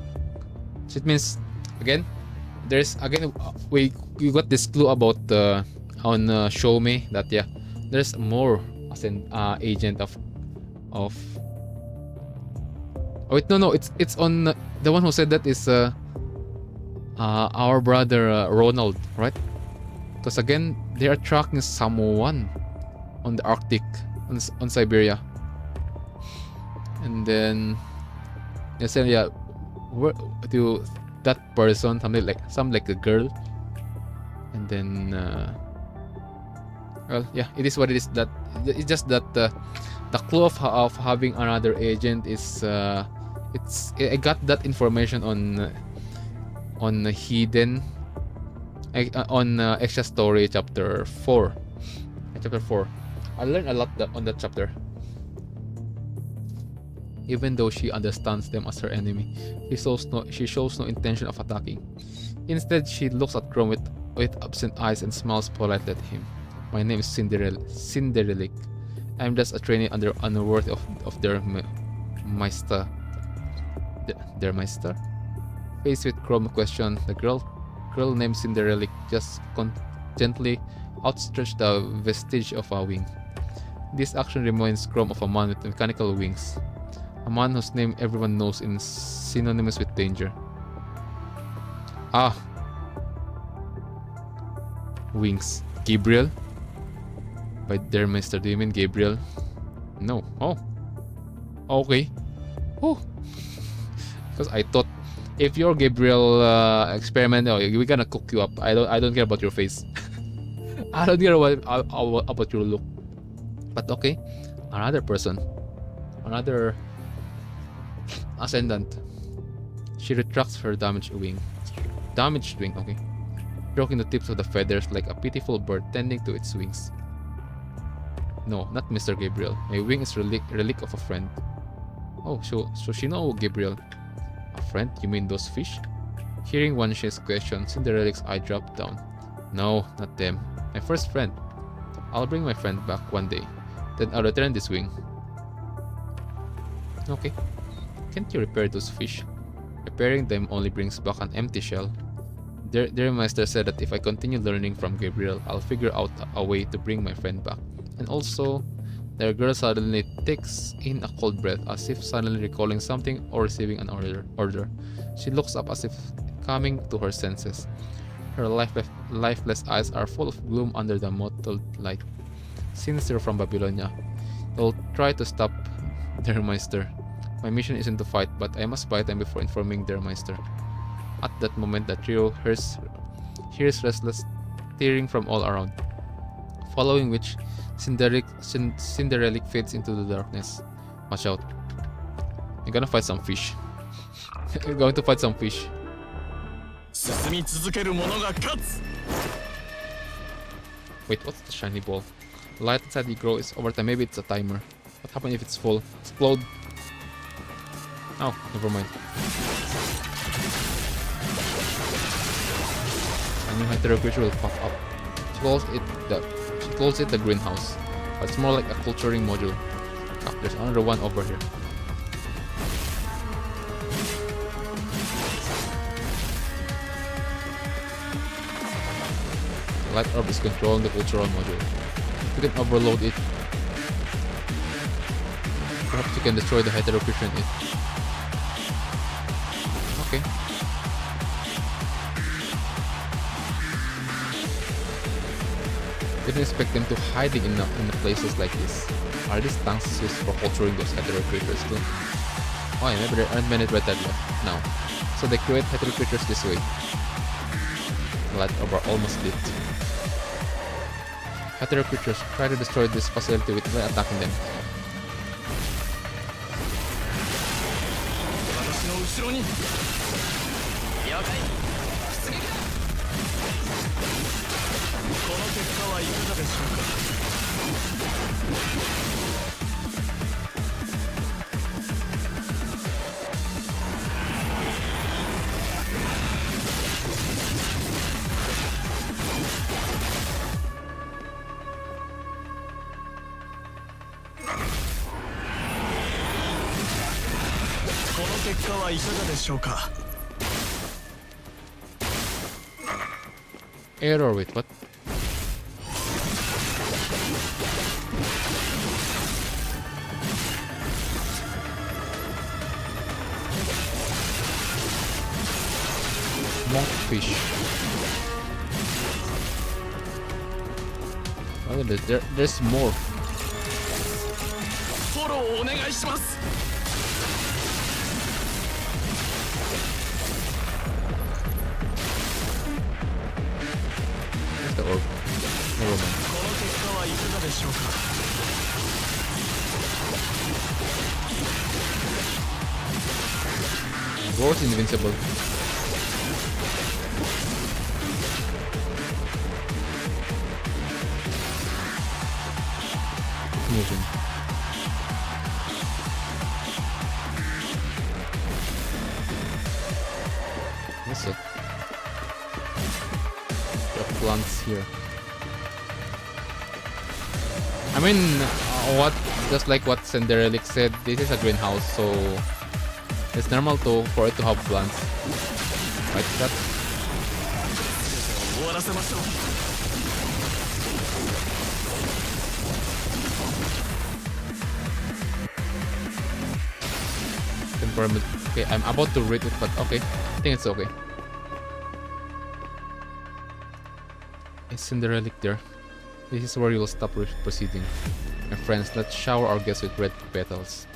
So it means again, we got this clue about on Show Me that yeah, there's more agent of. Oh wait, no, it's on the one who said that is our brother Ronald, right? Because again, they are tracking someone on the Arctic, on Siberia, and then they said yeah, where to that person, something like a girl, and then well yeah, it is what it is. That it's just that the clue of having another agent is I got that information on Hidden on Extra Story chapter 4. I learned a lot on that chapter. Even though she understands them as her enemy, she shows no intention of attacking. Instead, she looks at Chrome with absent eyes and smiles politely at him. My name is Cinderelic. I'm just a trainee unworthy of their Meister. Their Meister? Faced with Chrome's question, the girl named Cinderelic just gently outstretched the vestige of a wing. This action reminds Chrome of a man with mechanical wings. A man whose name everyone knows is synonymous with danger. Ah! Wings. Gabriel? By their Meister, do you mean Gabriel? No. Oh. Okay. Oh. Because I thought if you're Gabriel experiment, we're gonna cook you up. I don't care about your face. I don't care about your look. But okay, another person, another Ascendant. She retracts her damaged wing, okay, stroking the tips of the feathers like a pitiful bird tending to its wings. No, not Mr. Gabriel. My wing is relic of a friend. Oh, so she know Gabriel. A friend? You mean those fish? Hearing Wanshi's question, Cinderella's eye dropped down. No, not them. My first friend. I'll bring my friend back one day. Then I'll return this wing. Okay. Can't you repair those fish? Repairing them only brings back an empty shell. Their master said that if I continue learning from Gabriel, I'll figure out a way to bring my friend back. And also, their girl suddenly takes in a cold breath as if suddenly recalling something or receiving an order. She looks up as if coming to her senses. Her lifeless eyes are full of gloom under the mottled light. Sinister from Babylonia. They'll try to stop their Meister. My mission isn't to fight, but I must buy time before informing their Meister. At that moment, the trio hears restless tearing from all around, following which Cinderelic fades into the darkness. Watch out. I'm gonna fight some fish. I'm going to fight some fish. Wait, what's the shiny ball? Light inside the grow is overtime. Maybe it's a timer. What happens if it's full? Explode. Oh, never mind. A new hetero creature will pop up. She calls it the greenhouse, but it's more like a culturing module. Ah, there's another one over here. The light orb is controlling the cultural module. If you can overload it, perhaps you can destroy the hetero creature in it. Okay. Didn't expect them to hiding in the places like this. Are these tanks used for culturing those hetero creatures too? Oh yeah, maybe there aren't many red left now. So they create hetero creatures this way. The light orb are almost lit. Hetero creatures try to destroy this facility by attacking them. Error, wait, what? Monkfish. Oh, there's more. Where's the orb? Never mind. Gore's invincible. Moving. What's it? There are plants here. I mean, just like what Cinderelic said, this is a greenhouse, so it's normal for it to have plants. Right, that? Okay, I'm about to read it, but okay. I think it's okay. Is Cinderelic there? This is where you'll stop proceeding. My friends, let's shower our guests with red petals.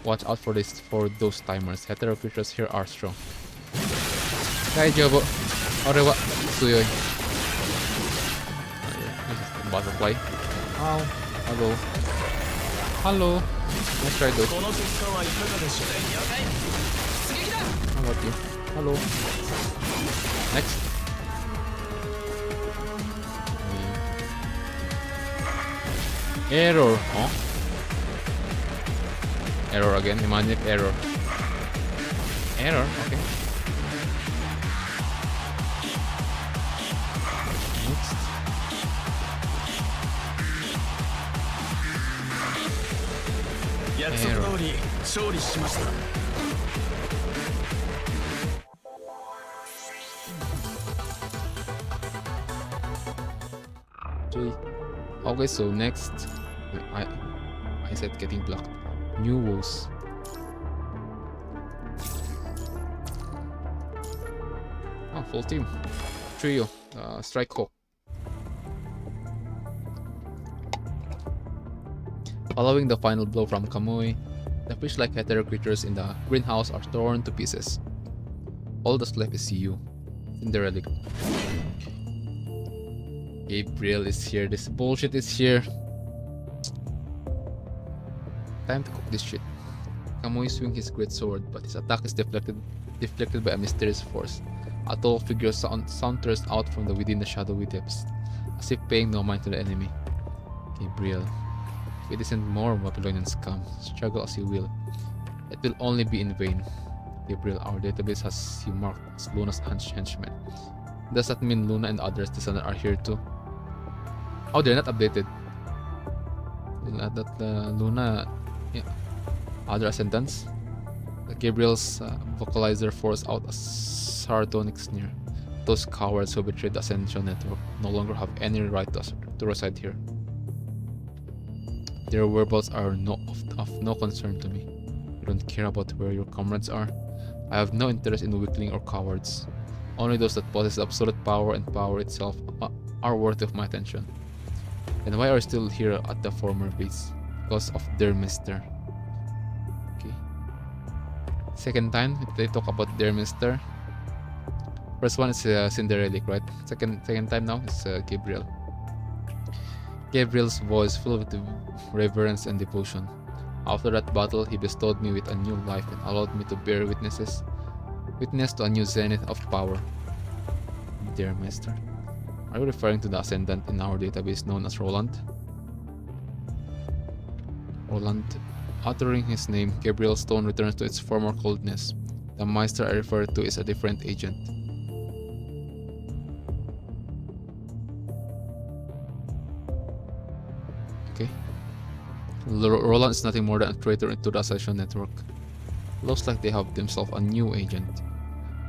Watch out for those timers. Hetero creatures here are strong. Kaijobo. Orewa. Suyoi. This is the butterfly. Ow. Hello. Hello. Let's try those. How about you? Hello. Next. Error, huh? Error again, imagine if error. Error, okay. Next. Okay, so next, I said getting blocked. New woes. Oh, full team. Trio. Strike Hawk. Following the final blow from Kamui, the fish-like hetero creatures in the greenhouse are torn to pieces. All that's left is you, Cinderella. Gabriel is here. This bullshit is here. Time to cook this shit. Kamui swings his great sword, but his attack is deflected by a mysterious force. A tall figure saunters out from within the shadowy depths, as if paying no mind to the enemy. Gabriel, if it isn't more Babylonian scum, struggle as you will. It will only be in vain. Gabriel, our database has you marked as Luna's henchman. Does that mean Luna and others descendants are here too? Oh, they're not updated. Luna, yeah, other ascendants. Gabriel's vocalizer forced out a sardonic sneer. Those cowards who betrayed the Ascension Network no longer have any right to reside here. Their whereabouts are of no concern to me. You don't care about where your comrades are. I have no interest in weakling or cowards. Only those that possess absolute power and power itself are worthy of my attention. Then why are you still here at the former base? Because of their mister. Okay. Second time they talk about their mister. First one is Cinderella, right? Second time now is Gabriel. Gabriel's voice filled with reverence and devotion. After that battle, he bestowed me with a new life and allowed me to bear witness to a new zenith of power. Dear Master, are you referring to the ascendant in our database known as Roland? Roland. Uttering his name, Gabriel's tone returns to its former coldness. The Master I refer to is a different agent. Okay. Roland is nothing more than a traitor into the Ascension Network. Looks like they have themselves a new agent.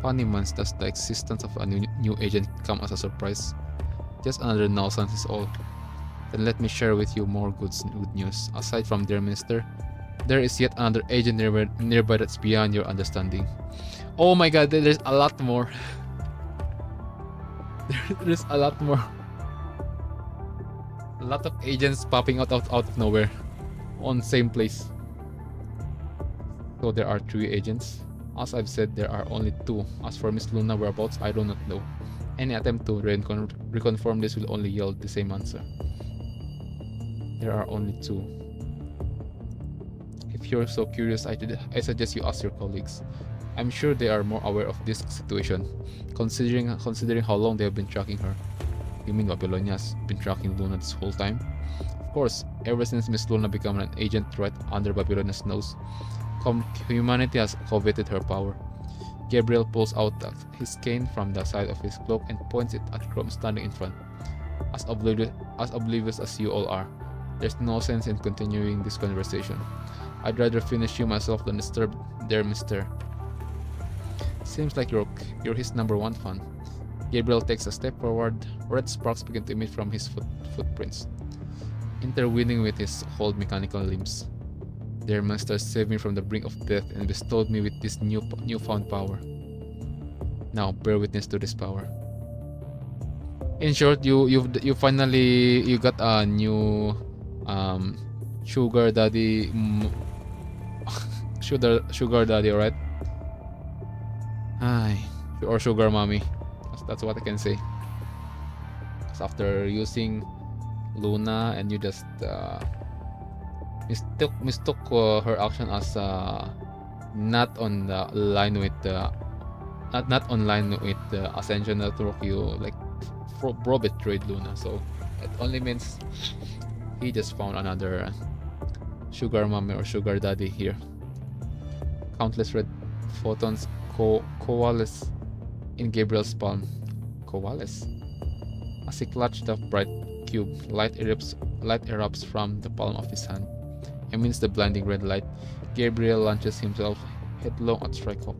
Funny months, does the existence of a new agent come as a surprise? Just another nuisance is all. Then let me share with you more good news. Aside from their minister, there is yet another agent nearby that's beyond your understanding. Oh my god, there's a lot more. There's a lot more. A lot of agents popping out of nowhere on same place. So there are 3 agents. As I've said, there are only 2. As for Miss Luna whereabouts, I do not know. Any attempt to reconfirm this will only yield the same answer. There are only 2. If you're so curious, I suggest you ask your colleagues. I'm sure they are more aware of this situation, considering how long they have been tracking her. You mean Babylonia's been tracking Luna this whole time? Of course, ever since Miss Luna became an agent right under Babylonia's nose, humanity has coveted her power. Gabriel pulls out his cane from the side of his cloak and points it at Chrome standing in front. As oblivious as you all are, there's no sense in continuing this conversation. I'd rather finish you myself than disturb their mister. Seems like you're his #1 fan. Gabriel takes a step forward. Red sparks begin to emit from his footprints, interweaving with his cold mechanical limbs. Their master saved me from the brink of death and bestowed me with this newfound power. Now bear witness to this power. In short, you finally got a new sugar daddy, sugar daddy, right? Or sugar mommy. That's what I can say. So after using Luna and you just mistook her action as not on line with the Ascension Network, you like bro betrayed Luna. So it only means he just found another sugar mommy or sugar daddy here. Countless red photons coalesce in Gabriel's palm. Coalesce. As he clutched the bright cube, light erupts from the palm of his hand. Amidst the blinding red light, Gabriel launches himself headlong at Strikehawk.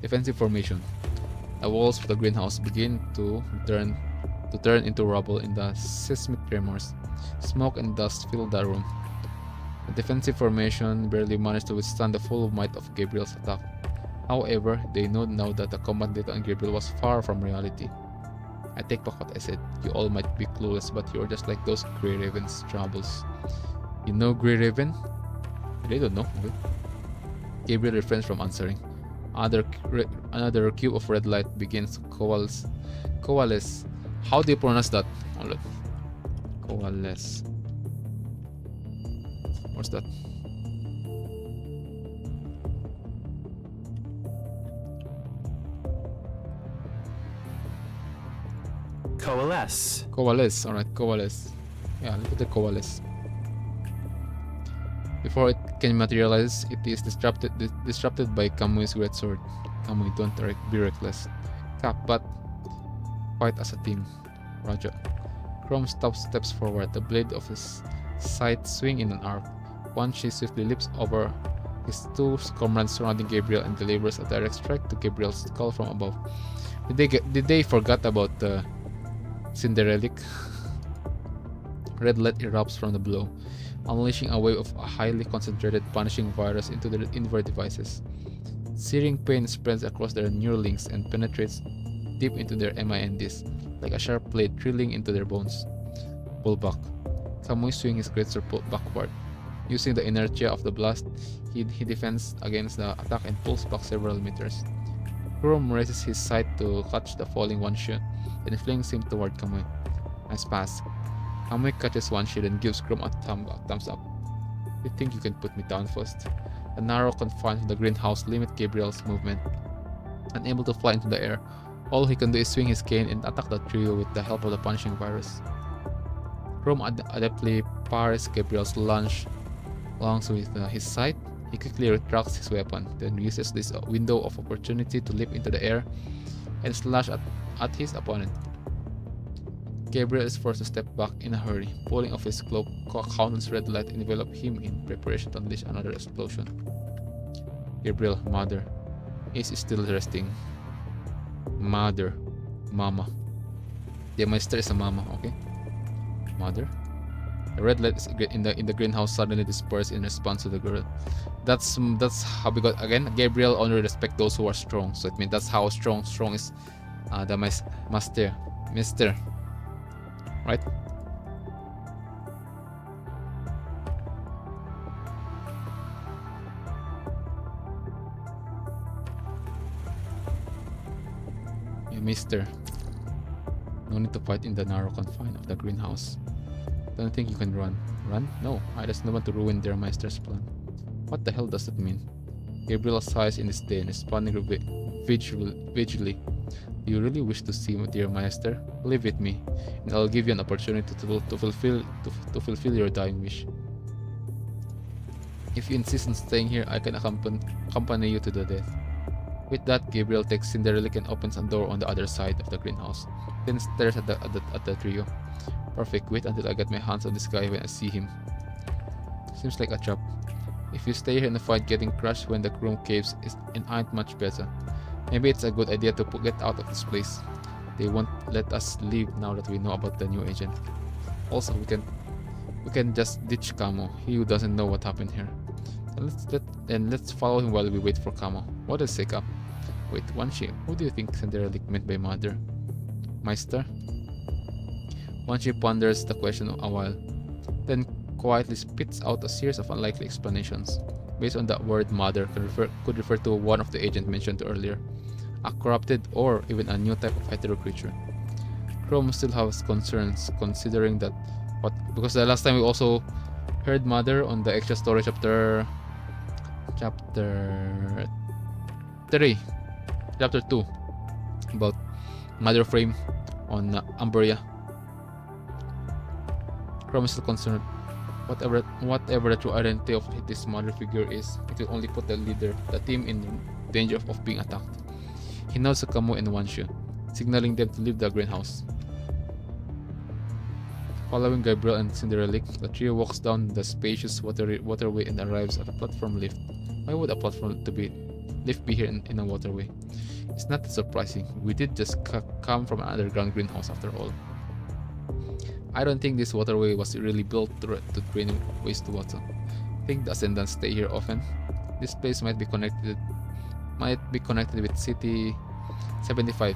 Defensive formation. The walls of the greenhouse begin to turn into rubble in the seismic tremors. Smoke and dust fill the room. The defensive formation barely managed to withstand the full might of Gabriel's attack. However, they know now that the combat data on Gabriel was far from reality. I take back what I said. You all might be clueless, but you are just like those Grey Raven's troubles. You know Grey Raven? They don't know. Okay. Gabriel refrains from answering. Another cube of red light begins to coalesce. How do you pronounce that? Hold on. Coalesce. What's that? Coalesce. Coalesce. Alright, coalesce. Yeah, look at the coalesce. Before it can materialize, it is disrupted by Kamui's great sword. Kamui, don't be reckless. Cap, but fight as a team. Roger. Chrome steps forward, the blade of his scythe swing in an arc. Quan Chi swiftly leaps over his two comrades surrounding Gabriel and delivers a direct strike to Gabriel's skull from above. Did they forget about the Cinderelic? Red light erupts from the blow, unleashing a wave of a highly concentrated punishing virus into their inward devices. Searing pain spreads across their neuralings and penetrates deep into their MINDs, like a sharp blade drilling into their bones. Pull back. Kamui swings his great sword backward. Using the inertia of the blast, he defends against the attack and pulls back several meters. Chrome raises his sight to catch the falling Wan Shi and flings him toward Kamui. Nice pass. Kamui catches Wan Shi and gives Chrome a thumbs up. You think you can put me down first? The narrow confines of the greenhouse limit Gabriel's movement. Unable to fly into the air, all he can do is swing his cane and attack the trio with the help of the punishing virus. Chrome adeptly parries Gabriel's lunge along with his scythe. He quickly retracts his weapon, then uses this window of opportunity to leap into the air and slash at his opponent. Gabriel is forced to step back in a hurry, pulling off his cloak. Countless red light envelop him in preparation to unleash another explosion. Gabriel, mother. Ace is still resting. Mother. Mama. The master is a mama, okay? Mother. The red light in the greenhouse suddenly dispersed in response to the girl. That's how we got again. Gabriel only respect those who are strong. So it means that's how strong is the master, Mister, right? Yeah, Mister. No need to fight in the narrow confine of the greenhouse. Don't think you can run. Run? No, I just don't want to ruin their master's plan. What the hell does that mean? Gabriel sighs in disdain, responding vigilantly. Do you really wish to see dear master? Live with me, and I'll give you an opportunity to fulfill your dying wish. If you insist on staying here, I can accompany you to the death. With that, Gabriel takes Cinderelic and opens a door on the other side of the greenhouse, then stares at the trio. Perfect. Wait until I get my hands on this guy when I see him. Seems like a trap. If you stay here in the fight, getting crushed when the room caves ain't much better. Maybe it's a good idea to get out of this place. They won't let us leave now that we know about the new agent. Also, we can just ditch Kamo. He who doesn't know what happened here. And let's follow him while we wait for Kamo. What a sick up. Wait, Wan Shi, who do you think Cinderella meant by mother? Meister? Wan Shi ponders the question a while, then quietly spits out a series of unlikely explanations. Based on that word, mother could refer to one of the agents mentioned earlier, a corrupted or even a new type of hetero creature. Chrome still has concerns considering that because the last time we also heard mother on the extra story chapter 2 about mother frame on Umberia. Chrome is still concerned. Whatever the true identity of this mother figure is, it will only put the team in danger of being attacked. He nods to Kamo and Wan Shi, signaling them to leave the greenhouse. Following Gabriel and Cinderella, the trio walks down the spacious waterway and arrives at a platform lift. Why would a platform lift be here in a waterway? It's not that surprising. We did just come from an underground greenhouse after all. I don't think this waterway was really built to drain wastewater. I think the ascendants stay here often. This place might be connected with City 75,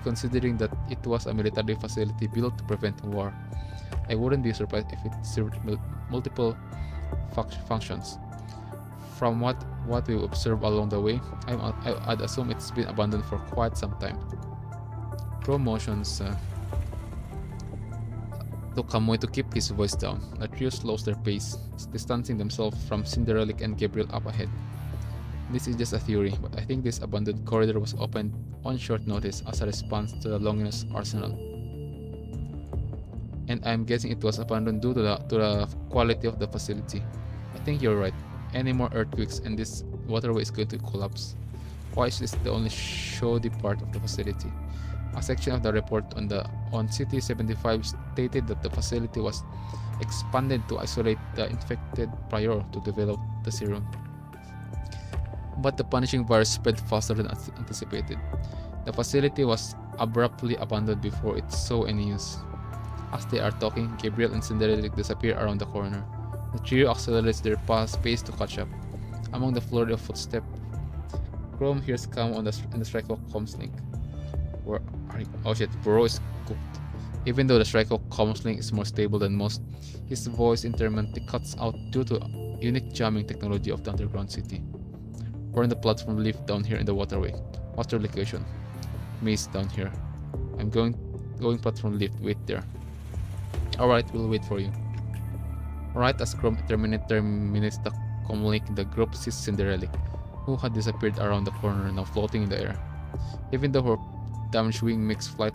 considering that it was a military facility built to prevent war. I wouldn't be surprised if it served multiple functions. From what we observed along the way, I'd assume it's been abandoned for quite some time. Promotions took a moment to keep his voice down. The trio slows their pace, distancing themselves from Cinderella and Gabriel up ahead. This is just a theory, but I think this abandoned corridor was opened on short notice as a response to the Longinus arsenal. And I'm guessing it was abandoned due to the quality of the facility. I think you're right. Any more earthquakes and this waterway is going to collapse. Why is this the only shoddy part of the facility? A section of the report on City 75 stated that the facility was expanded to isolate the infected prior to develop the serum. But the punishing virus spread faster than anticipated. The facility was abruptly abandoned before it saw any use. As they are talking, Gabriel and Cinderella disappear around the corner. The trio accelerates their pace to catch up. Among the flurry of footsteps, Chrome hears calm on the Strikeout comms link. Where are you? Oh shit, bro is cooked. Even though the Strikeout comms link is more stable than most, his voice intermittently cuts out due to unique jamming technology of the underground city. We're on the platform lift down here in the waterway. What's your location? Maze down here. I'm going platform lift. Wait there. Alright, we'll wait for you. Right as Chrome terminates the comlink, the group sees Cinderella, who had disappeared around the corner, now floating in the air. Even though her damaged wing makes flight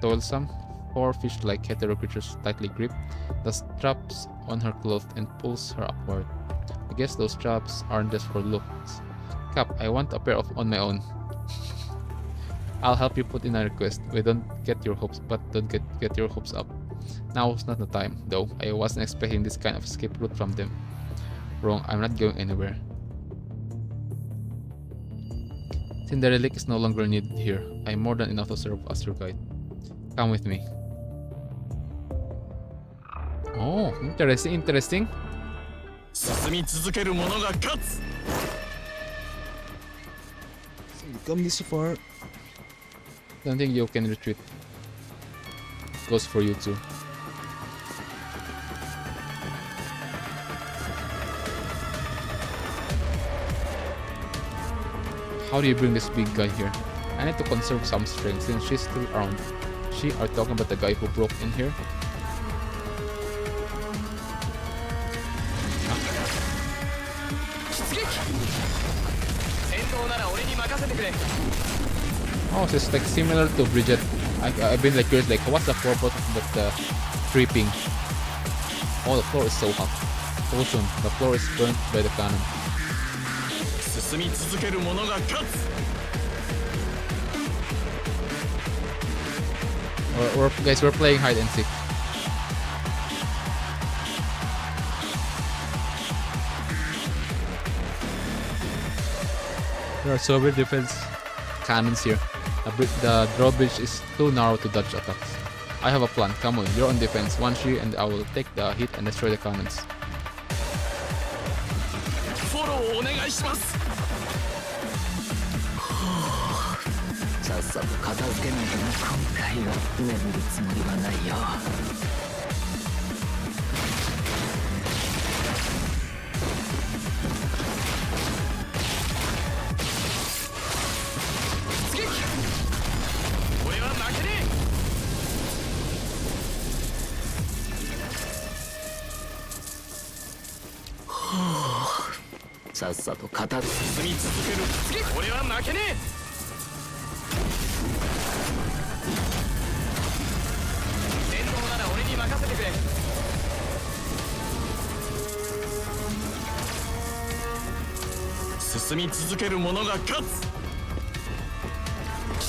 toilsome, 4 fish-like hetero creatures tightly grip the straps on her clothes and pulls her upward. I guess those straps aren't just for looks. Cap, I want a pair on my own. I'll help you put in a request. We don't get your hopes, but don't get your hopes up. Now's not the time, though. I wasn't expecting this kind of escape route from them. Wrong, I'm not going anywhere. Cinderella is no longer needed here. I'm more than enough to serve as your guide. Come with me. Oh, interesting. 進み続ける者が勝つ So you come this far. Don't think you can retreat. Goes for you too. How do you bring this big guy here? I need to conserve some strength since she's still around. She are talking about the guy who broke in here. Oh, so it's like similar to Bridget. I've been like curious, like what's the purpose of the tripping? Oh, the floor is so hot. So soon, the floor is burnt by the cannon. 進み続ける者が勝つ Guys, we're playing hide and seek. There are so many defense cannons here. The drawbridge is too narrow to dodge attacks. I have a plan. Come on, you're on defense. One she and I will take the hit and destroy the cannons. フォローをお願いします さっさと片付けないと今回は眠るつもりはないよ 俺は負けねえさっさと片付進み続ける俺は負けねえ 進み続ける者が勝つ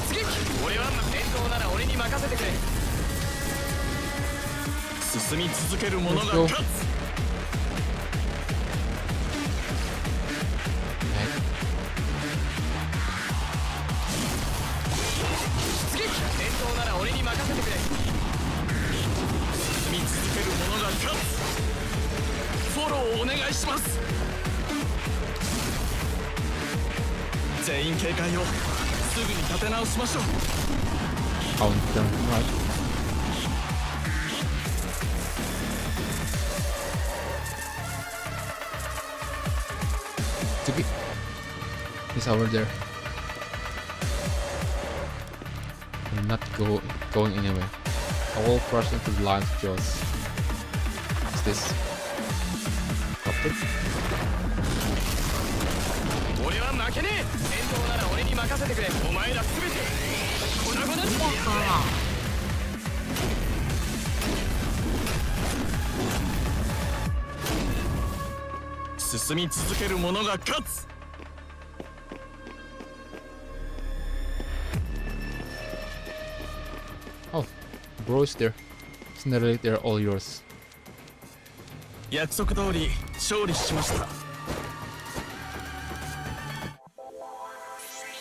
出撃俺は先頭なら俺に任せてくれ進み続ける者が Let's go. 勝つ 出撃戦闘なら俺に任せてくれ進み続ける者が勝つフォローをお願いします全員警戒をすぐに立て直しましょう Counter. Right. Sige. He's over there. I'm not going anywhere. I will crush into the lion's jaws. What's this? Copter? 俺は負けねえ戦闘なら俺に任せてくれお前ら全て粉々にしてやる進み続ける者が勝つ Oh, bro is there. Generally, they're all yours. 約束通り勝利しました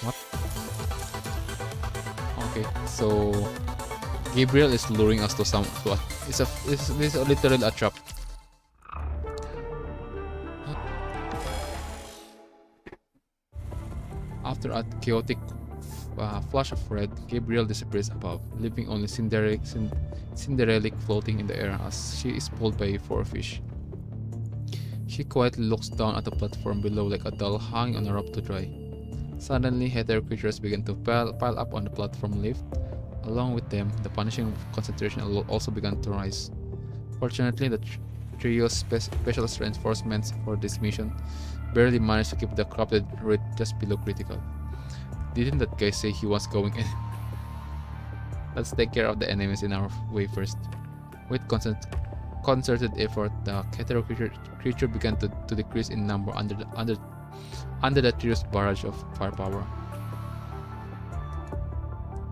What? Okay, so Gabriel is luring us to some. This is literally a trap. After a chaotic flash of red, Gabriel disappears above, leaving only Cinderelic floating in the air as she is pulled by 4 fish. She quietly looks down at the platform below like a doll hanging on a rope to dry. Suddenly, hetero creatures begin to pile up on the platform lift. Along with them, the punishing concentration also began to rise. Fortunately, the trio's specialist reinforcements for this mission barely managed to keep the corrupted rate just below critical. Didn't that guy say he was going in? Let's take care of the enemies in our way first. With concerted effort, the hetero creature began to decrease in number under the trio's barrage of firepower.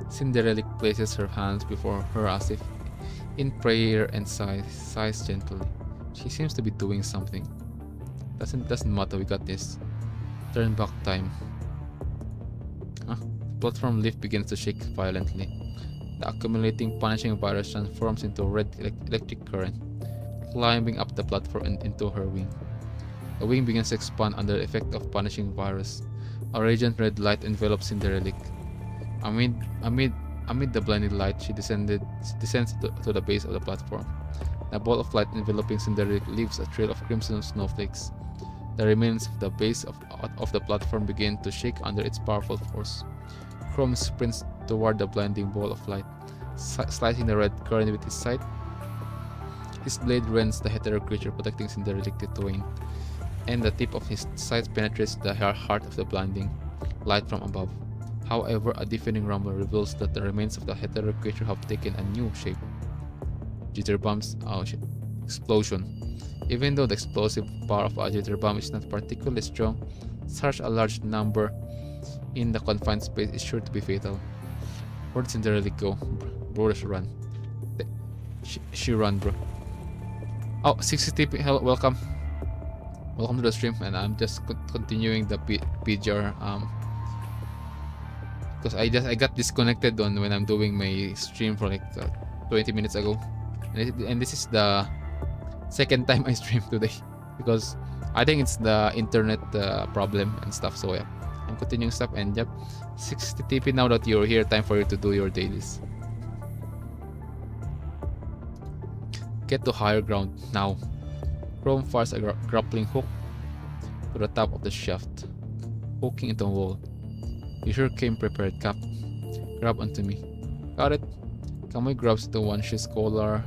Cinderelic places her hands before her as if in prayer and sighs gently. She seems to be doing something. Doesn't matter, we got this. Turn back time. The platform lift begins to shake violently. The accumulating punishing virus transforms into a red electric current, climbing up the platform and into her wing. The wing begins to expand under the effect of punishing virus. A radiant red light envelops Cinderelic. Amid the blinding light, she descends to the base of the platform. The ball of light enveloping Cinderelic leaves a trail of crimson snowflakes. The remains of the base of the platform begin to shake under its powerful force. Chrome sprints toward the blinding ball of light, slicing the red current with his scythe. His blade rends the hetero creature, protecting Cinderelic to twain, and the tip of his scythe penetrates the heart of the blinding light from above. However, a deafening rumble reveals that the remains of the hetero creature have taken a new shape. Jitterbombs. Oh shit. Explosion. Even though the explosive power of a jitterbomb is not particularly strong, such a large number in the confined space is sure to be fatal. Where did Cinderella go? Bro, just run. She run, bro. Oh, 60 TP. Hello, welcome. Welcome to the stream, and I'm just continuing the PGR. Because I got disconnected when I'm doing my stream for like 20 minutes ago, and this is the second time I stream today because I think it's the internet problem and stuff. So yeah, I'm continuing stuff, and yep, 60 TP now that you're here. Time for you to do your dailies. Get to higher ground now. Chrome fires a grappling hook to the top of the shaft, hooking into a wall. You sure came prepared, Cap. Grab onto me. Got it. Kamui grabs into one shoe's collar,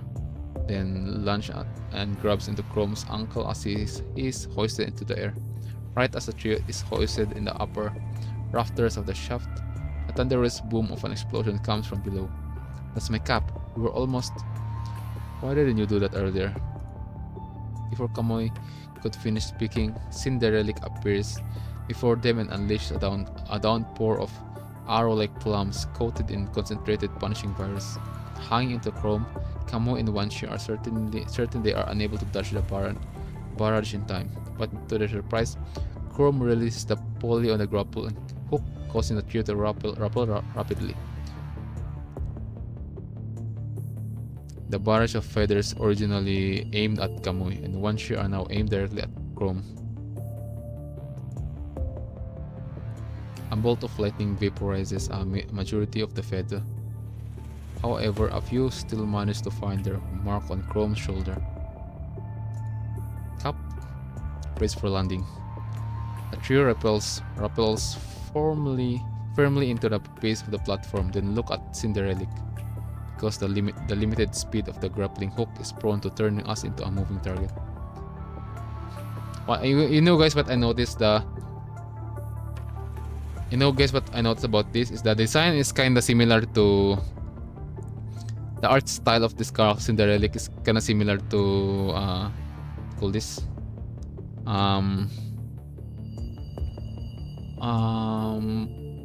then lunges and grabs into Chrome's ankle as he is hoisted into the air. Right as the trio is hoisted in the upper rafters of the shaft, a thunderous boom of an explosion comes from below. That's my Cap. We were almost... Why didn't you do that earlier? Before Kamui could finish speaking, Cinderelic appears before them and unleashes a downpour of arrow-like plums coated in concentrated punishing virus. Hanging into Chrome, Kamui and Wanshi are certain they are unable to dodge the barrage in time, but to their surprise, Chrome releases the pulley on the grappling hook, causing the trio to rappel rapidly. The barrage of feathers originally aimed at Kamui and Wanshi are now aimed directly at Chrome. A bolt of lightning vaporizes a majority of the feather. However, a few still manage to find their mark on Chrome's shoulder. Up, brace for landing. The trio rappels firmly into the base of the platform, then look at Cinderelic. Because the limited speed of the grappling hook is prone to turning us into a moving target. Well, you know guys what I noticed about this is the design is kinda similar to the art style of this car. Cinderelic is kinda similar to call this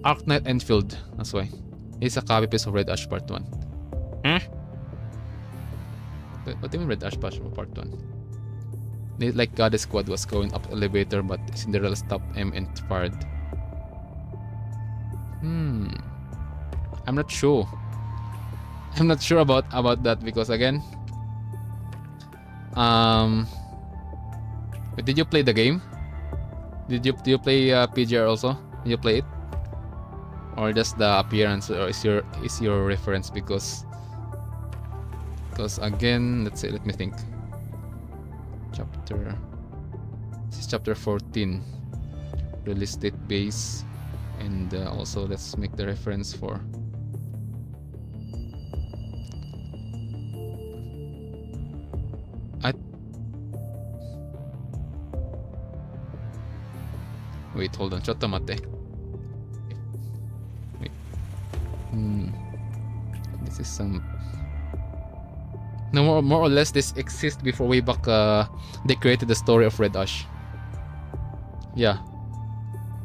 Arc Knight Enfield. That's why it's a copy paste of Red Ash Part 1. What do you mean Red Ash Part 1? Like Goddess Squad was going up the elevator, but Cinderella stopped him and fired. I'm not sure. I'm not sure about that because again, but did you play the game? Did you play PGR also? Did you play it, or just the appearance, or is your reference? Because again, let me think. This is chapter 14, release date base, and also let's make the reference for. Wait, hold on. Chotto mate. Wait. This is some. No, more or less this exists before way back. They created the story of Red Ash. Yeah.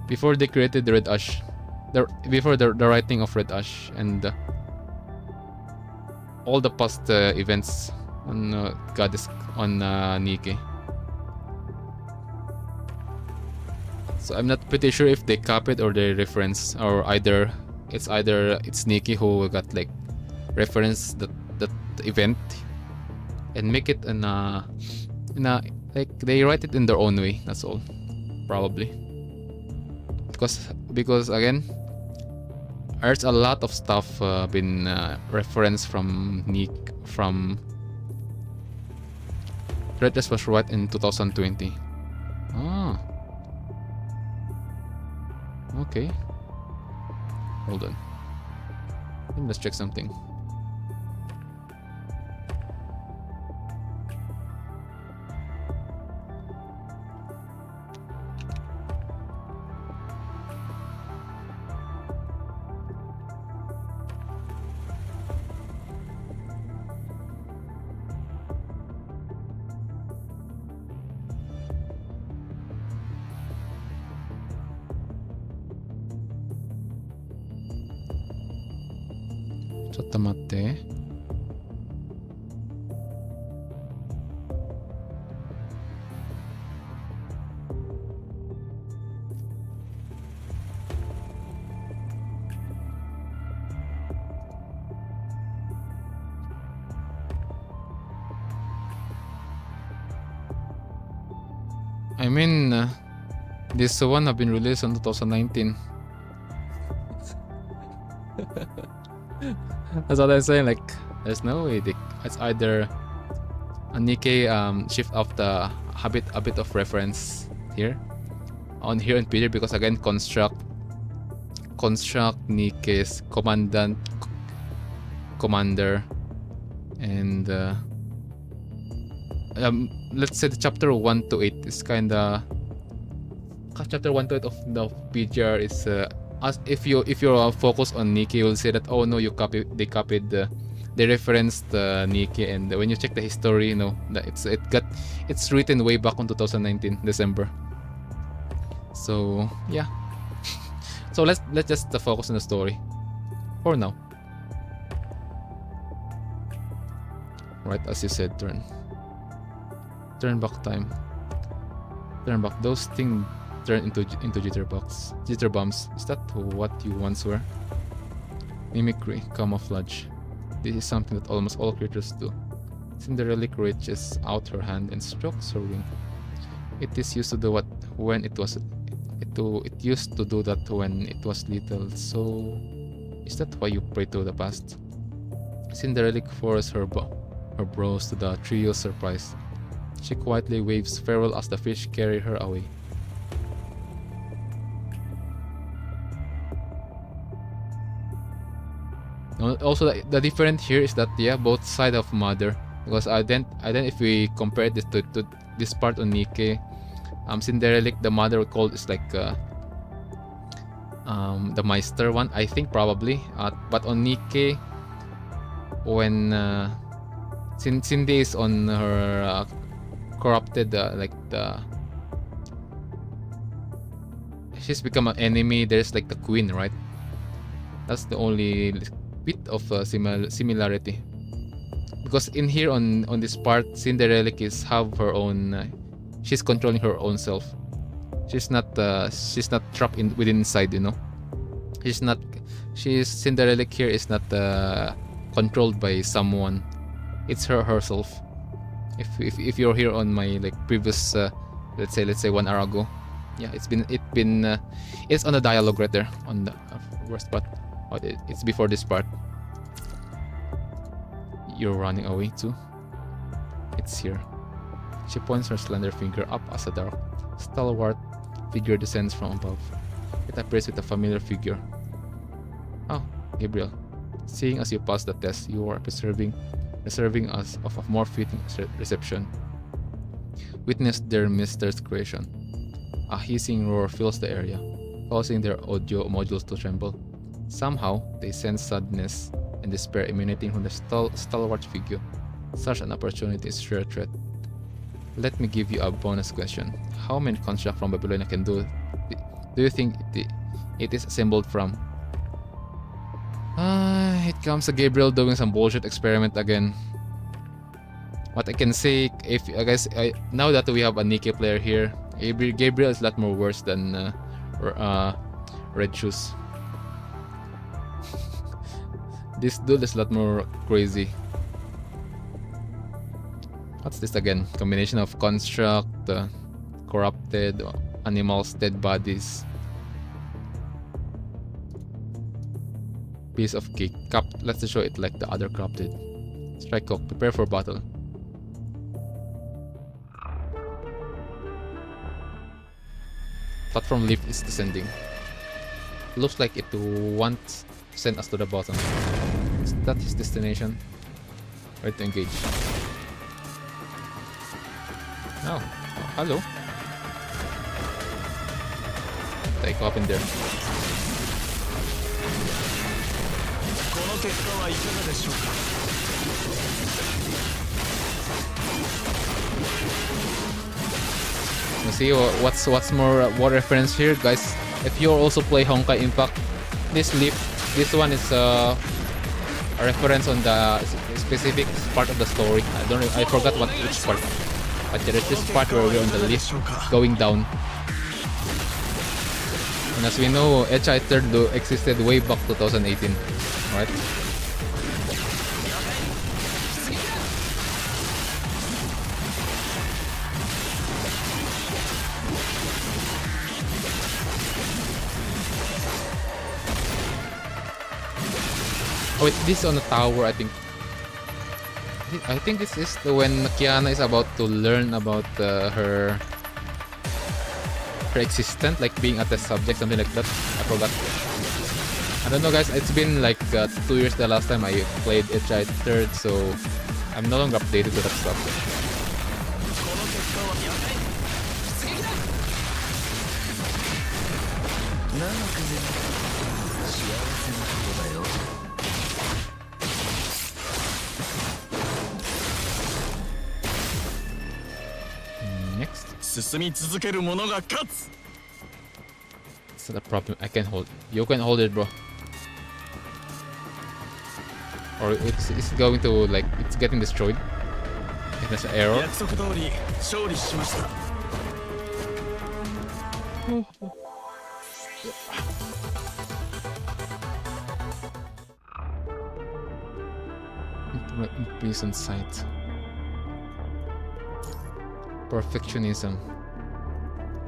Before they created the Red Ash, before the writing of Red Ash and all the past events on Goddess on NIKKE. So I'm not pretty sure if they copied or they reference, or either it's NIKKE who got like reference that event and make it in a like they write it in their own way. That's all, probably. Because again, there's a lot of stuff been referenced from NIKKE from Red Ash was right in 2020. Okay. Hold on. Let's check something. Mate. I mean, this one have been released in 2019. That's what I'm saying. Like, there's no way it's either a NIKKE shift of the a bit of reference here in PGR, because again construct NIKKE's commander, and let's say the chapter 1 to 8 is kinda chapter 1 to 8 of the PGR is as if you're focused on NIKKE, you'll say that, oh no, they copied they referenced NIKKE, and when you check the history, you know that it's written way back on 2019 December. So yeah. So let's just focus on the story for now. Right as you said, turn. Turn back time. Turn back. Those things turn into jitterbugs. Jitterbumps. Is that what you once were? Mimicry, camouflage. This is something that almost all creatures do. Cinderella reaches out her hand and strokes her wing. It is used to do what when it was. It used to do that when it was little. So, is that why you pray to the past? Cinderella furrows her brows to the trio's surprise. She quietly waves farewell as the fish carry her away. Also, the difference here is that both side of mother, because I then if we compare this to this part on Nikke, Cinderella, the mother called is like the Meister one, I think probably. But on Nikke, when Cindy is on her corrupted, she's become an enemy. There's like the queen, right? That's the only bit of similarity, because in here on this part, Cinderella is have her own. She's controlling her own self. She's not trapped within inside. You know, Cinderella here is not controlled by someone. It's herself. If you're here on my like previous let's say 1 hour ago, it's on the dialogue right there on the worst part. It's before this part. You're running away too? It's here. She points her slender finger up as a dark, stalwart figure descends from above. It appears with a familiar figure. Oh, Gabriel. Seeing as you pass the test, you are reserving us of a more fitting reception. Witness their mistress creation. A hissing roar fills the area, causing their audio modules to tremble. Somehow, they sense sadness and despair emanating from the stalwart figure. Such an opportunity is sheer threat. Let me give you a bonus question. How many constructs from Babylonia can do you think it is assembled from? It comes to Gabriel doing some bullshit experiment again. What I can say, if I guess now that we have a Nikke player here, Gabriel is a lot more worse than Red Shoes. This dude is a lot more crazy. What's this again? Combination of construct, corrupted, animals, dead bodies. Piece of cake. Let's just show it like the other corrupted. Strike cock. Prepare for battle. Platform lift is descending. Looks like it wants to send us to the bottom. Is that his destination? Ready to engage. Oh, hello. Take up in there. You see what's more what reference here, guys? If you also play Honkai Impact, this one is a reference on the specific part of the story. I forgot which part. But there is this part where we're on the lift going down. And as we know, CH14 existed way back 2018, right? Oh wait, this is on the tower, I think. I think this is when Kiana is about to learn about her existence, like being a test subject, something like that. I forgot. I don't know, guys. It's been like 2 years the last time I played CH14, so I'm no longer updated to that stuff. Next. It's not a problem. I can hold. You can hold it, bro. Or it's going to like it's getting destroyed. If there's an error. 約束通り勝利しました。 Imprisoned site. Perfectionism.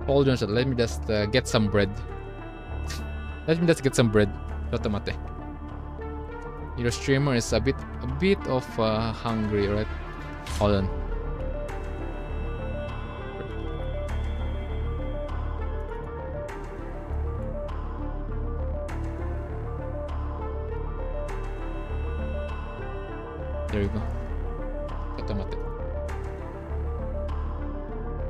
Hold on, let me just get some bread. Let me just get some bread. Totomate. Your streamer is a bit of hungry, right? Hold on. There you go. Totomate.